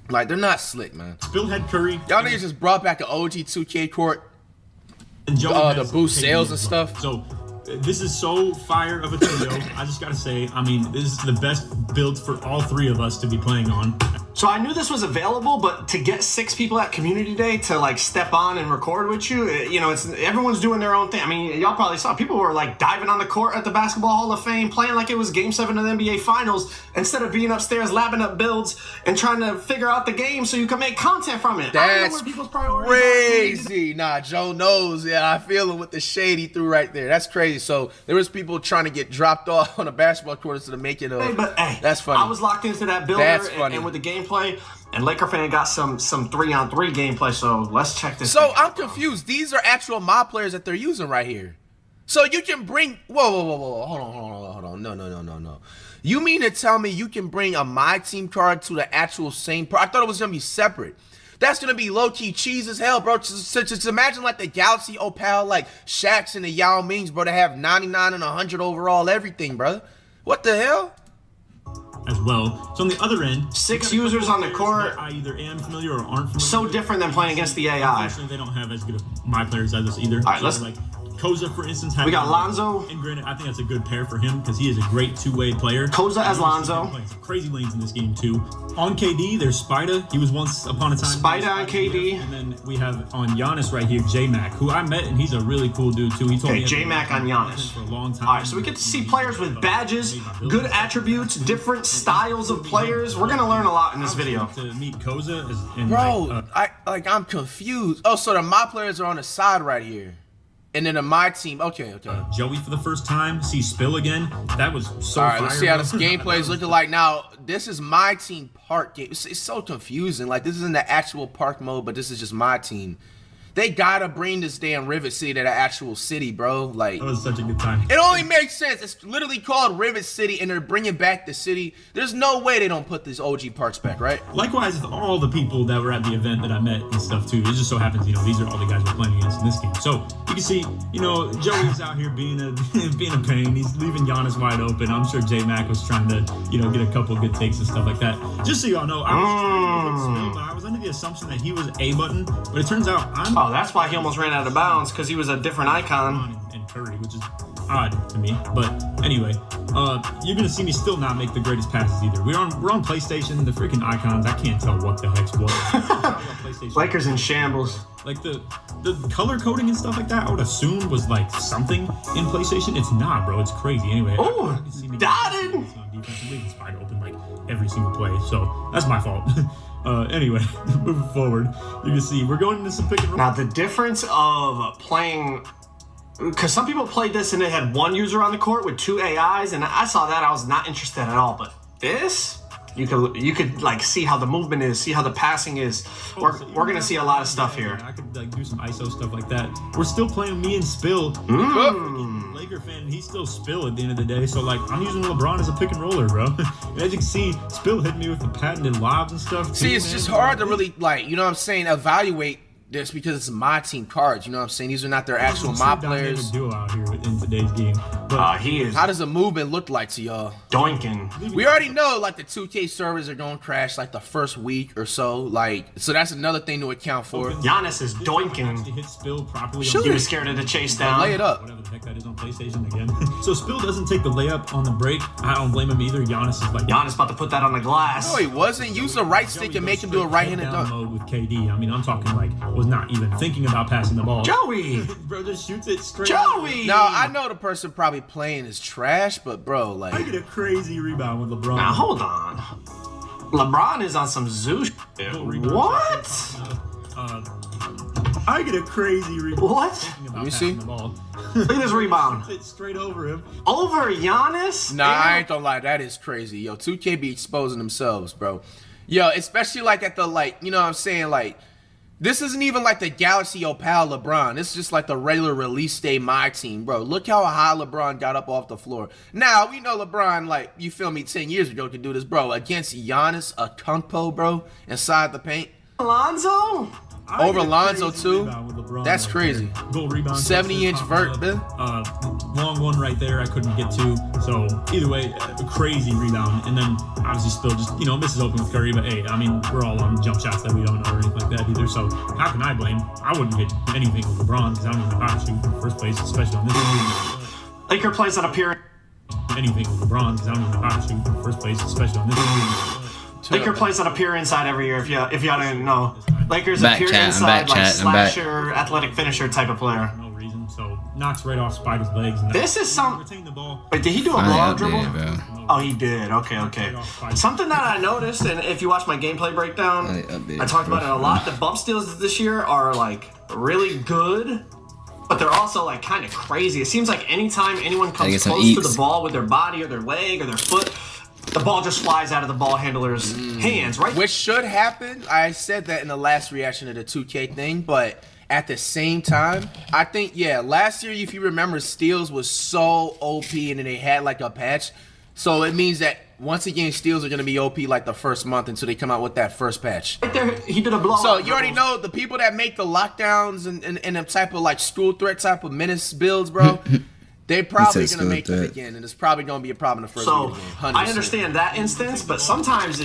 Like, they're not slick, man. Spill had Curry. Y'all niggas just brought back the OG 2K court, and Joey the boost sales and stuff. So this is so fire of a trio. I just gotta say, I mean, this is the best build for all 3 of us to be playing on. So I knew this was available, but to get 6 people at Community Day to like step on and record with you, you know, it's everyone's doing their own thing. I mean, y'all probably saw people were like diving on the court at the Basketball Hall of Fame, playing like it was Game 7 of the NBA Finals, instead of being upstairs labbing up builds and trying to figure out the game so you can make content from it. That's crazy. Nah, Joe knows. Yeah, I feel it with the shade he threw right there. That's crazy. So there was people trying to get dropped off on a basketball court instead of making a. Hey, but hey, that's funny. I was locked into that builder and with the gameplay, and Laker Fan got some 3-on-3 gameplay. So let's check this. So I'm confused. These are actual mob players that they're using right here. So you can bring. Whoa. Hold on. No. You mean to tell me you can bring a my team card to the actual same? I thought it was gonna be separate. That's gonna be low-key cheese as hell, bro. Just imagine like the Galaxy Opal, like Shaqs and the Yao Mings, bro, to have 99 and 100 overall everything, bro. What the hell? As well. So on the other end, 6 users on the court. I either am familiar or aren't familiar. So different than playing against the AI. Unfortunately, they don't have as good of my players as us either. All right, so let's. Like Koza, for instance, We got Lonzo. And granted, I think that's a good pair for him because he is a great 2-way player. Koza as Lonzo. Playing some crazy lanes in this game too. On KD, there's Spida. He was once upon a time. Spida on KD. And then we have on Giannis right here, J-Mac, who I met, and he's a really cool dude too. He told me J-Mac on Giannis for a long time. All right, so we get to see players with badges, good attributes, different styles of players. We're gonna learn a lot in this video. To meet Koza, and bro, I'm confused. Oh, so the my players are on the side right here. And then my team, okay. Joey for the first time, see Spill again. That was so. All right, let's see how this gameplay is looking like. Now, this is my team park game. It's so confusing. Like, this isn't the actual park mode, but this is just my team. They gotta bring this damn Rivet City to the actual city, bro. Like, that was such a good time. It only makes sense. It's literally called Rivet City, and they're bringing back the city. There's no way they don't put these OG parks back, right? Likewise, with all the people that were at the event that I met and stuff too. It just so happens, you know, these are all the guys we're playing against in this game. So you can see, you know, Joey's out here being a pain. He's leaving Giannis wide open. I'm sure J-Mac was trying to, you know, get a couple good takes and stuff like that. Just so y'all know, I was trying to get Spill, but I was under the assumption that he was A button, but it turns out I'm. Oh, that's why he almost ran out of bounds, because he was a different icon. And Curry, which is odd to me. But anyway, you're gonna see me still not make the greatest passes either. We're on PlayStation. The freaking icons, I can't tell what the heck's what. Lakers in shambles. Like the color coding and stuff like that, I would assume was like something in PlayStation. It's not, bro. It's crazy. Anyway. Oh, dotted. Defensively, it's fine to open like every single play. So that's my fault. Anyway, moving forward, you can see we're going into some pick and roll. Now the difference of playing, because some people played this and they had 1 user on the court with 2 AIs, and I saw that, I was not interested at all. But this, you could like see how the movement is, see how the passing is. We're gonna see a lot of stuff here. I could like do some ISO stuff like that. We're still playing me and Spill. Laker fan, he's still Spill at the end of the day. So like, I'm using LeBron as a pick and roller, bro. And as you can see, Spill hit me with the patented lobs and stuff. See, it's just hard to really like, you know what I'm saying, evaluate this because it's my team cards. You know what I'm saying? These are not their actual mob players. Duo out here in today's game. But he is. How does the movement look like to y'all? Doinking. We already know like the 2K servers are going to crash like the first week or so. Like, so that's another thing to account for. Giannis is doinking. Hit Spill properly. He was scared of the chase down. Lay it up. Whatever the heck that is on PlayStation again. So Spill doesn't take the layup on the break. I don't blame him either. Giannis is like. Giannis about to put that on the glass. No, he wasn't. Use the right stick and make him do a right-handed dunk. Mode with KD. I mean, I'm talking like was not even thinking about passing the ball. Joey! Bro just shoots it straight. Joey! Now, I know the person probably playing is trash, but bro, like. I get a crazy rebound with LeBron. Now, hold on. LeBron is on some Zeus. What? I get a crazy rebound. What? Let me see. Look at this rebound. It's straight over him. Over Giannis? Nah, I ain't gonna lie. That is crazy. Yo, 2K be exposing themselves, bro. Yo, especially like at the, like, you know what I'm saying? Like, this isn't even like the Galaxy Opal LeBron. This is just like the regular release day my team, bro. Look how high LeBron got up off the floor. Now, we know LeBron, like, you feel me, 10 years ago could do this, bro. Against Giannis Antetokounmpo, bro, inside the paint. Alonzo? Over Lonzo too. That's crazy. Goal rebound. 70-inch vert, man. Long one right there. I couldn't get to. So either way, a crazy rebound. And then obviously still just, you know, misses open with Curry. But hey, I mean, we're all on jump shots that we don't know or anything like that either. So how can I blame? I wouldn't hit anything with LeBron because I don't even know how to shoot in the first place, especially on this. Laker plays that appearance. Anything with LeBron because I don't even know how to shoot in the first place, especially on this. Laker plays that appear inside every year. If y'all didn't know, Lakers appear inside like slasher, athletic finisher type of player. No reason, so knocks right off Spider's legs. This is some. Wait, did he do a blowout dribble? Oh, he did. Okay. Something that I noticed, and if you watch my gameplay breakdown, I talked about it a lot. The bump steals this year are like really good, but they're also like kind of crazy. It seems like anytime anyone comes close to the ball with their body or their leg or their foot, the ball just flies out of the ball handler's hands, right? Which should happen. I said that in the last reaction to the 2K thing, but at the same time, I think, yeah, last year, if you remember, steals was so OP and then they had like a patch. So it means that once again, steals are going to be OP like the first month until they come out with that first patch. Right there, he did a blowout. So you already know the people that make the lockdowns and the type of like school threat type of menace builds, bro. They're probably going to make them again, and it's probably going to be a problem in the first game. I understand that instance, but sometimes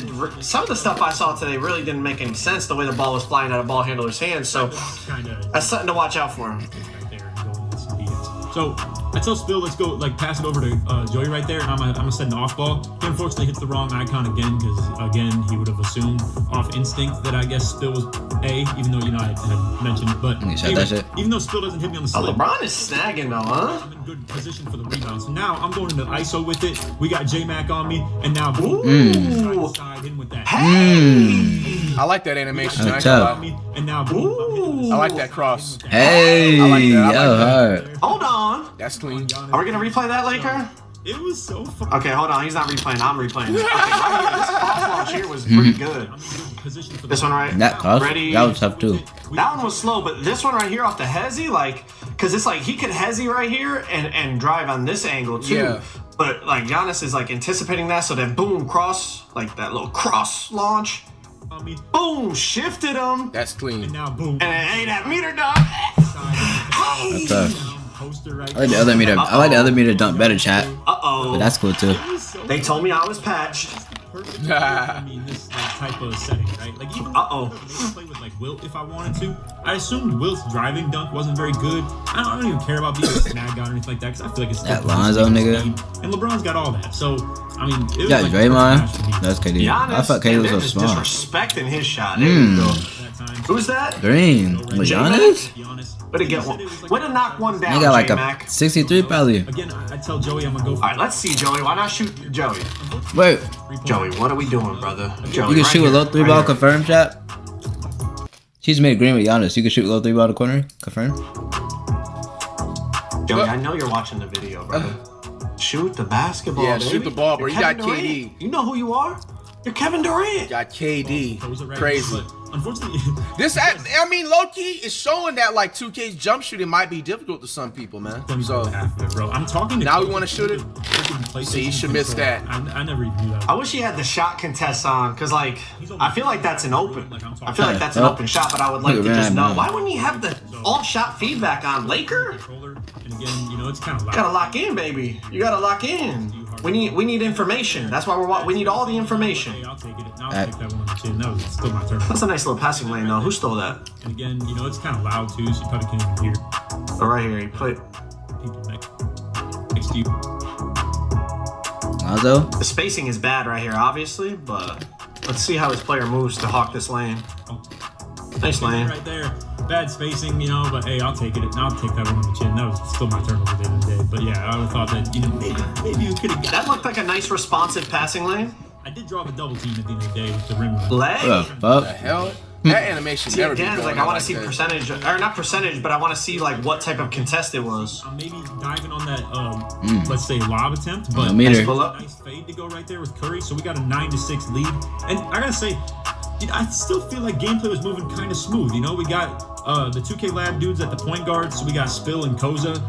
some of the stuff I saw today really didn't make any sense the way the ball was flying out of ball handler's hands. So that's something to watch out for. So I tell Spill, let's go, like, pass it over to Joey right there, and I'm gonna send an off ball. He unfortunately hits the wrong icon again, because again he would have assumed off instinct that I guess Spill was A, even though, you know, I had mentioned it. But anyway, even though Spill doesn't hit me on the slip, LeBron is snagging though, huh? I'm in good position for the rebound. So now I'm going into ISO with it. We got J-Mac on me, and now boom, side in with that. Hey, I like that animation. And now boom, I like that cross. Hey, I like that. Hold on. That's clean. Are we gonna replay that, Laker? It was so fun. Okay, hold on. He's not replaying. I'm replaying. Okay, right here, this cross launch here was pretty good. This one, right? That cross, ready? That was tough too. That one was slow, but this one right here off the hezzy, like, because it's like he could hezzy right here and drive on this angle too. Yeah. But like Giannis is like anticipating that, so then boom, cross, like that little cross launch. Boom, shifted him. That's clean. And now boom. And hey, that meter dunk. That's tough. I like the other meter. I like the other meter dunk better, chat. But that's cool too. They told me I was patched. I mean, this type of setting, right? Like, even I play with like Wilt if I wanted to. I assumed Wilt's driving dunk wasn't very good. I don't even care about being a snag on or anything like that, because I feel like it's that Lonzo nigga. And LeBron's got all that. So I mean, it was got like Draymond. That's KD. Giannis, I thought KD was so small. Disrespecting his shot. There you go. Who's that? Green. Giannis? Way to get one. Way to knock one down. He got like a 63 probably. Again, I tell Joey I'm gonna go for it. Alright, let's see, Joey. Why not shoot Joey? Wait. Joey, what are we doing, brother? Joey, you can shoot a low 3-ball confirm, chat. She's made green with Giannis. You can shoot a low 3-ball to corner. Confirm. Joey, I know you're watching the video, brother. Shoot the basketball. Yeah, baby. shoot the ball, bro. You got Durant. KD. You know who you are? You're Kevin Durant. Got KD. Crazy. Unfortunately, this I mean, low key is showing that like 2K's jump shooting might be difficult to some people, man. So bro, I'm talking. Now we want to shoot it. See, you should miss that. I never even knew that. I wish he had the shot contest on, cause like I feel like that's an open. I feel like that's an open shot, but I would like to just know why wouldn't he have the all shot feedback on Laker? And again, you know, it's kind of loud. Gotta lock in, baby. You gotta lock in. We need information. That's why we need all the information. I'll take it. I'll take that one on the chin. That was still my turn. That's a nice little passing lane, though. Who stole that? And again, you know, it's kind of loud too, so you probably can't even hear. Oh, right here, he played. People next to you. Lonzo? The spacing is bad right here, obviously, but let's see how his player moves to hawk this lane. Nice lane. Right there. Bad spacing, you know, but hey, I'll take it. I'll take that one on the chin. That was still my turnover at the end of the day. But yeah, I would have thought that, you know, maybe you could have got that. Looked like a nice responsive passing lane. I did draw the double team at the end of the day with the rim. Leg? What the hell? That animation See, never again, be like I want to see percentage, or not percentage, but I want to see like what type of contest it was. I'm maybe diving on that, let's say lob attempt, but nice fade to go right there with Curry. So we got a 9-6 lead, and I gotta say, I still feel like gameplay was moving kind of smooth. You know, we got the 2K Lab dudes at the point guards, so we got Spill and Koza.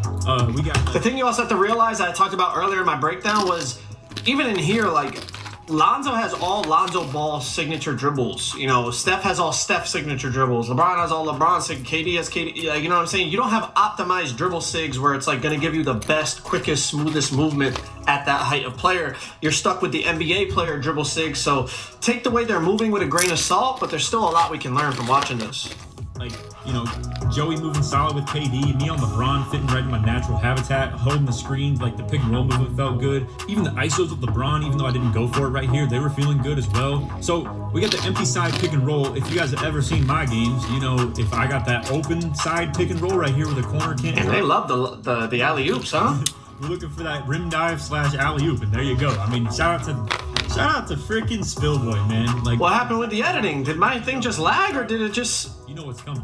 We got the thing you also have to realize I talked about earlier in my breakdown was even in here, like Lonzo has all Lonzo Ball signature dribbles. You know, Steph has all Steph signature dribbles. LeBron has all LeBron signature. KD has KD. Like, you know what I'm saying? You don't have optimized dribble sigs where it's like going to give you the best, quickest, smoothest movement at that height of player. You're stuck with the NBA player dribble sig. So take the way they're moving with a grain of salt, but there's still a lot we can learn from watching this. Like, you know, Joey moving solid with KD, me on LeBron fitting right in my natural habitat, holding the screen, like the pick and roll movement felt good. Even the ISOs with LeBron, even though I didn't go for it right here, they were feeling good as well. So we got the empty side pick and roll. If you guys have ever seen my games, you know, if I got that open side pick and roll right here with a corner can't. And they love the alley-oops, huh? We're looking for that rim dive / alley-oop, and there you go. I mean, shout out to freaking Spillboy, man. Like, what happened with the editing? Did my thing just lag, or did it just? You know what's coming.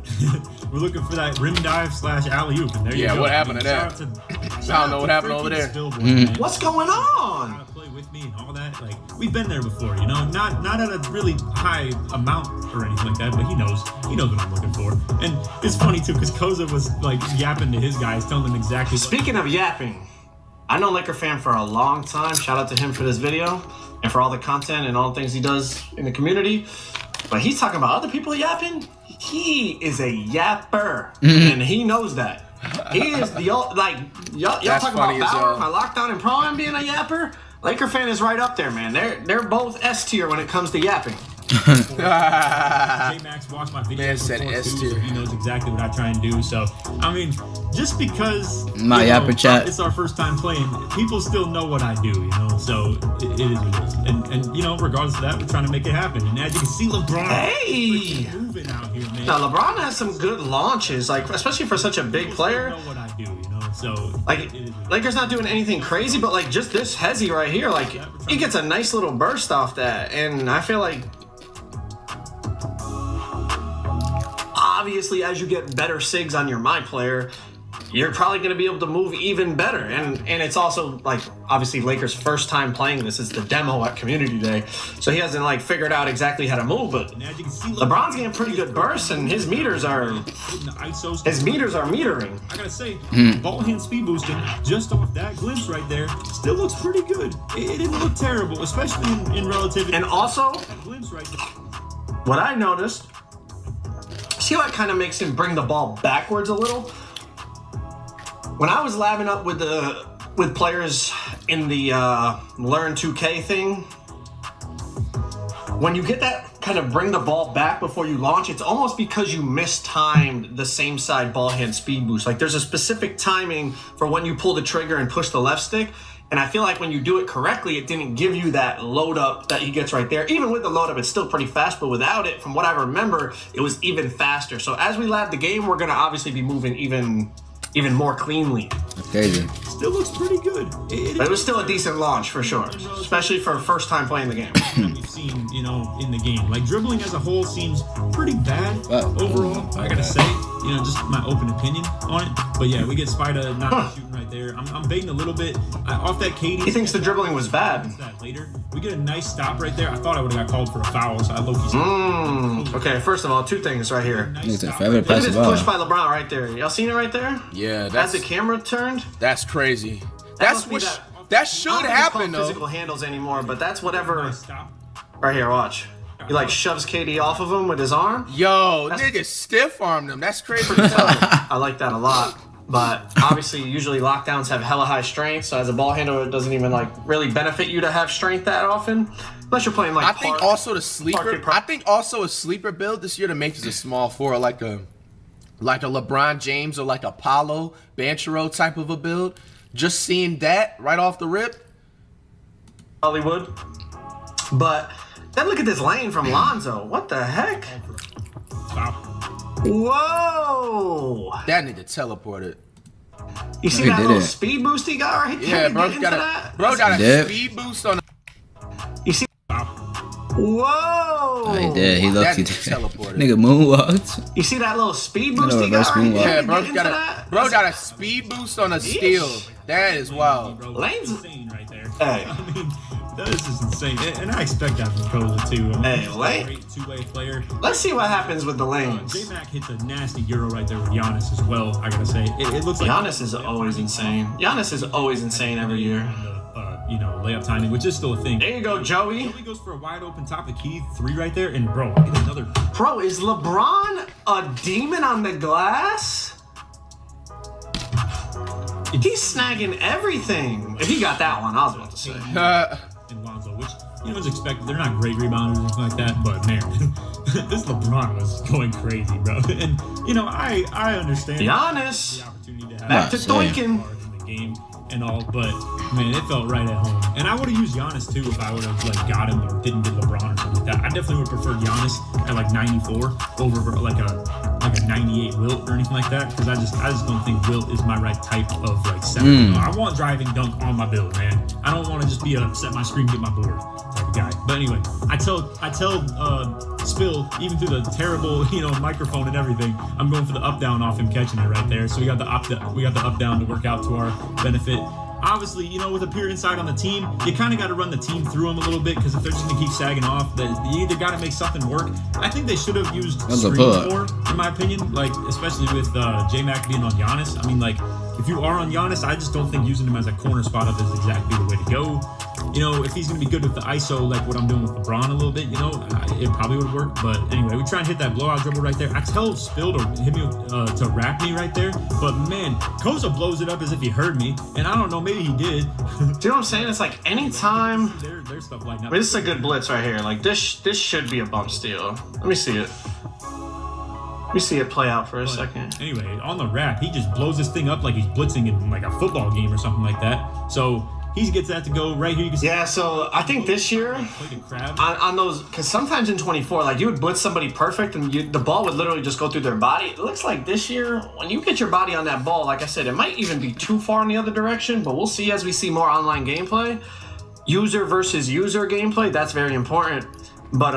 We're looking for that rim dive / alley-oop, and there you go. Yeah, what happened to that? I don't know what happened over there. Spillboy, what's going on? Play with me and all that. Like, we've been there before, you know. Not at a really high amount or anything like that, but he knows what I'm looking for. And it's funny too, because Koza was like yapping to his guys, telling them exactly. Speaking of yapping, I know Laker fan for a long time. Shout out to him for this video and for all the content and all the things he does in the community. But he's talking about other people yapping. He is a yapper, and he knows that. He is the like y'all talking about Bauer, my lockdown and Pro being a yapper. Laker fan is right up there, man. They're both S tier when it comes to yapping. J-Max watched my video before too, so he knows exactly what I try and do. So, I mean, just because it's our first time playing, people still know what I do, you know. So it is what it is. And you know, regardless of that, we're trying to make it happen. And as you can see, LeBron moving out here, man. Now LeBron has some good launches, like especially for such a big player. Know what I do, you know. So like Lakers not doing anything crazy, but like just this Hezzy right here, like he gets a nice little burst off that, and I feel like. Obviously, as you get better SIGs on your My Player, you're probably going to be able to move even better. And it's also, like, obviously Lakers' first time playing this. It's the demo at Community Day. So he hasn't, like, figured out exactly how to move. But LeBron's getting pretty good bursts, and his meters are metering. I got to say, ball hand speed boosting just off that glimpse right there still looks pretty good. It didn't look terrible, especially in relativity. And also, that glimpse right there. What I noticed, see how it kind of makes him bring the ball backwards a little? When I was labbing up with players in the Learn 2K thing, when you get that kind of bring the ball back before you launch, it's almost because you mistimed the same side ball hand speed boost. Like there's a specific timing for when you pull the trigger and push the left stick. And I feel like when you do it correctly, it didn't give you that load up that he gets right there. Even with the load up, it's still pretty fast, but without it, from what I remember, it was even faster. So as we lab the game, we're gonna obviously be moving even more cleanly. Crazy. Still looks pretty good. But it was still a decent launch for sure, especially for first time playing the game. We've seen, you know, in the game. Like dribbling as a whole seems pretty bad overall. I gotta say, you know, just my open opinion on it. But yeah, we get Spida not shooting right there. I'm baiting a little bit off that KD. He thinks the dribbling was bad. Later, we get a nice stop right there. I thought I would have got called for a foul, so I low-key. Okay, first of all, two things right here. Look at this push by LeBron right there. Y'all seen it right there? Yeah, that's as the camera turned. That's crazy. That should happen though. Physical handles anymore, but that's whatever. Right here, watch. He like shoves KD off of him with his arm. Yo, nigga stiff armed him. That's crazy. I like that a lot. But obviously, usually lockdowns have hella high strength, so as a ball handler, it doesn't even like really benefit you to have strength that often, unless you're playing like. I think also a sleeper build this year to make this a small forward, like a LeBron James or like a Paulo Banchero type of a build. Just seeing that right off the rip, Hollywood. But then look at this lane from Lonzo. What the heck? Whoa! That nigga teleported. You see that little speed boost he got right here? Yeah, bro got a speed boost on. You see? Whoa! Oh, he did. He looked. He teleported. Nigga moonwalked. You see that little speed boost he got? Right? Yeah, bro got a speed boost on a steal. That is wild. Lane's insane right there. Hey. I mean, this is insane, and I expect that from Koza too. Hey, Lane. Great two-way player. Let's see what happens with the lanes. J-Mac hits a nasty Euro right there with Giannis as well. I gotta say, it looks like Giannis is always insane. Giannis is always insane every year. You know, layup timing, which is still a thing. There you go, Joey. Joey goes for a wide open top of key 3 right there, and bro, get another. Bro, is LeBron a demon on the glass? He's snagging everything. If he got that one, I was about to say. And Lonzo, which you know is expected. They're not great rebounders or anything like that, but man, this LeBron was going crazy, bro. And you know, I understand Giannis. The opportunity to have back to Doinkin in the game and all, but man, it felt right at home. And I would have used Giannis too if I would have like got him or didn't get LeBron or something like that. I definitely would prefer Giannis at like 94 over like a 98 Wilt or anything like that, because I just don't think Wilt is my right type of like center. I want driving dunk on my build, man. I don't want to just be a set my screen, get my board type of guy. But anyway, I tell Spill, even through the terrible, you know, microphone and everything, I'm going for the up down off him catching it right there. So we got the up down to work out to our benefit. Obviously, you know, with a pure inside on the team, you kind of got to run the team through them a little bit, because if they're just going to keep sagging off, you either got to make something work. I think they should have used screens more, in my opinion, like, especially with J-Mac being on Giannis. I mean, like, if you are on Giannis, I just don't think using him as a corner spot up is exactly the way to go. You know, if he's going to be good with the ISO, like what I'm doing with LeBron a little bit, you know, it probably would work. But anyway, we try and hit that blowout dribble right there. I tell Spill to hit me, to wrap me right there. But man, Koza blows it up as if he heard me. And I don't know, maybe he did. Do you know what I'm saying? It's like anytime. There's stuff like that. I mean, this is a good blitz right here. Like this should be a bump steal. Let me see it. Let me see it play out for a second. Anyway, on the wrap, he just blows this thing up like he's blitzing in like a football game or something like that. So he gets that to go right here. You can see. Yeah, so I think this year on those, because sometimes in 24, like you would blitz somebody perfect and the ball would literally just go through their body. It looks like this year, when you get your body on that ball, like I said, it might even be too far in the other direction, but we'll see as we see more online gameplay. User versus user gameplay, that's very important. But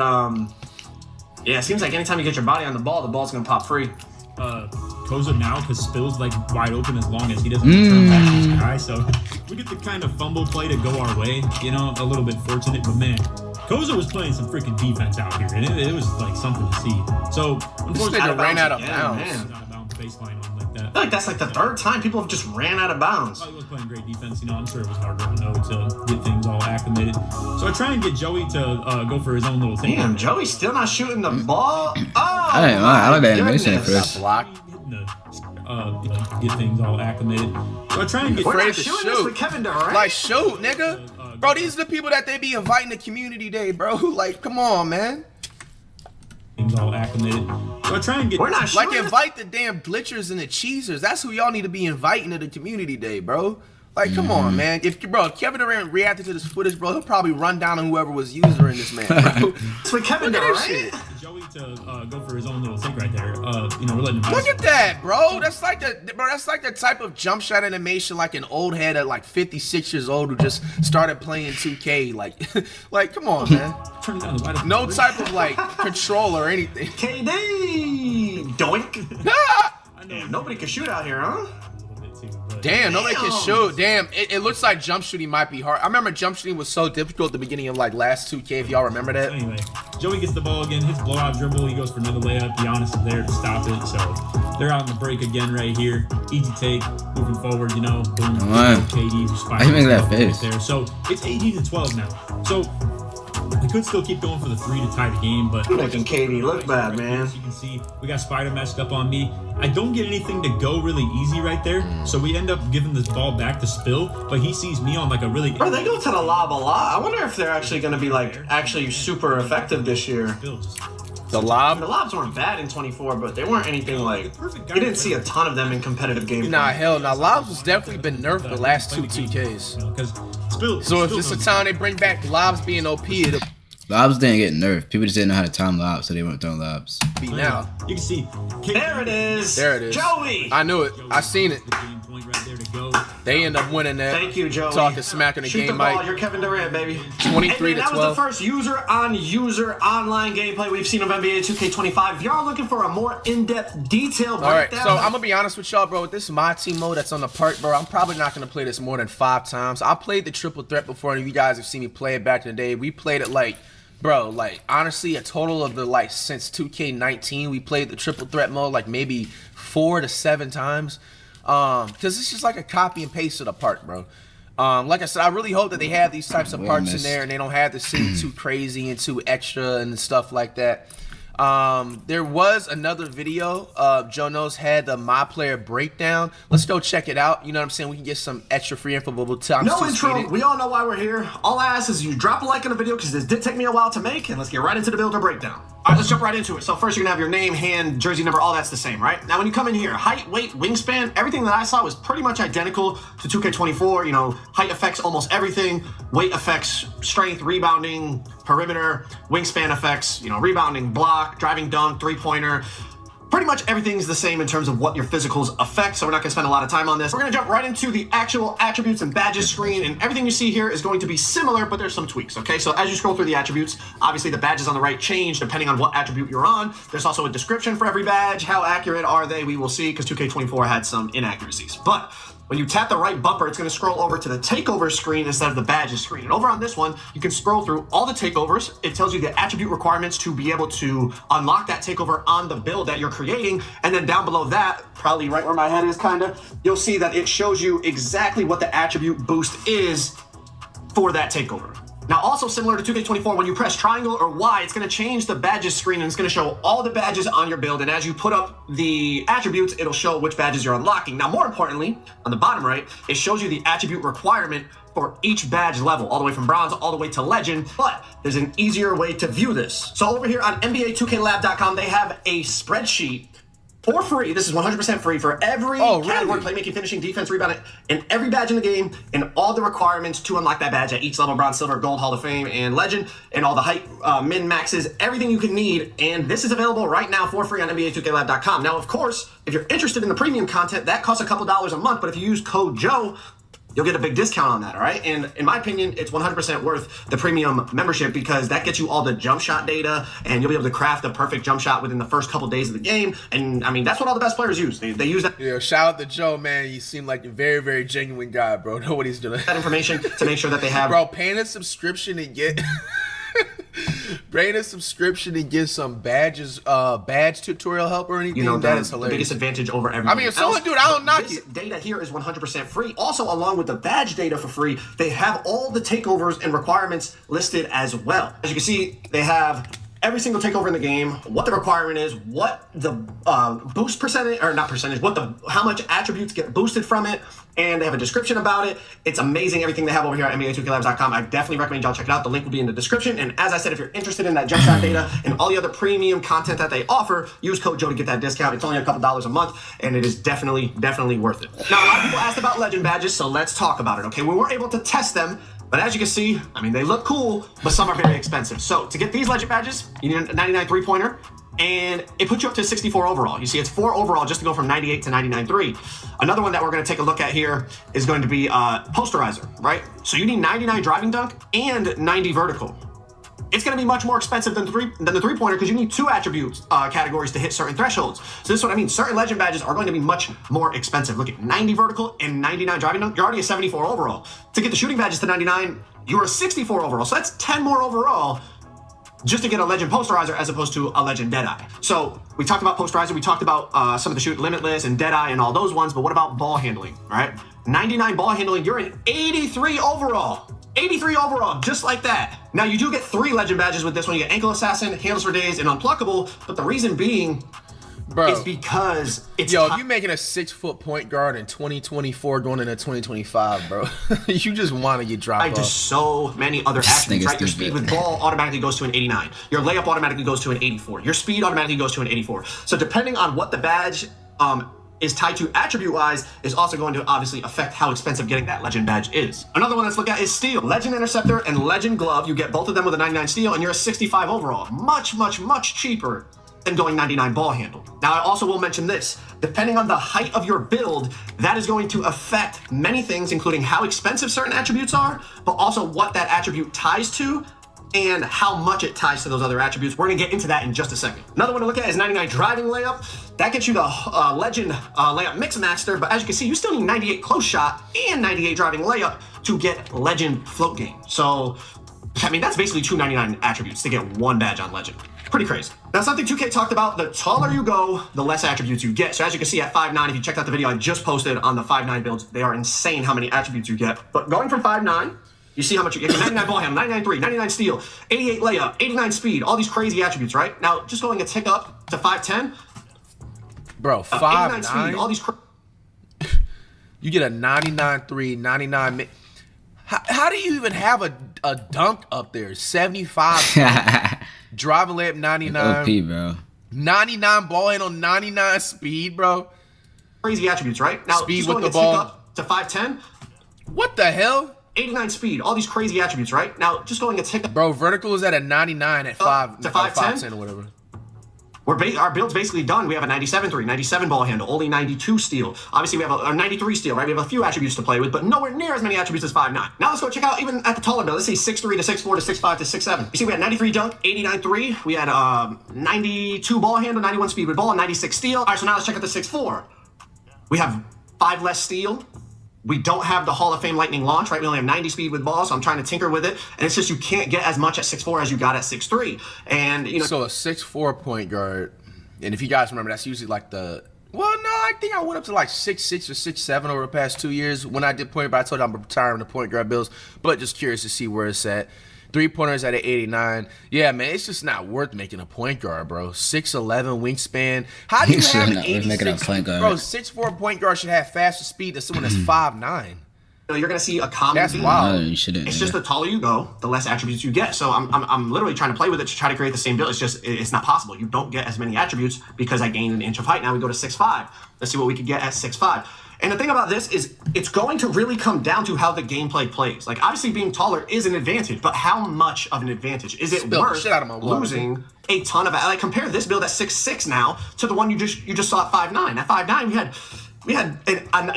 yeah, it seems like anytime you get your body on the ball's gonna pop free. Koza now, because Spill's like wide open as long as he doesn't turn back to this guy, so we get the kind of fumble play to go our way, you know, a little bit fortunate, but man, Koza was playing some freaking defense out here, and it was like something to see. So unfortunately, they ran out of bounds. Baseline on like that. I feel like that's like the third time people have just ran out of bounds. He was playing great defense, you know. I'm sure it was hard to know to get things all acclimated. So I try and get Joey to go for his own little thing. Damn, Joey's still not shooting the ball. Oh, I like that animation at first. Get things all acclimated. So I try and get ready to shoot. With Kevin Durant. Like shoot, nigga. Bro, these are the people that they be inviting to community day, bro. Like, come on, man. Things all acclimated. So I try and get. We're not like invite the damn glitchers and the cheesers. That's who y'all need to be inviting to the community day, bro. Like, come on, man. If Kevin Durant reacted to this footage, bro, he'll probably run down on whoever was using this man, bro. So Kevin Durant. Joey to go for his own little thing right there. You know, we're letting him. Look at that, bro. That's like the type of jump shot animation like an old head at like 56 years old who just started playing 2K. Like, come on, man. No type of like control or anything. KD, doink. Damn, nobody can shoot out here, huh? Damn, nobody can shoot. Damn, it looks like jump shooting might be hard. I remember jump shooting was so difficult at the beginning of like last 2K, if y'all remember that. Anyway, Joey gets the ball again, hits blowout dribble, he goes for another layup. Giannis is there to stop it, so they're out on the break again right here. Easy take, moving forward, you know. Boom, KD who's I make that face. Right there. So it's 18-12 now. So they could still keep going for the 3 to tie the game, but making KD look bad, man. As you can see, we got Spider matched up on me. I don't get anything to go really easy right there, so we end up giving this ball back to Spill, but he sees me on like a really. Bro, they go to the lob a lot. I wonder if they're actually going to be like actually super effective this year. The lobs weren't bad in 24, but they weren't anything like. You didn't see a ton of them in competitive games. Nah, hell, nah. Lobs has definitely been nerfed the last 2 2Ks. Spill, so if it's a time they bring back lobs being OP, it'll. Lobs didn't get nerfed. People just didn't know how to time lobs, so they weren't throwing lobs. Now you can see. There it is. There it is. Joey. I knew it. I seen it. They end up winning that. Thank you, Joey. Talking smack in the Shoot game, the ball. Mike. You're Kevin Durant, baby. 23 to 12. That was the first user-on-user online gameplay we've seen of NBA 2K25. If y'all are looking for a more in-depth, detailed breakdown. All right, so I'm gonna be honest with y'all, bro. With this My Team mode that's on the park, bro, I'm probably not gonna play this more than 5 times. I played the triple threat before, and you guys have seen me play it back in the day. We played it like, bro, like honestly, a total of the like since 2K19, we played the triple threat mode like maybe 4 to 7 times. Because it's just like a copy and paste of the park, bro. Like I said, I really hope that they have these types of parts in there and they don't have the city too crazy and too extra and stuff like that. There was another video. Joe Knows had the My Player breakdown. Let's go check it out. You know what I'm saying? We can get some extra free info. No intro. We all know why we're here. All I ask is you drop a like on the video because this did take me a while to make, and let's get right into the builder breakdown. All right, let's jump right into it. So first, you're gonna have your name, hand, jersey number, all that's the same, right? Now, when you come in here, height, weight, wingspan, everything that I saw was pretty much identical to 2K24. You know, height affects almost everything. Weight affects strength, rebounding, perimeter. Wingspan affects, you know, rebounding, block, driving dunk, three-pointer. Pretty much everything's the same in terms of what your physicals affect, so we're not going to spend a lot of time on this. We're going to jump right into the actual attributes and badges screen, and everything you see here is going to be similar, but there's some tweaks, okay? So as you scroll through the attributes, obviously the badges on the right change depending on what attribute you're on. There's also a description for every badge. How accurate are they? We will see, because 2K24 had some inaccuracies. But when you tap the right bumper, it's going to scroll over to the takeover screen instead of the badges screen. And over on this one, you can scroll through all the takeovers. It tells you the attribute requirements to be able to unlock that takeover on the build that you're creating. And then down below that, probably right where my head is kind of, you'll see that it shows you exactly what the attribute boost is for that takeover. Now, also similar to 2K24, when you press triangle or Y, it's going to change the badges screen and it's going to show all the badges on your build. And as you put up the attributes, it'll show which badges you're unlocking. Now, more importantly, on the bottom right, it shows you the attribute requirement for each badge level, all the way from bronze all the way to legend. But there's an easier way to view this. So over here on NBA2KLab.com, they have a spreadsheet for free. This is 100% free for every category: playmaking, finishing, defense, rebounding, and every badge in the game, and all the requirements to unlock that badge at each level: bronze, silver, gold, Hall of Fame, and legend, and all the height, min, maxes, everything you can need. And this is available right now for free on NBA2KLab.com. Now, of course, if you're interested in the premium content, that costs a couple dollars a month, but if you use code Joe, you'll get a big discount on that, all right? And in my opinion, it's 100% worth the premium membership because that gets you all the jump shot data and you'll be able to craft the perfect jump shot within the first couple days of the game. And I mean, that's what all the best players use. They use that. Yeah, shout out to Joe, man. You seem like a very, very genuine guy, bro. Know what he's doing. That information to make sure that they have. Bro, paying a subscription and get... Paying a subscription and get some badges, badge tutorial help or anything, that is hilarious. The biggest advantage over everything. I mean, if someone, dude, I don't knock it. Data here is 100% free. Also, along with the badge data for free, they have all the takeovers and requirements listed as well. As you can see, they have every single takeover in the game, what the requirement is, what the boost percentage, or not percentage, how much attributes get boosted from it, and they have a description about it. It's amazing everything they have over here at NBA2KLabs.com. I definitely recommend y'all check it out. The link will be in the description. And as I said, if you're interested in that jump shot data and all the other premium content that they offer, use code Joe to get that discount. It's only a couple dollars a month, and it is definitely worth it. Now, a lot of people asked about legend badges, so let's talk about it, okay? We weren't able to test them, but as you can see, I mean, they look cool, but some are very expensive. So to get these legend badges, you need a 99 three-pointer, and it puts you up to 64 overall. You see, it's 4 overall just to go from 98 to 99.3. Another one that we're going to take a look at here is going to be posterizer, right? So you need 99 driving dunk and 90 vertical. It's going to be much more expensive than the three-pointer because you need 2 attributes categories to hit certain thresholds. So this is what I mean. Certain legend badges are going to be much more expensive. Look at 90 vertical and 99 driving dunk. You're already a 74 overall. To get the shooting badges to 99, you're a 64 overall. So that's 10 more overall just to get a legend posterizer as opposed to a legend Deadeye. So we talked about posterizer, we talked about some of the shoot Limitless and Deadeye and all those ones, but what about ball handling, all right? 99 ball handling, you're an 83 overall. 83 overall, just like that. Now you do get 3 legend badges with this one. You get Ankle Assassin, Handles for Days, and Unpluckable, but the reason being, bro, it's because it's... Yo, if you making a 6-foot point guard in 2024 going into 2025, bro, you just want to get dropped off. Just so many other attributes, right? Your speed with ball automatically goes to an 89. Your layup automatically goes to an 84. Your speed automatically goes to an 84. So depending on what the badge is tied to attribute-wise is also going to obviously affect how expensive getting that legend badge is. Another one let's look at is steel. Legend Interceptor and Legend Glove, you get both of them with a 99 steel and you're a 65 overall. Much cheaper than going 99 ball handle. Now I also will mention this, depending on the height of your build, that is going to affect many things, including how expensive certain attributes are, but also what that attribute ties to and how much it ties to those other attributes. We're gonna get into that in just a second. Another one to look at is 99 driving layup. That gets you the legend layup mix master, but as you can see, you still need 98 close shot and 98 driving layup to get legend float game. So, I mean, that's basically 299 attributes to get one badge on legend. Pretty crazy. Now, something 2K talked about, the taller you go, the less attributes you get. So as you can see at 5'9", if you checked out the video I just posted on the 5'9" builds, they are insane how many attributes you get. But going from 5'9", you see how much you get. 99 ball handle, 99 3, 99 steal, 88 layup, 89 speed, all these crazy attributes, right? Now, just going a tick up to 5'10". Bro, 5'9", speed, all these you get a 99 3, 99 how do you even have a dunk up there? 75 driving layup 99. OP, bro. 99 ball handle, 99 speed, bro. Crazy attributes, right? Now, speed with the ball up to 5'10". What the hell? 89 speed, all these crazy attributes, right? Now, just going a tick up. Bro, vertical is at a 99 at 5'10" or whatever. Our build's basically done. We have a 97 3, 97 ball handle, only 92 steal. Obviously, we have a 93 steal, right? We have a few attributes to play with, but nowhere near as many attributes as 5'9". Now let's go check out even at the taller build. Let's say 6'3" to 6'4" to 6'5" to 6'7". You see we had 93 dunk, 89 3. We had 92 ball handle, 91 speed with ball, and 96 steal. All right, so now let's check out the 6'4". We have 5 less steal. We don't have the Hall of Fame lightning launch, right? We only have 90 speed with ball, so I'm trying to tinker with it. And it's just you can't get as much at 6'4" as you got at 6'3". And, you know. So a 6'4" point guard, and if you guys remember, that's usually like the, well, no, I think I went up to like 6'6" or 6'7" over the past 2 years when I did point guard. I told you I'm retiring the point guard builds, but just curious to see where it's at. 3-pointers at an 89. Yeah, man, it's just not worth making a point guard, bro. 6'11" wingspan. How do you have an 86? Bro, 6'4" point guard should have faster speed than someone that's 5'9". You're gonna see a common That's theme. wild. No, you shouldn't. It's just the taller you go, the less attributes you get. So I'm literally trying to play with it to try to create the same build. It's just, it's not possible. You don't get as many attributes because I gained an inch of height. Now we go to 6'5". Let's see what we could get at 6'5". And the thing about this is it's going to really come down to how the gameplay plays. Like, obviously being taller is an advantage, but how much of an advantage? Is it worth losing a ton of, like, compare this build at 6'6" now to the one you just saw at 5'9". At 5'9", we had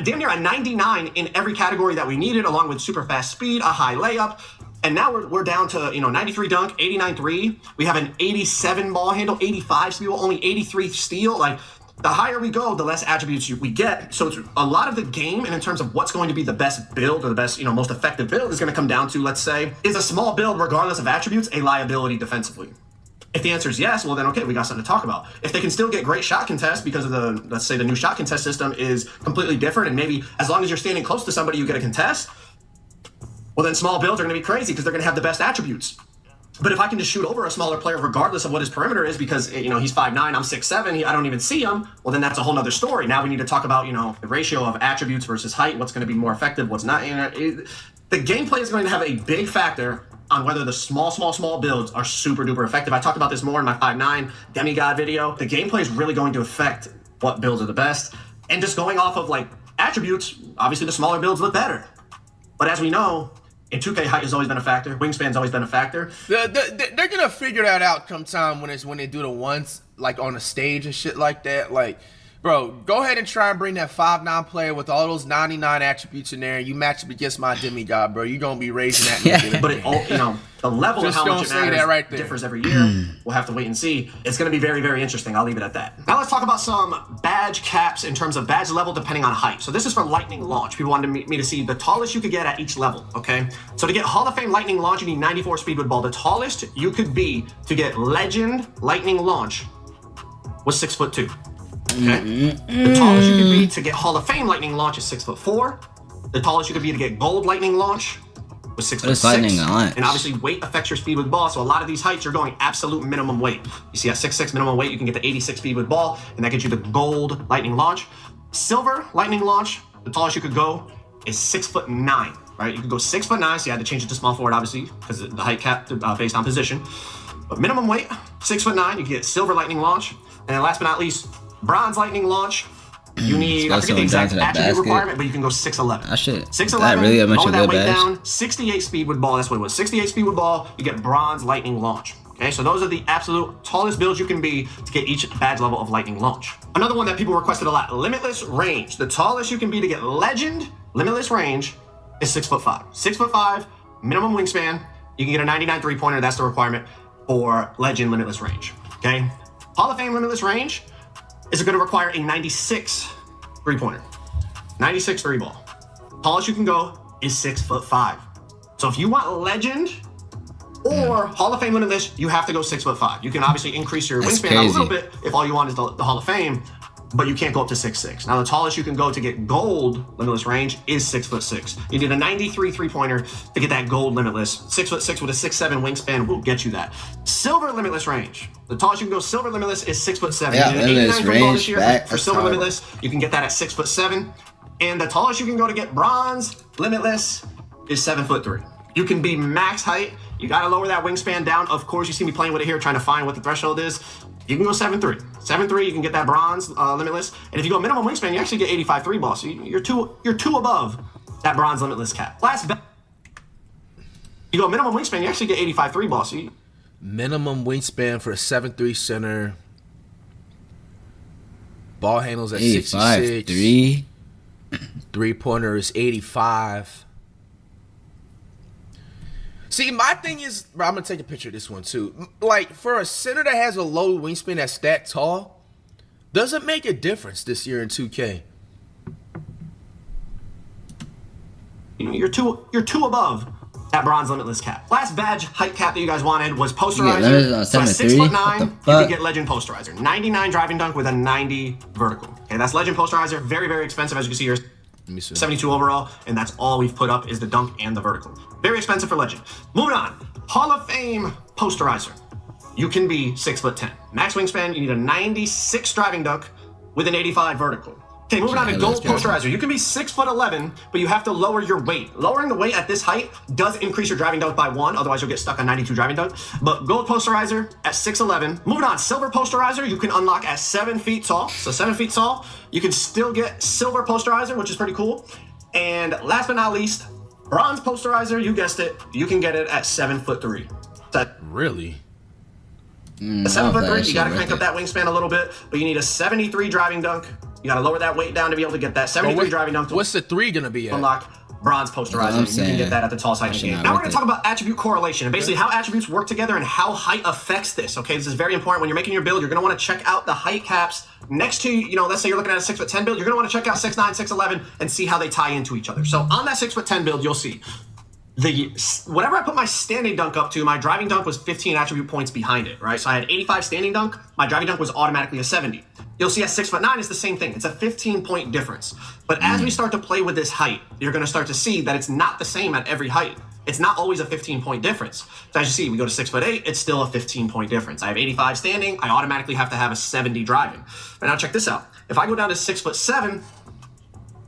damn near a 99 in every category that we needed, along with super fast speed, a high layup. And now we're down to, 93 dunk, 89 3. We have an 87 ball handle, 85 steal, only 83 steal. Like, the higher we go, the less attributes we get. So it's a lot of the game, and in terms of what's going to be the best build or the best, most effective build is going to come down to, let's say, is a small build, regardless of attributes, a liability defensively? If the answer is yes, well then, okay, we got something to talk about. If they can still get great shot contest because of the, let's say the new shot contest system is completely different, and maybe as long as you're standing close to somebody, you get a contest, well then small builds are going to be crazy because they're going to have the best attributes. But if I can just shoot over a smaller player regardless of what his perimeter is because, he's 5'9", I'm 6'7", I don't even see him, well, then that's a whole nother story. Now we need to talk about, the ratio of attributes versus height, what's going to be more effective, what's not. The gameplay is going to have a big factor on whether the small builds are super duper effective. I talked about this more in my 5'9" demigod video. The gameplay is really going to affect what builds are the best. And just going off of, like, attributes, obviously the smaller builds look better. But as we know, in 2K, height has always been a factor. Wingspan's always been a factor. They're gonna figure that out come time when they do the ones like on a stage and shit like that. Like, bro, go ahead and try and bring that 5'9" player with all those 99 attributes in there, and you match up against my demigod, bro. You're gonna be raising that. But the level of how much it matters differs every year. We'll have to wait and see. It's going to be very, very interesting. I'll leave it at that. Now let's talk about some badge caps in terms of badge level depending on height. So this is for lightning launch. People wanted me to see the tallest you could get at each level, okay? So to get Hall of Fame lightning launch, you need 94 speed with ball. The tallest you could be to get legend lightning launch was 6'2". Okay? The tallest you could be to get Hall of Fame lightning launch is 6'4". The tallest you could be to get gold lightning launch was 6'6". And obviously weight affects your speed with ball, so a lot of these heights you're going absolute minimum weight. You see at 6'6" minimum weight, you can get the 86 speed with ball, and that gets you the gold lightning launch. Silver lightning launch, the tallest you could go is 6'9", right? You could go 6'9", so you had to change it to small forward, obviously, because the height cap based on position. But minimum weight, 6'9", you can get silver lightning launch. And then last but not least, bronze lightning launch. You need, I forget the exact attribute requirement, but you can go 6'11". I should. 6'11", that really much lower of that a weight badge. down, 68 speed with ball, that's what it was. 68 speed with ball, you get bronze lightning launch. Okay, so those are the absolute tallest builds you can be to get each badge level of lightning launch. Another one that people requested a lot, limitless range. The tallest you can be to get legend limitless range is 6'5". 6'5", minimum wingspan. You can get a 99 3-pointer, that's the requirement for legend limitless range. Okay, Hall of Fame limitless range is going to require a 96 3-pointer. 96 3 ball. Tallest you can go is 6'5". So if you want legend or Hall of Fame limitless, you have to go 6'5". You can obviously increase your wingspan a little bit if all you want is the Hall of Fame, but you can't go up to 6'6". Now the tallest you can go to get gold limitless range is 6'6". You need a 93 3-pointer to get that gold limitless. 6'6" with a 6'7" wingspan will get you that. Silver limitless range. The tallest you can go silver limitless is 6'7". Yeah, you need an 89 3 ball this year back, for silver limitless. You can get that at 6'7". And the tallest you can go to get bronze limitless is 7'3". You can be max height. You got to lower that wingspan down. Of course, you see me playing with it here, trying to find what the threshold is. You can go 7'3". 7'3", you can get that bronze limitless. And if you go minimum wingspan, you actually get 85 3 ball. So you're two above that bronze limitless cap. You go minimum wingspan, you actually get 85 3 ball. So minimum wingspan for a 7'3" center. Ball handles at 66. 3. 3-pointer is 85. See, my thing is, bro, I'm gonna take a picture of this one too. Like, for a center that has a low wingspan that's that tall, does it make a difference this year in 2K? You're two above that bronze limitless cap. Last badge height cap that you guys wanted was posterizer. So at 6'9", you can get legend posterizer. 99 driving dunk with a 90 vertical. Okay, that's legend posterizer. Very, very expensive, as you can see here. 72 overall, and that's all we've put up is the dunk and the vertical. Very expensive for legend. Moving on, Hall of Fame posterizer. You can be 6'10". Max wingspan, you need a 96 driving dunk with an 85 vertical. Okay, moving on to gold posterizer. You can be 6'11", but you have to lower your weight. Lowering the weight at this height does increase your driving dunk by 1, otherwise you'll get stuck on 92 driving dunk. But gold posterizer at 6'11". Moving on, silver posterizer, you can unlock at 7 feet tall. So 7 feet tall, you can still get silver posterizer, which is pretty cool. And last but not least, bronze posterizer, you guessed it, you can get it at 7'3". Really? At 7'3", you gotta crank up that wingspan a little bit, but you need a 73 driving dunk. You gotta lower that weight down to be able to get that 73 driving dunk. What's the 3 gonna be at? Unlock bronze posterizer. You can get that at the tallest height in the game. Now we're gonna talk about attribute correlation and basically how attributes work together and how height affects this. Okay, this is very important. When you're making your build, you're gonna want to check out the height caps next to, you know, let's say you're looking at a 6'10" build, you're gonna want to check out 6'9", 6'11", and see how they tie into each other. So on that 6'10" build, you'll see whatever I put my standing dunk up to, my driving dunk was 15 attribute points behind it, right? So I had 85 standing dunk, my driving dunk was automatically a 70. You'll see at 6'9", it's the same thing. It's a 15-point difference. But as we start to play with this height, you're gonna start to see that it's not the same at every height. It's not always a 15-point difference. So as you see, we go to 6'8", it's still a 15-point difference. I have 85 standing, I automatically have to have a 70 driving. But now check this out. If I go down to 6'7",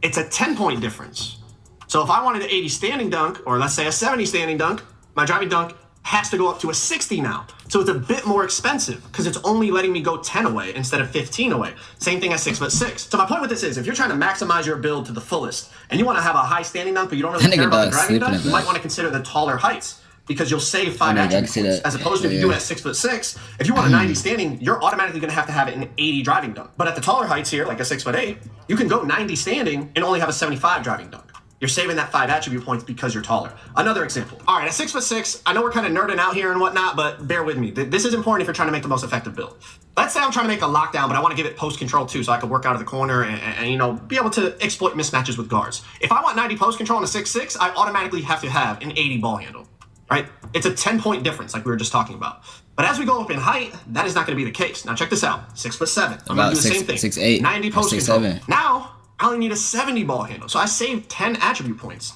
it's a 10-point difference. So if I wanted an 80 standing dunk, or let's say a 70 standing dunk, my driving dunk has to go up to a 60 now. So it's a bit more expensive because it's only letting me go 10 away instead of 15 away. Same thing as 6'6". So my point with this is, if you're trying to maximize your build to the fullest and you want to have a high standing dunk, but you don't really care about the driving dunk, you might want to consider the taller heights because you'll save 5 attribute points. As opposed to if you do it at 6'6", if you want a 90 standing, you're automatically going to have it an 80 driving dunk. But at the taller heights here, like a 6'8", you can go 90 standing and only have a 75 driving dunk. You're saving that 5 attribute points because you're taller. Another example. All right, at 6'6", I know we're kind of nerding out here and whatnot, but bear with me. This is important if you're trying to make the most effective build. Let's say I'm trying to make a lockdown, but I want to give it post control too, so I can work out of the corner and you know, be able to exploit mismatches with guards. If I want 90 post control on a 6'6", I automatically have to have an 80 ball handle, right? It's a 10-point difference, like we were just talking about. But as we go up in height, that is not going to be the case. Now check this out. 6'7". I'm going to do the same thing. 6'8". 90 post control. Now I only need a 70 ball handle. So I saved 10 attribute points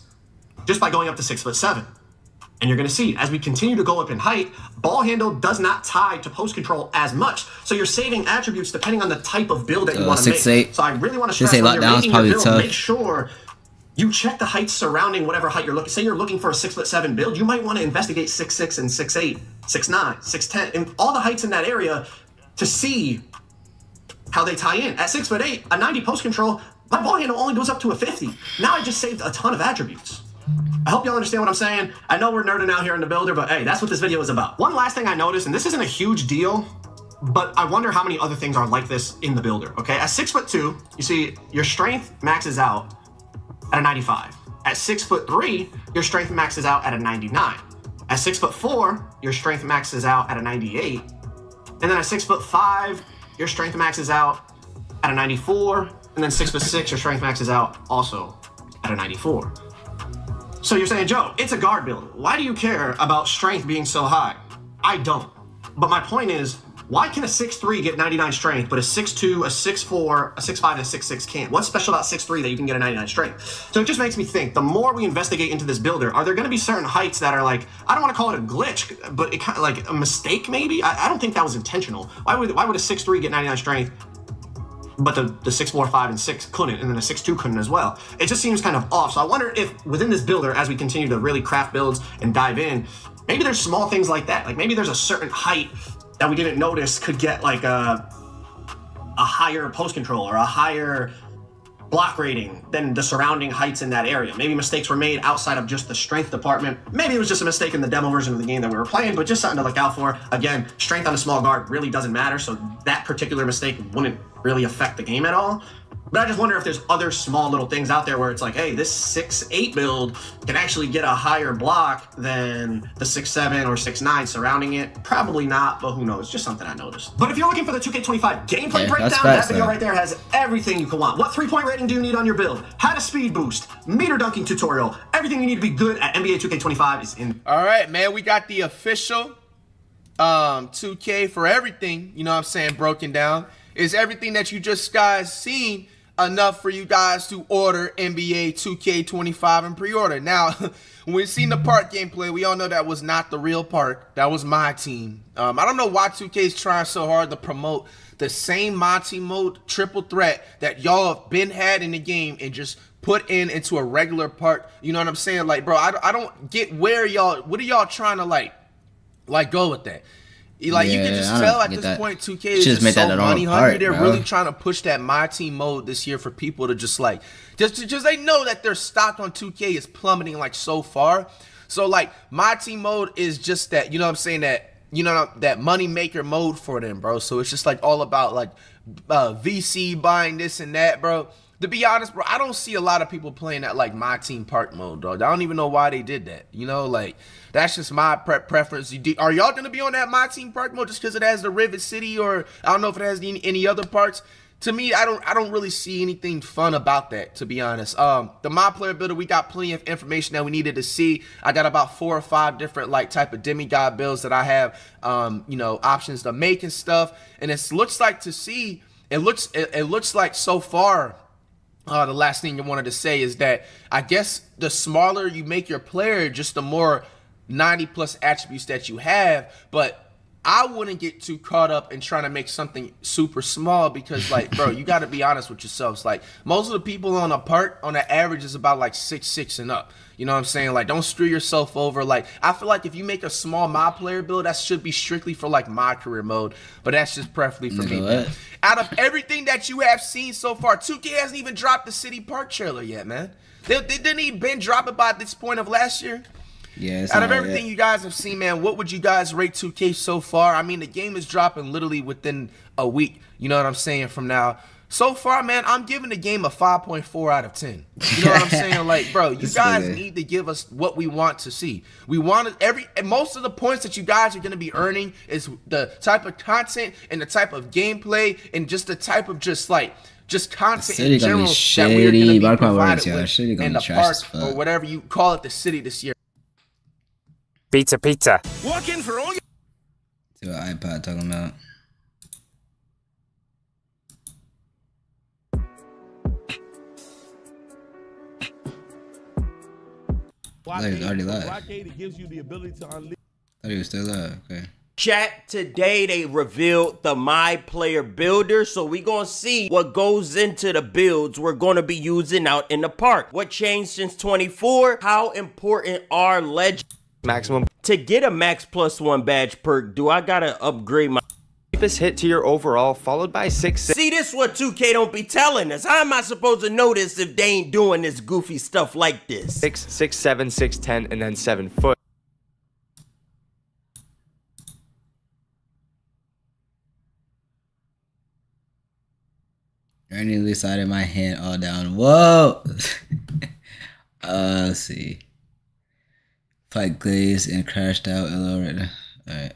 just by going up to 6'7". And you're gonna see, as we continue to go up in height, ball handle does not tie to post control as much. So you're saving attributes depending on the type of build that you want to make. 6'8". So I really want to stress when you're making your build, make sure you check the heights surrounding whatever height you're looking. Say you're looking for a 6'7" build, you might want to investigate 6'6" and 6'8", 6'9", 6'10", and all the heights in that area to see how they tie in. At 6'8", a 90 post control, my ball handle only goes up to a 50. Now I just saved a ton of attributes. I hope y'all understand what I'm saying. I know we're nerding out here in the builder, but hey, that's what this video is about. One last thing I noticed, and this isn't a huge deal, but I wonder how many other things are like this in the builder, okay? At 6'2", you see your strength maxes out at a 95. At 6'3", your strength maxes out at a 99. At 6'4", your strength maxes out at a 98. And then at 6'5", your strength maxes out at a 94. And then 6'6", your strength maxes out also at a 94. So you're saying, Joe, it's a guard build. Why do you care about strength being so high? I don't. But my point is, why can a 6'3" get 99 strength, but a 6'2", a 6'4", a 6'5", and a 6'6" can't? What's special about 6'3" that you can get a 99 strength? So it just makes me think, the more we investigate into this builder, are there going to be certain heights that are like, I don't want to call it a glitch, but it kind of like a mistake maybe? I don't think that was intentional. Why would a 6'3" get 99 strength, but the 6, 4, 5, and 6 couldn't, and then a 6'2" couldn't as well? It just seems kind of off. So I wonder if within this builder, as we continue to really craft builds and dive in, maybe there's small things like that. Like maybe there's a certain height that we didn't notice could get like a higher post control or a higher block rating than the surrounding heights in that area. Maybe mistakes were made outside of just the strength department. Maybe it was just a mistake in the demo version of the game that we were playing, but just something to look out for. Again, strength on a small guard really doesn't matter, so that particular mistake wouldn't really affect the game at all. But I just wonder if there's other small little things out there where it's like, hey, this 6'8" build can actually get a higher block than the 6'7" or 6'9" surrounding it. Probably not, but who knows? Just something I noticed. But if you're looking for the 2K25 gameplay breakdown, that video right there has everything you can want. What 3-point rating do you need on your build? How to speed boost, meter dunking tutorial, everything you need to be good at NBA 2K25 is in. All right, man, we got the official 2K for everything, you know what I'm saying, broken down. Is everything that you just guys seen enough for you guys to order NBA 2K25 and pre-order? Now, when we seen the park gameplay, we all know that was not the real park. That was my team. I don't know why 2K is trying so hard to promote the same my team mode triple threat that y'all have been had in the game and just put into a regular park. You know what I'm saying? Like, bro, I don't get where y'all, what are y'all trying to like go with that? Like, you can just tell at this point 2K is just so money hungry. They're really trying to push that my team mode this year for people to just like, just they know that their stock on 2K is plummeting like so far. So like my team mode is just that, you know what I'm saying, that, you know, that money maker mode for them, bro. So it's just like all about like VC buying this and that, bro. To be honest, bro, I don't see a lot of people playing that like my team park mode, dog. I don't even know why they did that. You know, like that's just my preference. Are y'all gonna be on that my team park mode just because it has the Rivet City, or I don't know if it has any other parts? To me, I don't really see anything fun about that, to be honest. The My Player Builder, we got plenty of information that we needed to see. I got about 4 or 5 different like type of demigod builds that I have, you know, options to make and stuff. And it looks like it looks like so far. The last thing I wanted to say is that I guess the smaller you make your player, just the more 90+ attributes that you have. But I wouldn't get too caught up in trying to make something super small because, like, bro, you got to be honest with yourselves. Like, most of the people on the average is about like 6'6" and up. You know what I'm saying? Like, don't screw yourself over. Like, I feel like if you make a small my player build, that should be strictly for like my career mode. But that's just preferably for me. Out of everything that you have seen so far, 2K hasn't even dropped the City Park trailer yet, man. They didn't even been dropping by this point of last year. Yeah. Out of everything you guys have seen, man, what would you guys rate 2K so far? I mean, the game is dropping literally within a week. You know what I'm saying? From now. So far, man, I'm giving the game a 5.4 out of 10. You know what I'm saying? Like, bro, you guys need to give us what we want to see. We want most of the points that you guys are going to be earning is the type of content and the type of gameplay and just the type of just content in general that we're going to be provided with in the park or whatever you call it, the city this year. Pizza. Walk in for all your... See what iPod talking about. I was already live. I thought he was still live. Okay. Chat, today they revealed the My Player Builder, so we gonna see what goes into the builds we're gonna be using out in the park. What changed since 24? How important are legends? Maximum. To get a Max +1 badge perk, do I gotta upgrade my sharpest hit to your overall, followed by 6-6. See, this is what 2K don't be telling us. How am I supposed to know this if they ain't doing this goofy stuff like this? 6, 6, 7, 6, 10, and then 7 foot. Randomly side of my hand all down. Whoa! Let's see. Fight glazed and crashed out. Alright.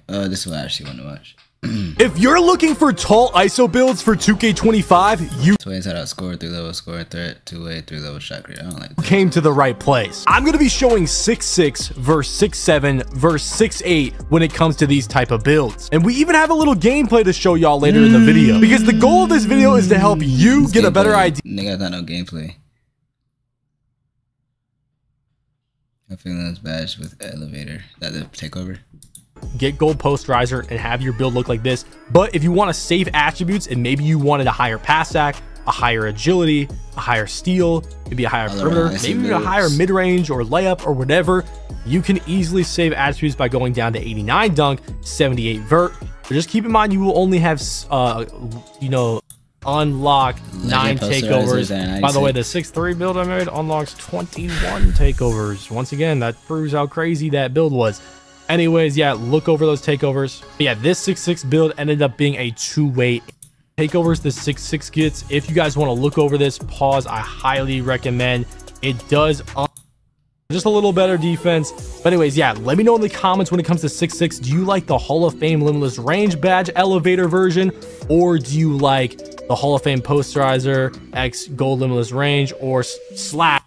This is what I actually want to watch. If you're looking for tall ISO builds for 2K25, you inside out score, 3-level score, threat, 2-way, 3-level shot creator. I don't like that. Came to the right place. I'm going to be showing 6'6 versus 6'7 versus 6'8 when it comes to these type of builds. And we even have a little gameplay to show y'all later in the video. Because the goal of this video is to help you get a better idea. Nigga, got no gameplay. I feel that's badge with elevator. That the takeover. Get gold posterizer and have your build look like this. But if you want to save attributes and maybe you wanted a higher pass sack, a higher agility, a higher steal, maybe a higher perimeter, maybe even a higher mid-range or layup or whatever, you can easily save attributes by going down to 89 dunk, 78 vert. But just keep in mind you will only have you know, unlock 9 takeovers. By the way, the 6'3 build I made unlocks 21 takeovers. Once again, that proves how crazy that build was. Anyways, yeah, look over those takeovers. But yeah, this 6'6 build ended up being a 2-way takeovers. The 6'6 gets. If you guys want to look over this, pause. I highly recommend. It does just a little better defense. But anyways, yeah, let me know in the comments when it comes to 6'6. Do you like the Hall of Fame Limitless Range badge elevator version, or do you like the Hall of Fame posterizer X Gold Limitless Range or Slash?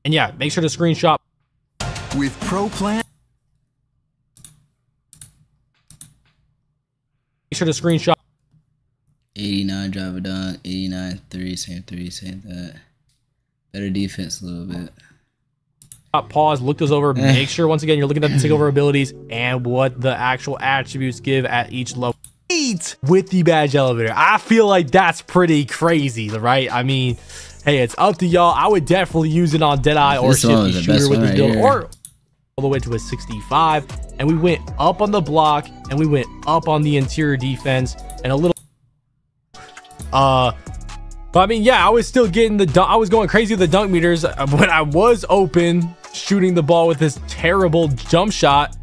And yeah, make sure to screenshot with Pro Plan. Make sure to screenshot 89 drive a dunk, 89 3, same that. Better defense a little bit. Pause, look those over. Make sure once again you're looking at the takeover abilities and what the actual attributes give at each level. 8 with the badge elevator. I feel like that's pretty crazy, right? I mean, hey, it's up to y'all. I would definitely use it on Deadeye or Shifty Shooter with this build, or all the way to a 65. And we went up on the block and we went up on the interior defense and a little but I mean, yeah, I was still getting the dunk. I was going crazy with the dunk meters when I was open shooting the ball with this terrible jump shot.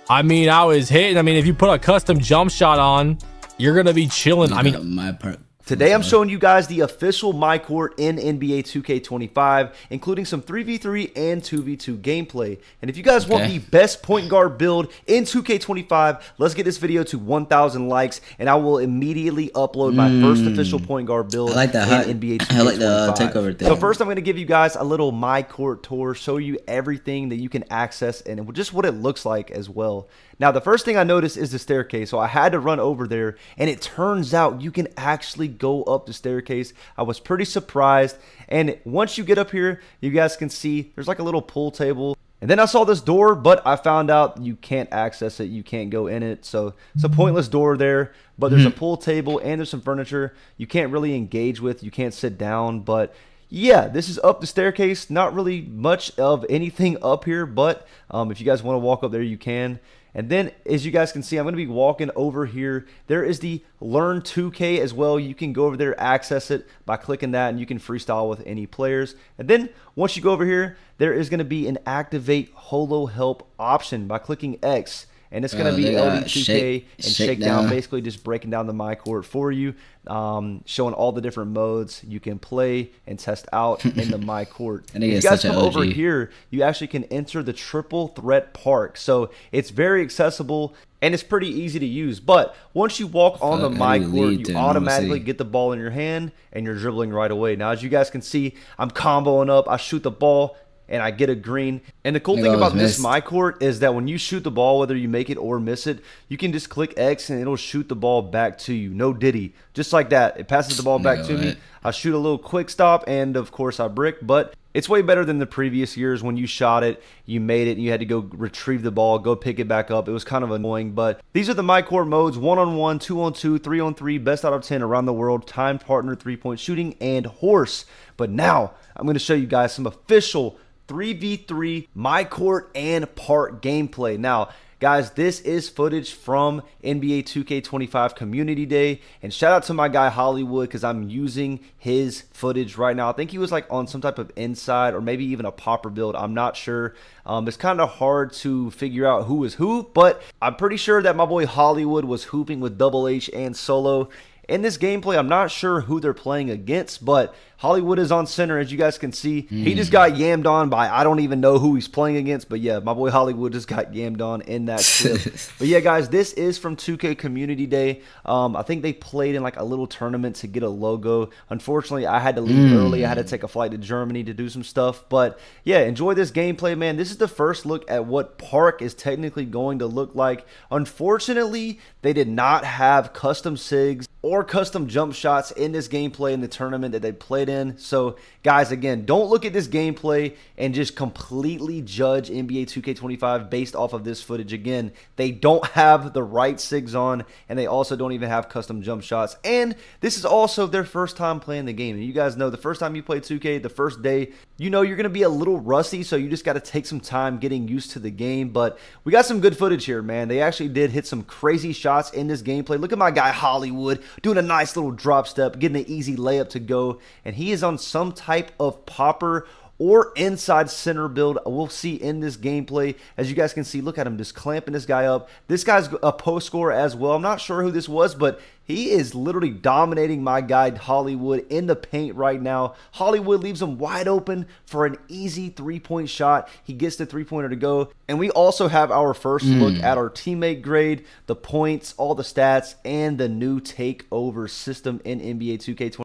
I mean, I was hitting. I mean, if you put a custom jump shot on, you're gonna be chilling. I mean, my part. Today I'm showing you guys the official MyCourt in NBA 2K25, including some 3v3 and 2v2 gameplay. And if you guys want the best point guard build in 2K25, let's get this video to 1,000 likes, and I will immediately upload my first official point guard build in NBA 2K25. I like the takeover thing. So first I'm going to give you guys a little MyCourt tour, show you everything that you can access and just what it looks like as well. Now, the first thing I noticed is the staircase, so I had to run over there, and it turns out you can actually go up the staircase. I was pretty surprised, and once you get up here, you guys can see there's like a little pool table. And then I saw this door, but I found out you can't access it. You can't go in it, so it's a pointless door there. But there's a pool table, and there's some furniture you can't really engage with. You can't sit down, but yeah, this is up the staircase. Not really much of anything up here, but if you guys want to walk up there, you can. And then, as you guys can see, I'm going to be walking over here. There is the Learn 2K as well. You can go over there, access it by clicking that, and you can freestyle with any players. And then, once you go over here, there is going to be an Activate Holo Help option by clicking X. And it's going to be LD2K and Shakedown, basically just breaking down the MyCourt for you, showing all the different modes you can play and test out in the MyCourt. And if you guys come over here, you actually can enter the Triple Threat Park. So it's very accessible and it's pretty easy to use. But once you walk on the MyCourt, you automatically get the ball in your hand and you're dribbling right away. Now, as you guys can see, I'm comboing up. I shoot the ball and I get a green. And the cool thing about this MyCourt is that when you shoot the ball, whether you make it or miss it, you can just click X and it'll shoot the ball back to you. No diddy. Just like that. It passes the ball back to me. I shoot a little quick stop, and of course I brick, but it's way better than the previous years when you shot it, you made it, and you had to go retrieve the ball, go pick it back up. It was kind of annoying, but these are the MyCourt modes: 1-on-1, 2-on-2, 3-on-3, best out of 10 around the world, time partner, 3-point shooting, and horse. But now I'm going to show you guys some official 3v3 MyCourt and park gameplay. Now, guys, this is footage from NBA 2K25 Community Day, and shout out to my guy Hollywood because I'm using his footage right now. I think he was like on some type of inside or maybe even a popper build. I'm not sure. It's kind of hard to figure out who is who, but I'm pretty sure that my boy Hollywood was hooping with Double H and Solo. In this gameplay, I'm not sure who they're playing against, but Hollywood is on center, as you guys can see. He just got yammed on by, I don't even know who he's playing against, but yeah, my boy Hollywood just got yammed on in that clip. But yeah, guys, this is from 2K Community Day. I think they played in like a little tournament to get a logo. Unfortunately, I had to leave early. I had to take a flight to Germany to do some stuff. But yeah, enjoy this gameplay, man. This is the first look at what Park is technically going to look like. Unfortunately, they did not have custom SIGs or custom jump shots in this gameplay in the tournament that they played in. So guys, again, don't look at this gameplay and just completely judge NBA 2K25 based off of this footage. Again, they don't have the right SIGs on, and they also don't even have custom jump shots, and this is also their first time playing the game. And you guys know the first time you play 2K, the first day, you know you're going to be a little rusty, so you just got to take some time getting used to the game. But we got some good footage here, man. They actually did hit some crazy shots in this gameplay. Look at my guy Hollywood doing a nice little drop step, getting an easy layup to go, and he is on some type of popper or inside center build. We'll see in this gameplay. As you guys can see, look at him just clamping this guy up. This guy's a post scorer as well. I'm not sure who this was, but he is literally dominating my guy Hollywood in the paint right now. Hollywood leaves him wide open for an easy three-point shot. He gets the three-pointer to go. And we also have our first look at our teammate grade, the points, all the stats, and the new takeover system in NBA 2K20.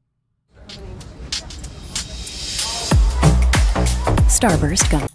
Starburst gun.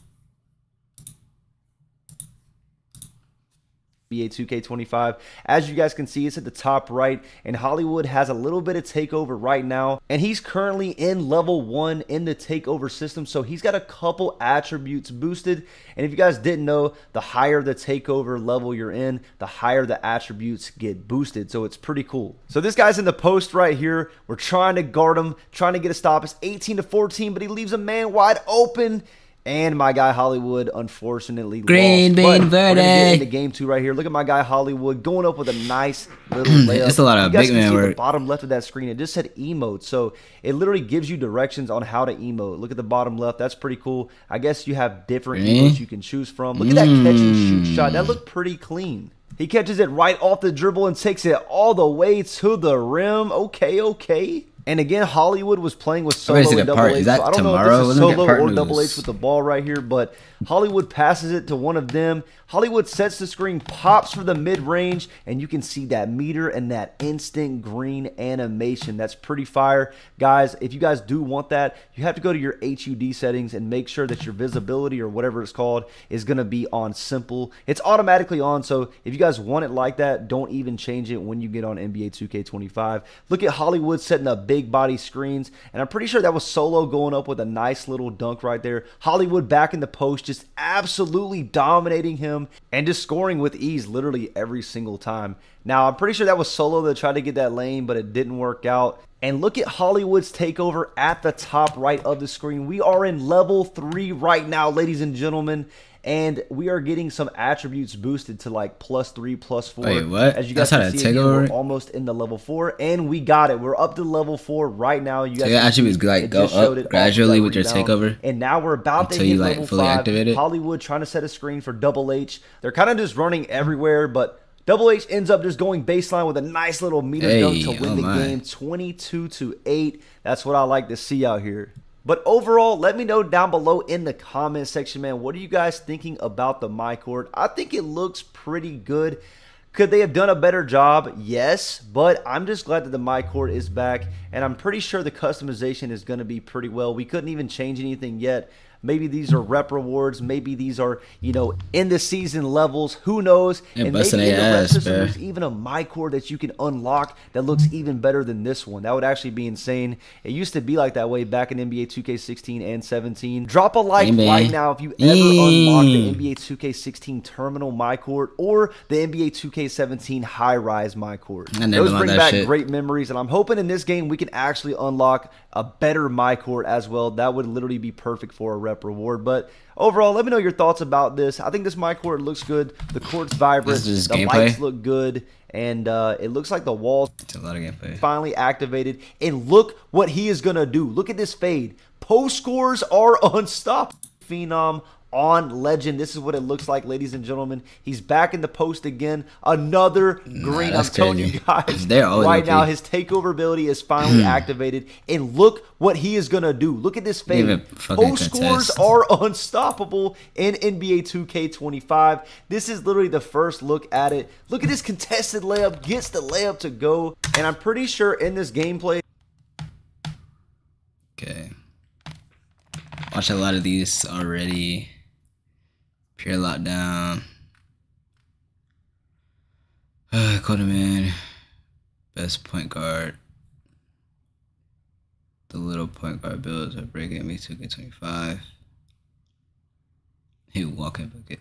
NBA 2K25. As you guys can see, it's at the top right, and Hollywood has a little bit of takeover right now, and he's currently in level 1 in the takeover system, so he's got a couple attributes boosted. And if you guys didn't know, the higher the takeover level you're in, the higher the attributes get boosted, so it's pretty cool. So this guy's in the post right here. We're trying to guard him, trying to get a stop. It's 18-14, but he leaves a man wide open. And my guy Hollywood, unfortunately, Green lost. Bean But we're gonna get Verde. into game 2 right here. Look at my guy Hollywood going up with a nice little layup. It's a lot of you guys big can man see work. the bottom left of that screen, it just said emote. So it literally gives you directions on how to emote. Look at the bottom left. That's pretty cool. I guess you have different emotes you can choose from. Look at that catch and shoot shot. That looked pretty clean. He catches it right off the dribble and takes it all the way to the rim. Okay. And again, Hollywood was playing with Solo and Double H. So I don't know if this is Solo or Double H with the ball right here, but Hollywood passes it to one of them. Hollywood sets the screen, pops for the mid-range, and you can see that meter and that instant green animation. That's pretty fire. Guys, if you guys do want that, you have to go to your HUD settings and make sure that your visibility or whatever it's called is going to be on simple. It's automatically on, so if you guys want it like that, don't even change it when you get on NBA 2K25. Look at Hollywood setting up big body screens, and I'm pretty sure that was Solo going up with a nice little dunk right there. Hollywood back in the post, just absolutely dominating him and just scoring with ease literally every single time. Now, I'm pretty sure that was Solo that tried to get that lane, but it didn't work out. And look at Hollywood's takeover at the top right of the screen. We are in level 3 right now, ladies and gentlemen. And we are getting some attributes boosted to like +3, +4. Wait, what? As you guys can see, again, we're almost in the level 4, and we got it. We're up to level 4 right now. You guys, so your attributes like go up gradually with your takeover, and now we're about to hit level 5. Hollywood trying to set a screen for Double H. They're kind of just running everywhere, but Double H ends up just going baseline with a nice little meter dunk to win the game, 22-8. That's what I like to see out here. But overall, let me know down below in the comment section, man. What are you guys thinking about the MyCourt? I think it looks pretty good. Could they have done a better job? Yes, but I'm just glad that the MyCourt is back, and I'm pretty sure the customization is going to be pretty well. We couldn't even change anything yet. Maybe these are rep rewards. Maybe these are, you know, in the season levels. Who knows? And maybe in the rep system, there's even a MyCourt that you can unlock that looks even better than this one. That would actually be insane. It used to be like that way back in NBA 2K16 and 17. Drop a like right now if you ever unlock the NBA 2K16 Terminal MyCourt or the NBA 2K17 High Rise MyCourt. Those bring back great memories, and I'm hoping in this game we can actually unlock a better MyCourt as well. That would literally be perfect for a rep reward. But overall, let me know your thoughts about this. I think this My Court looks good. The court's vibrant. The lights look good. And it looks like the walls finally activated. And look what he is going to do. Look at this fade. Post scores are unstoppable. Phenom on Legend. This is what it looks like, ladies and gentlemen. He's back in the post again. Another green. I'm telling you guys right now, his takeover ability is finally activated. And look what he is going to do. Look at this fade. Post scores are unstoppable in NBA 2K25. This is literally the first look at it. Look at this contested layup. Gets the layup to go. And I'm pretty sure in this gameplay. Okay. Watch a lot of these already. Pure Lockdown. Codeman. Best point guard. The little point guard builds are breaking me 2K25. He walking bucket.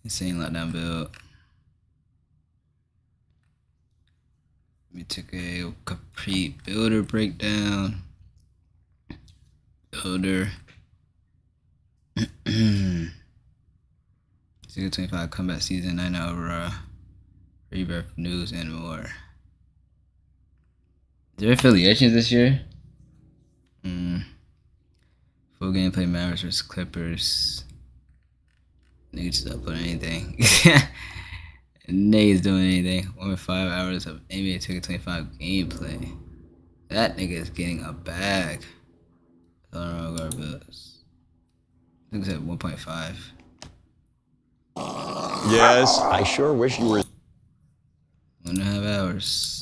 Insane Lockdown build. We took a complete builder breakdown. Builder. 2K25 comeback season 9 over Rebirth news and more. Is there affiliations this year? Full gameplay Mavericks vs Clippers. Niggas just upload anything. Niggas doing anything. 1.5 hours of NBA 2K25 gameplay. That nigga is getting a bag. Guard builds. I think it's at 1.5. Yes, I sure wish you were. 1.5 hours.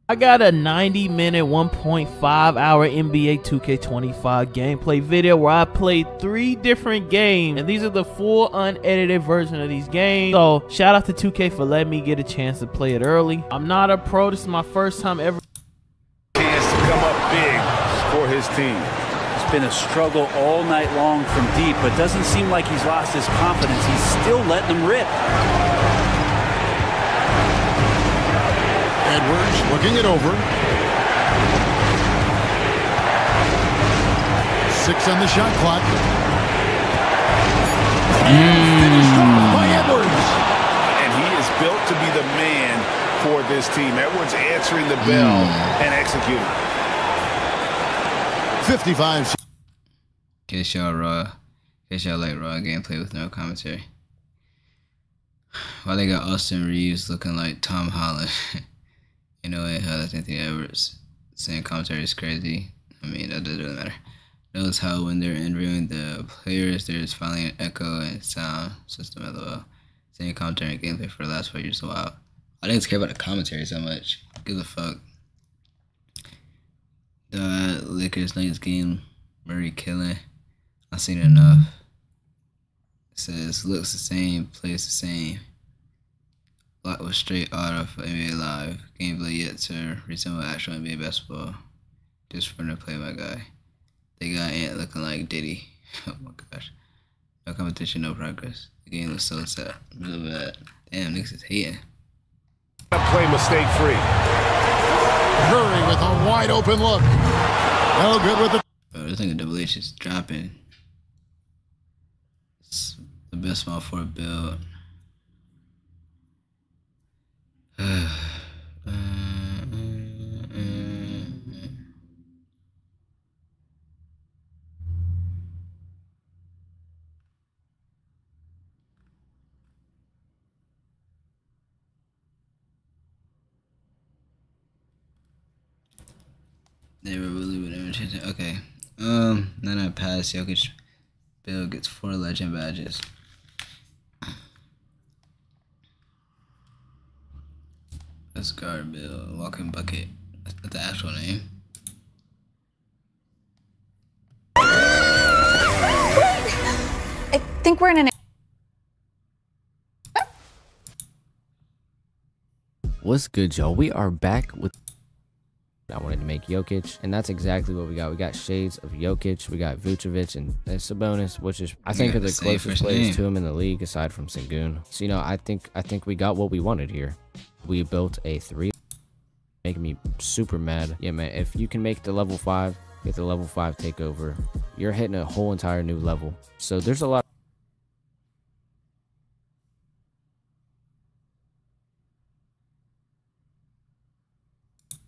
I got a 90-minute, 1.5-hour NBA 2K25 gameplay video where I played 3 different games, and these are the full unedited version of these games. So shout out to 2K for letting me get a chance to play it early. I'm not a pro. This is my first time ever. Chance to come up big for his team. It's been a struggle all night long from deep, but doesn't seem like he's lost his confidence. He's still letting them rip. Edwards looking it over. 6 on the shot clock. Finished off by Edwards. And he is built to be the man for this team. Edwards answering the bell and executing. 55. In case y'all like raw gameplay with no commentary. Why they got Austin Reeves looking like Tom Holland? You know what? How Anthony Edwards saying commentary is crazy. I mean, that doesn't really matter. Notice how when they're interviewing the players, there's finally an echo and sound system as well. Saying commentary and gameplay for the last 4 years. So wow. I didn't care about the commentary so much. Give a fuck. The Lakers Nuggets game, Murray killing. I've seen enough. It says looks the same, plays the same. Block was straight out of NBA Live. Gameplay yet to resemble actual NBA basketball. Just for the play my guy. They got Ant looking like Diddy. Oh my gosh. No competition, no progress. The game looks so sad. Real bad. Damn, niggas is hating. Play mistake free. Curry with a wide open look. No good with the. Bro, this nigga Double H is dropping. It's the best small forward build. They were really with everything. Okay. Then I pass. Jokic Bill gets 4 legend badges. Let's guard Bill. Walking bucket. That's the actual name. I think we're in an. What's good, y'all? We are back with. I wanted to make Jokic, and that's exactly what we got. We got shades of Jokic, we got Vucevic, and Sabonis, which is I think are the closest players to him in the league aside from Sengun. So I think we got what we wanted here. We built a 3 making me super mad. Yeah, man, if you can make the level 5, get the level 5 takeover, you're hitting a whole entire new level. So there's a lot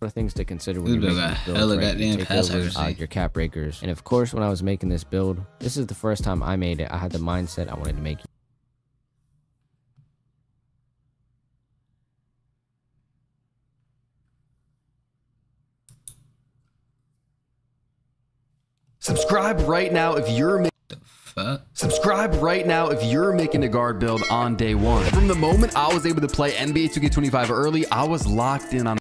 of things to consider when you're making builds, right? Your cap breakers. And of course, when I was making this build, this is the first time I made it. I had the mindset I wanted to make. Subscribe right now if you're Subscribe right now if you're making a guard build on day 1. From the moment I was able to play NBA 2K25 early, I was locked in on,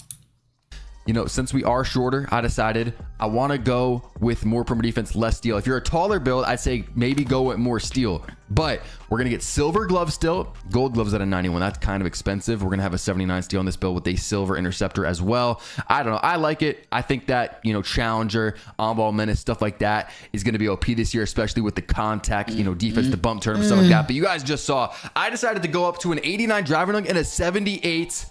you know, since we are shorter, I decided I want to go with more perimeter defense, less steel. If you're a taller build, I'd say maybe go with more steel. But we're going to get silver gloves still. Gold gloves at a 91. That's kind of expensive. We're going to have a 79 steel on this build with a silver interceptor as well. I don't know. I like it. I think that, you know, Challenger, on-ball menace, stuff like that is going to be OP this year, especially with the contact, you know, defense, the bump turn, stuff like that. But you guys just saw, I decided to go up to an 89 driver dunk and a 78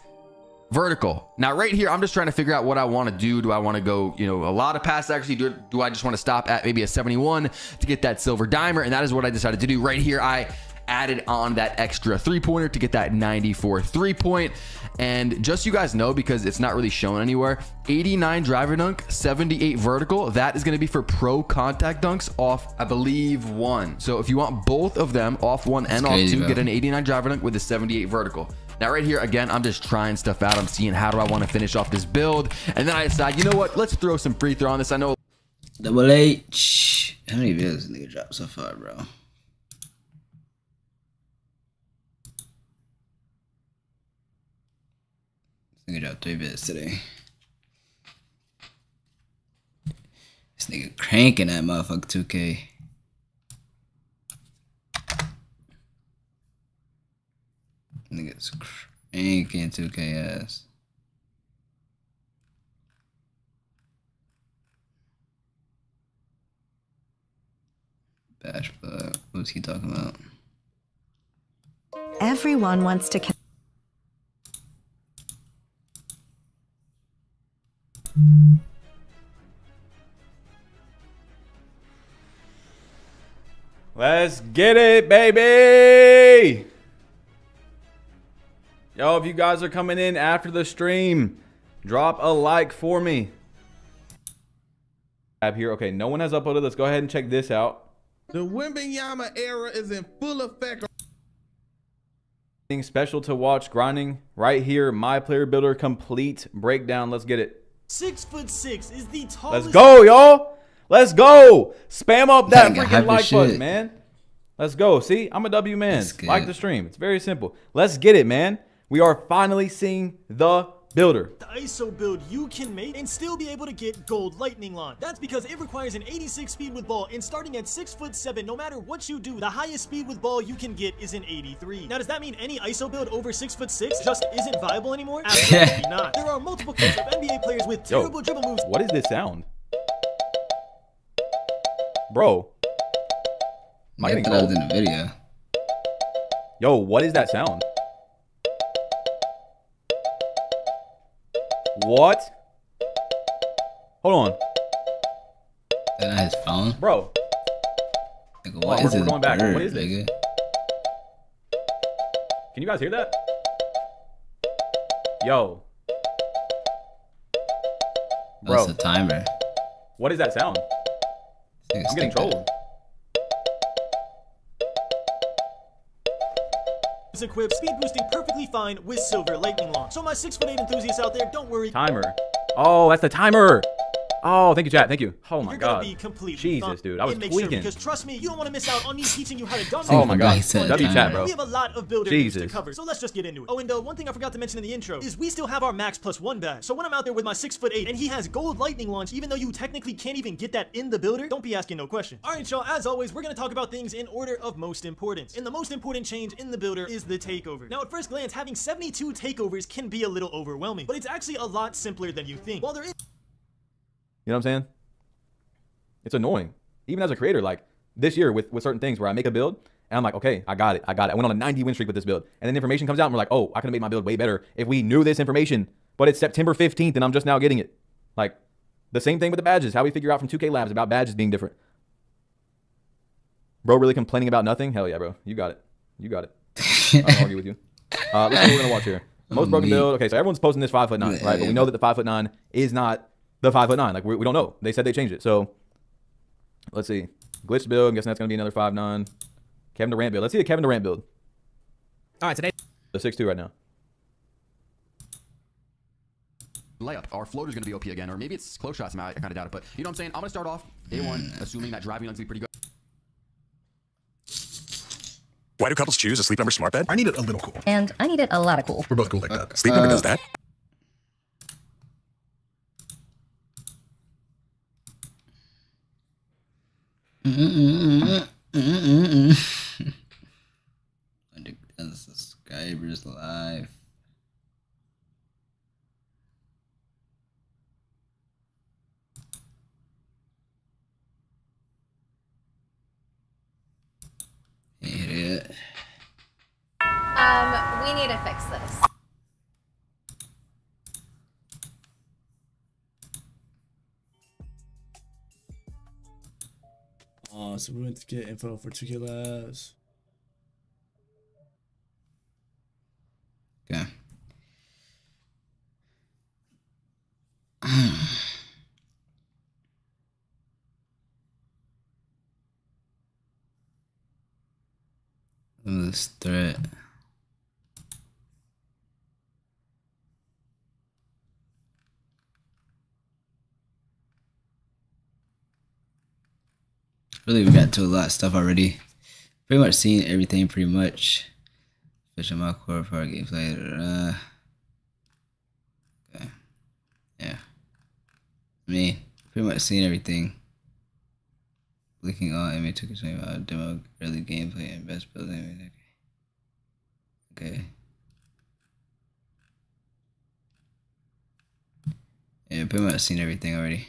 vertical. Now right here, I'm just trying to figure out what I want to do. Do I want to go, you know, a lot of pass accuracy? Do I just want to stop at maybe a 71 to get that silver dimer? And that is what I decided to do. Right here, I added on that extra 3-pointer to get that 94 3-point. And just so you guys know, because it's not really shown anywhere, 89 driver dunk, 78 vertical, that is going to be for pro contact dunks off, I believe, 1. So if you want both of them, off 1 and off 2, get an 89 driver dunk with a 78 vertical. Now right here, again, I'm just trying stuff out. I'm seeing how do I want to finish off this build. And then I decide, you know what? Let's throw some free throw on this. I know. Double H. How many videos did nigga drop so far, bro? This nigga dropped 3 vids today. This nigga cranking that motherfucker 2K. Niggas cranking 2K ass. Bash plug. What's he talking about? Everyone wants to. Let's get it, baby! Yo, if you guys are coming in after the stream, drop a like for me. Tab here. Okay, no one has uploaded. Let's go ahead and check this out. The Wembanyama era is in full effect. Special to watch, grinding right here. My player builder complete breakdown. Let's get it. 6'6" is the tallest. Let's go, y'all. Let's go. Spam up that freaking like button, man. Let's go. See, I'm a W man. Like the stream. It's very simple. Let's get it, man. We are finally seeing the builder. The ISO build you can make and still be able to get gold lightning launch. That's because it requires an 86 speed with ball, and starting at 6'7", no matter what you do, the highest speed with ball you can get is an 83. Now, does that mean any ISO build over 6'6" just isn't viable anymore? Absolutely not. There are multiple cases of NBA players with terrible dribble moves. What is this sound? Bro. Am I getting cold? In the video. Yo, what is that sound? What? Hold on. Is that his phone? Bro. Nigga, what is we're going back. Bird, what is this? Can you guys hear that? Yo. Bro. That's a timer. What is that sound? I'm getting trolled. Is equipped, speed boosting perfectly fine with silver lightning launch. So my 6'8" enthusiasts out there, don't worry. Timer. Oh, that's the timer. Oh, thank you, chat. Thank you. Oh my You're God. Gonna be completely Jesus, dude. I was tweaking. Because trust me, you don't want to miss out on me teaching you how to dunk. Oh my God. W chat, bro. We have a lot of builder news to cover, so let's just get into it. Oh, and one thing I forgot to mention in the intro is we still have our max +1 badge. So when I'm out there with my 6'8" and he has gold lightning launch, even though you technically can't even get that in the builder, don't be asking no questions. All right, y'all. As always, we're gonna talk about things in order of most importance. And the most important change in the builder is the takeover. Now, at first glance, having 72 takeovers can be a little overwhelming, but it's actually a lot simpler than you think. While there is, you know what I'm saying? It's annoying. Even as a creator, like this year with certain things where I make a build and I'm like, okay, I got it. I went on a 90 win streak with this build. And then information comes out and we're like, oh, I could have made my build way better if we knew this information but it's September 15th and I'm just now getting it. Like, the same thing with the badges. How we figure out from 2K Labs about badges being different. Bro, really complaining about nothing? Hell yeah, bro. You got it. You got it. I don't argue with you. Let's see what we're going to watch here. Most broken build. Okay, so everyone's posting this 5'9", right? But we know that the 5'9" is not the 5'9". Like, we don't know. They said they changed it. So, let's see. Glitch build. I'm guessing that's going to be another 5'9". Kevin Durant build. Let's see the Kevin Durant build. All right, today. The 6'2" right now. Layup. Our floater's going to be OP again, or maybe it's close shots. I kind of doubt it, but you know what I'm saying? I'm going to start off day one, assuming that driving looks to be pretty good. Why do couples choose a Sleep Number smart bed? I need it a little cool. And I need it a lot of cool. We're both cool like that. Sleep Number does that. Subscribers live. Hit it. We need to fix this. So we went to get info for 2K Labs. Okay. This threat. Really, we got to a lot of stuff already. Pretty much seen everything, pretty much. Fishing my core for our gameplay. Okay. Yeah. I mean, pretty much seen everything. Clicking on NBA 2K25 demo, early gameplay, and best build. Okay. Yeah, pretty much seen everything already.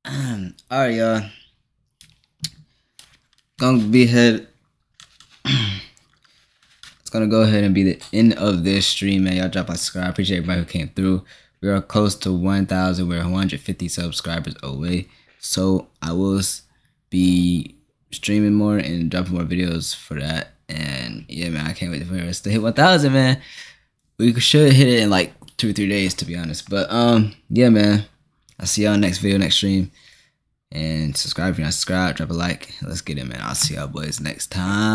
Alright, y'all. Gonna be ahead. It's gonna go ahead and be the end of this stream, man. Y'all drop a subscribe. I appreciate everybody who came through. We are close to 1,000. We're 150 subscribers away. So I will be streaming more and dropping more videos for that. And yeah, man, I can't wait for us to hit 1,000, man. We should hit it in like 2 or 3 days, to be honest. But yeah, man. I'll see y'all next video, next stream. And subscribe if you're not subscribed. Drop a like. Let's get it, man. I'll see y'all boys next time.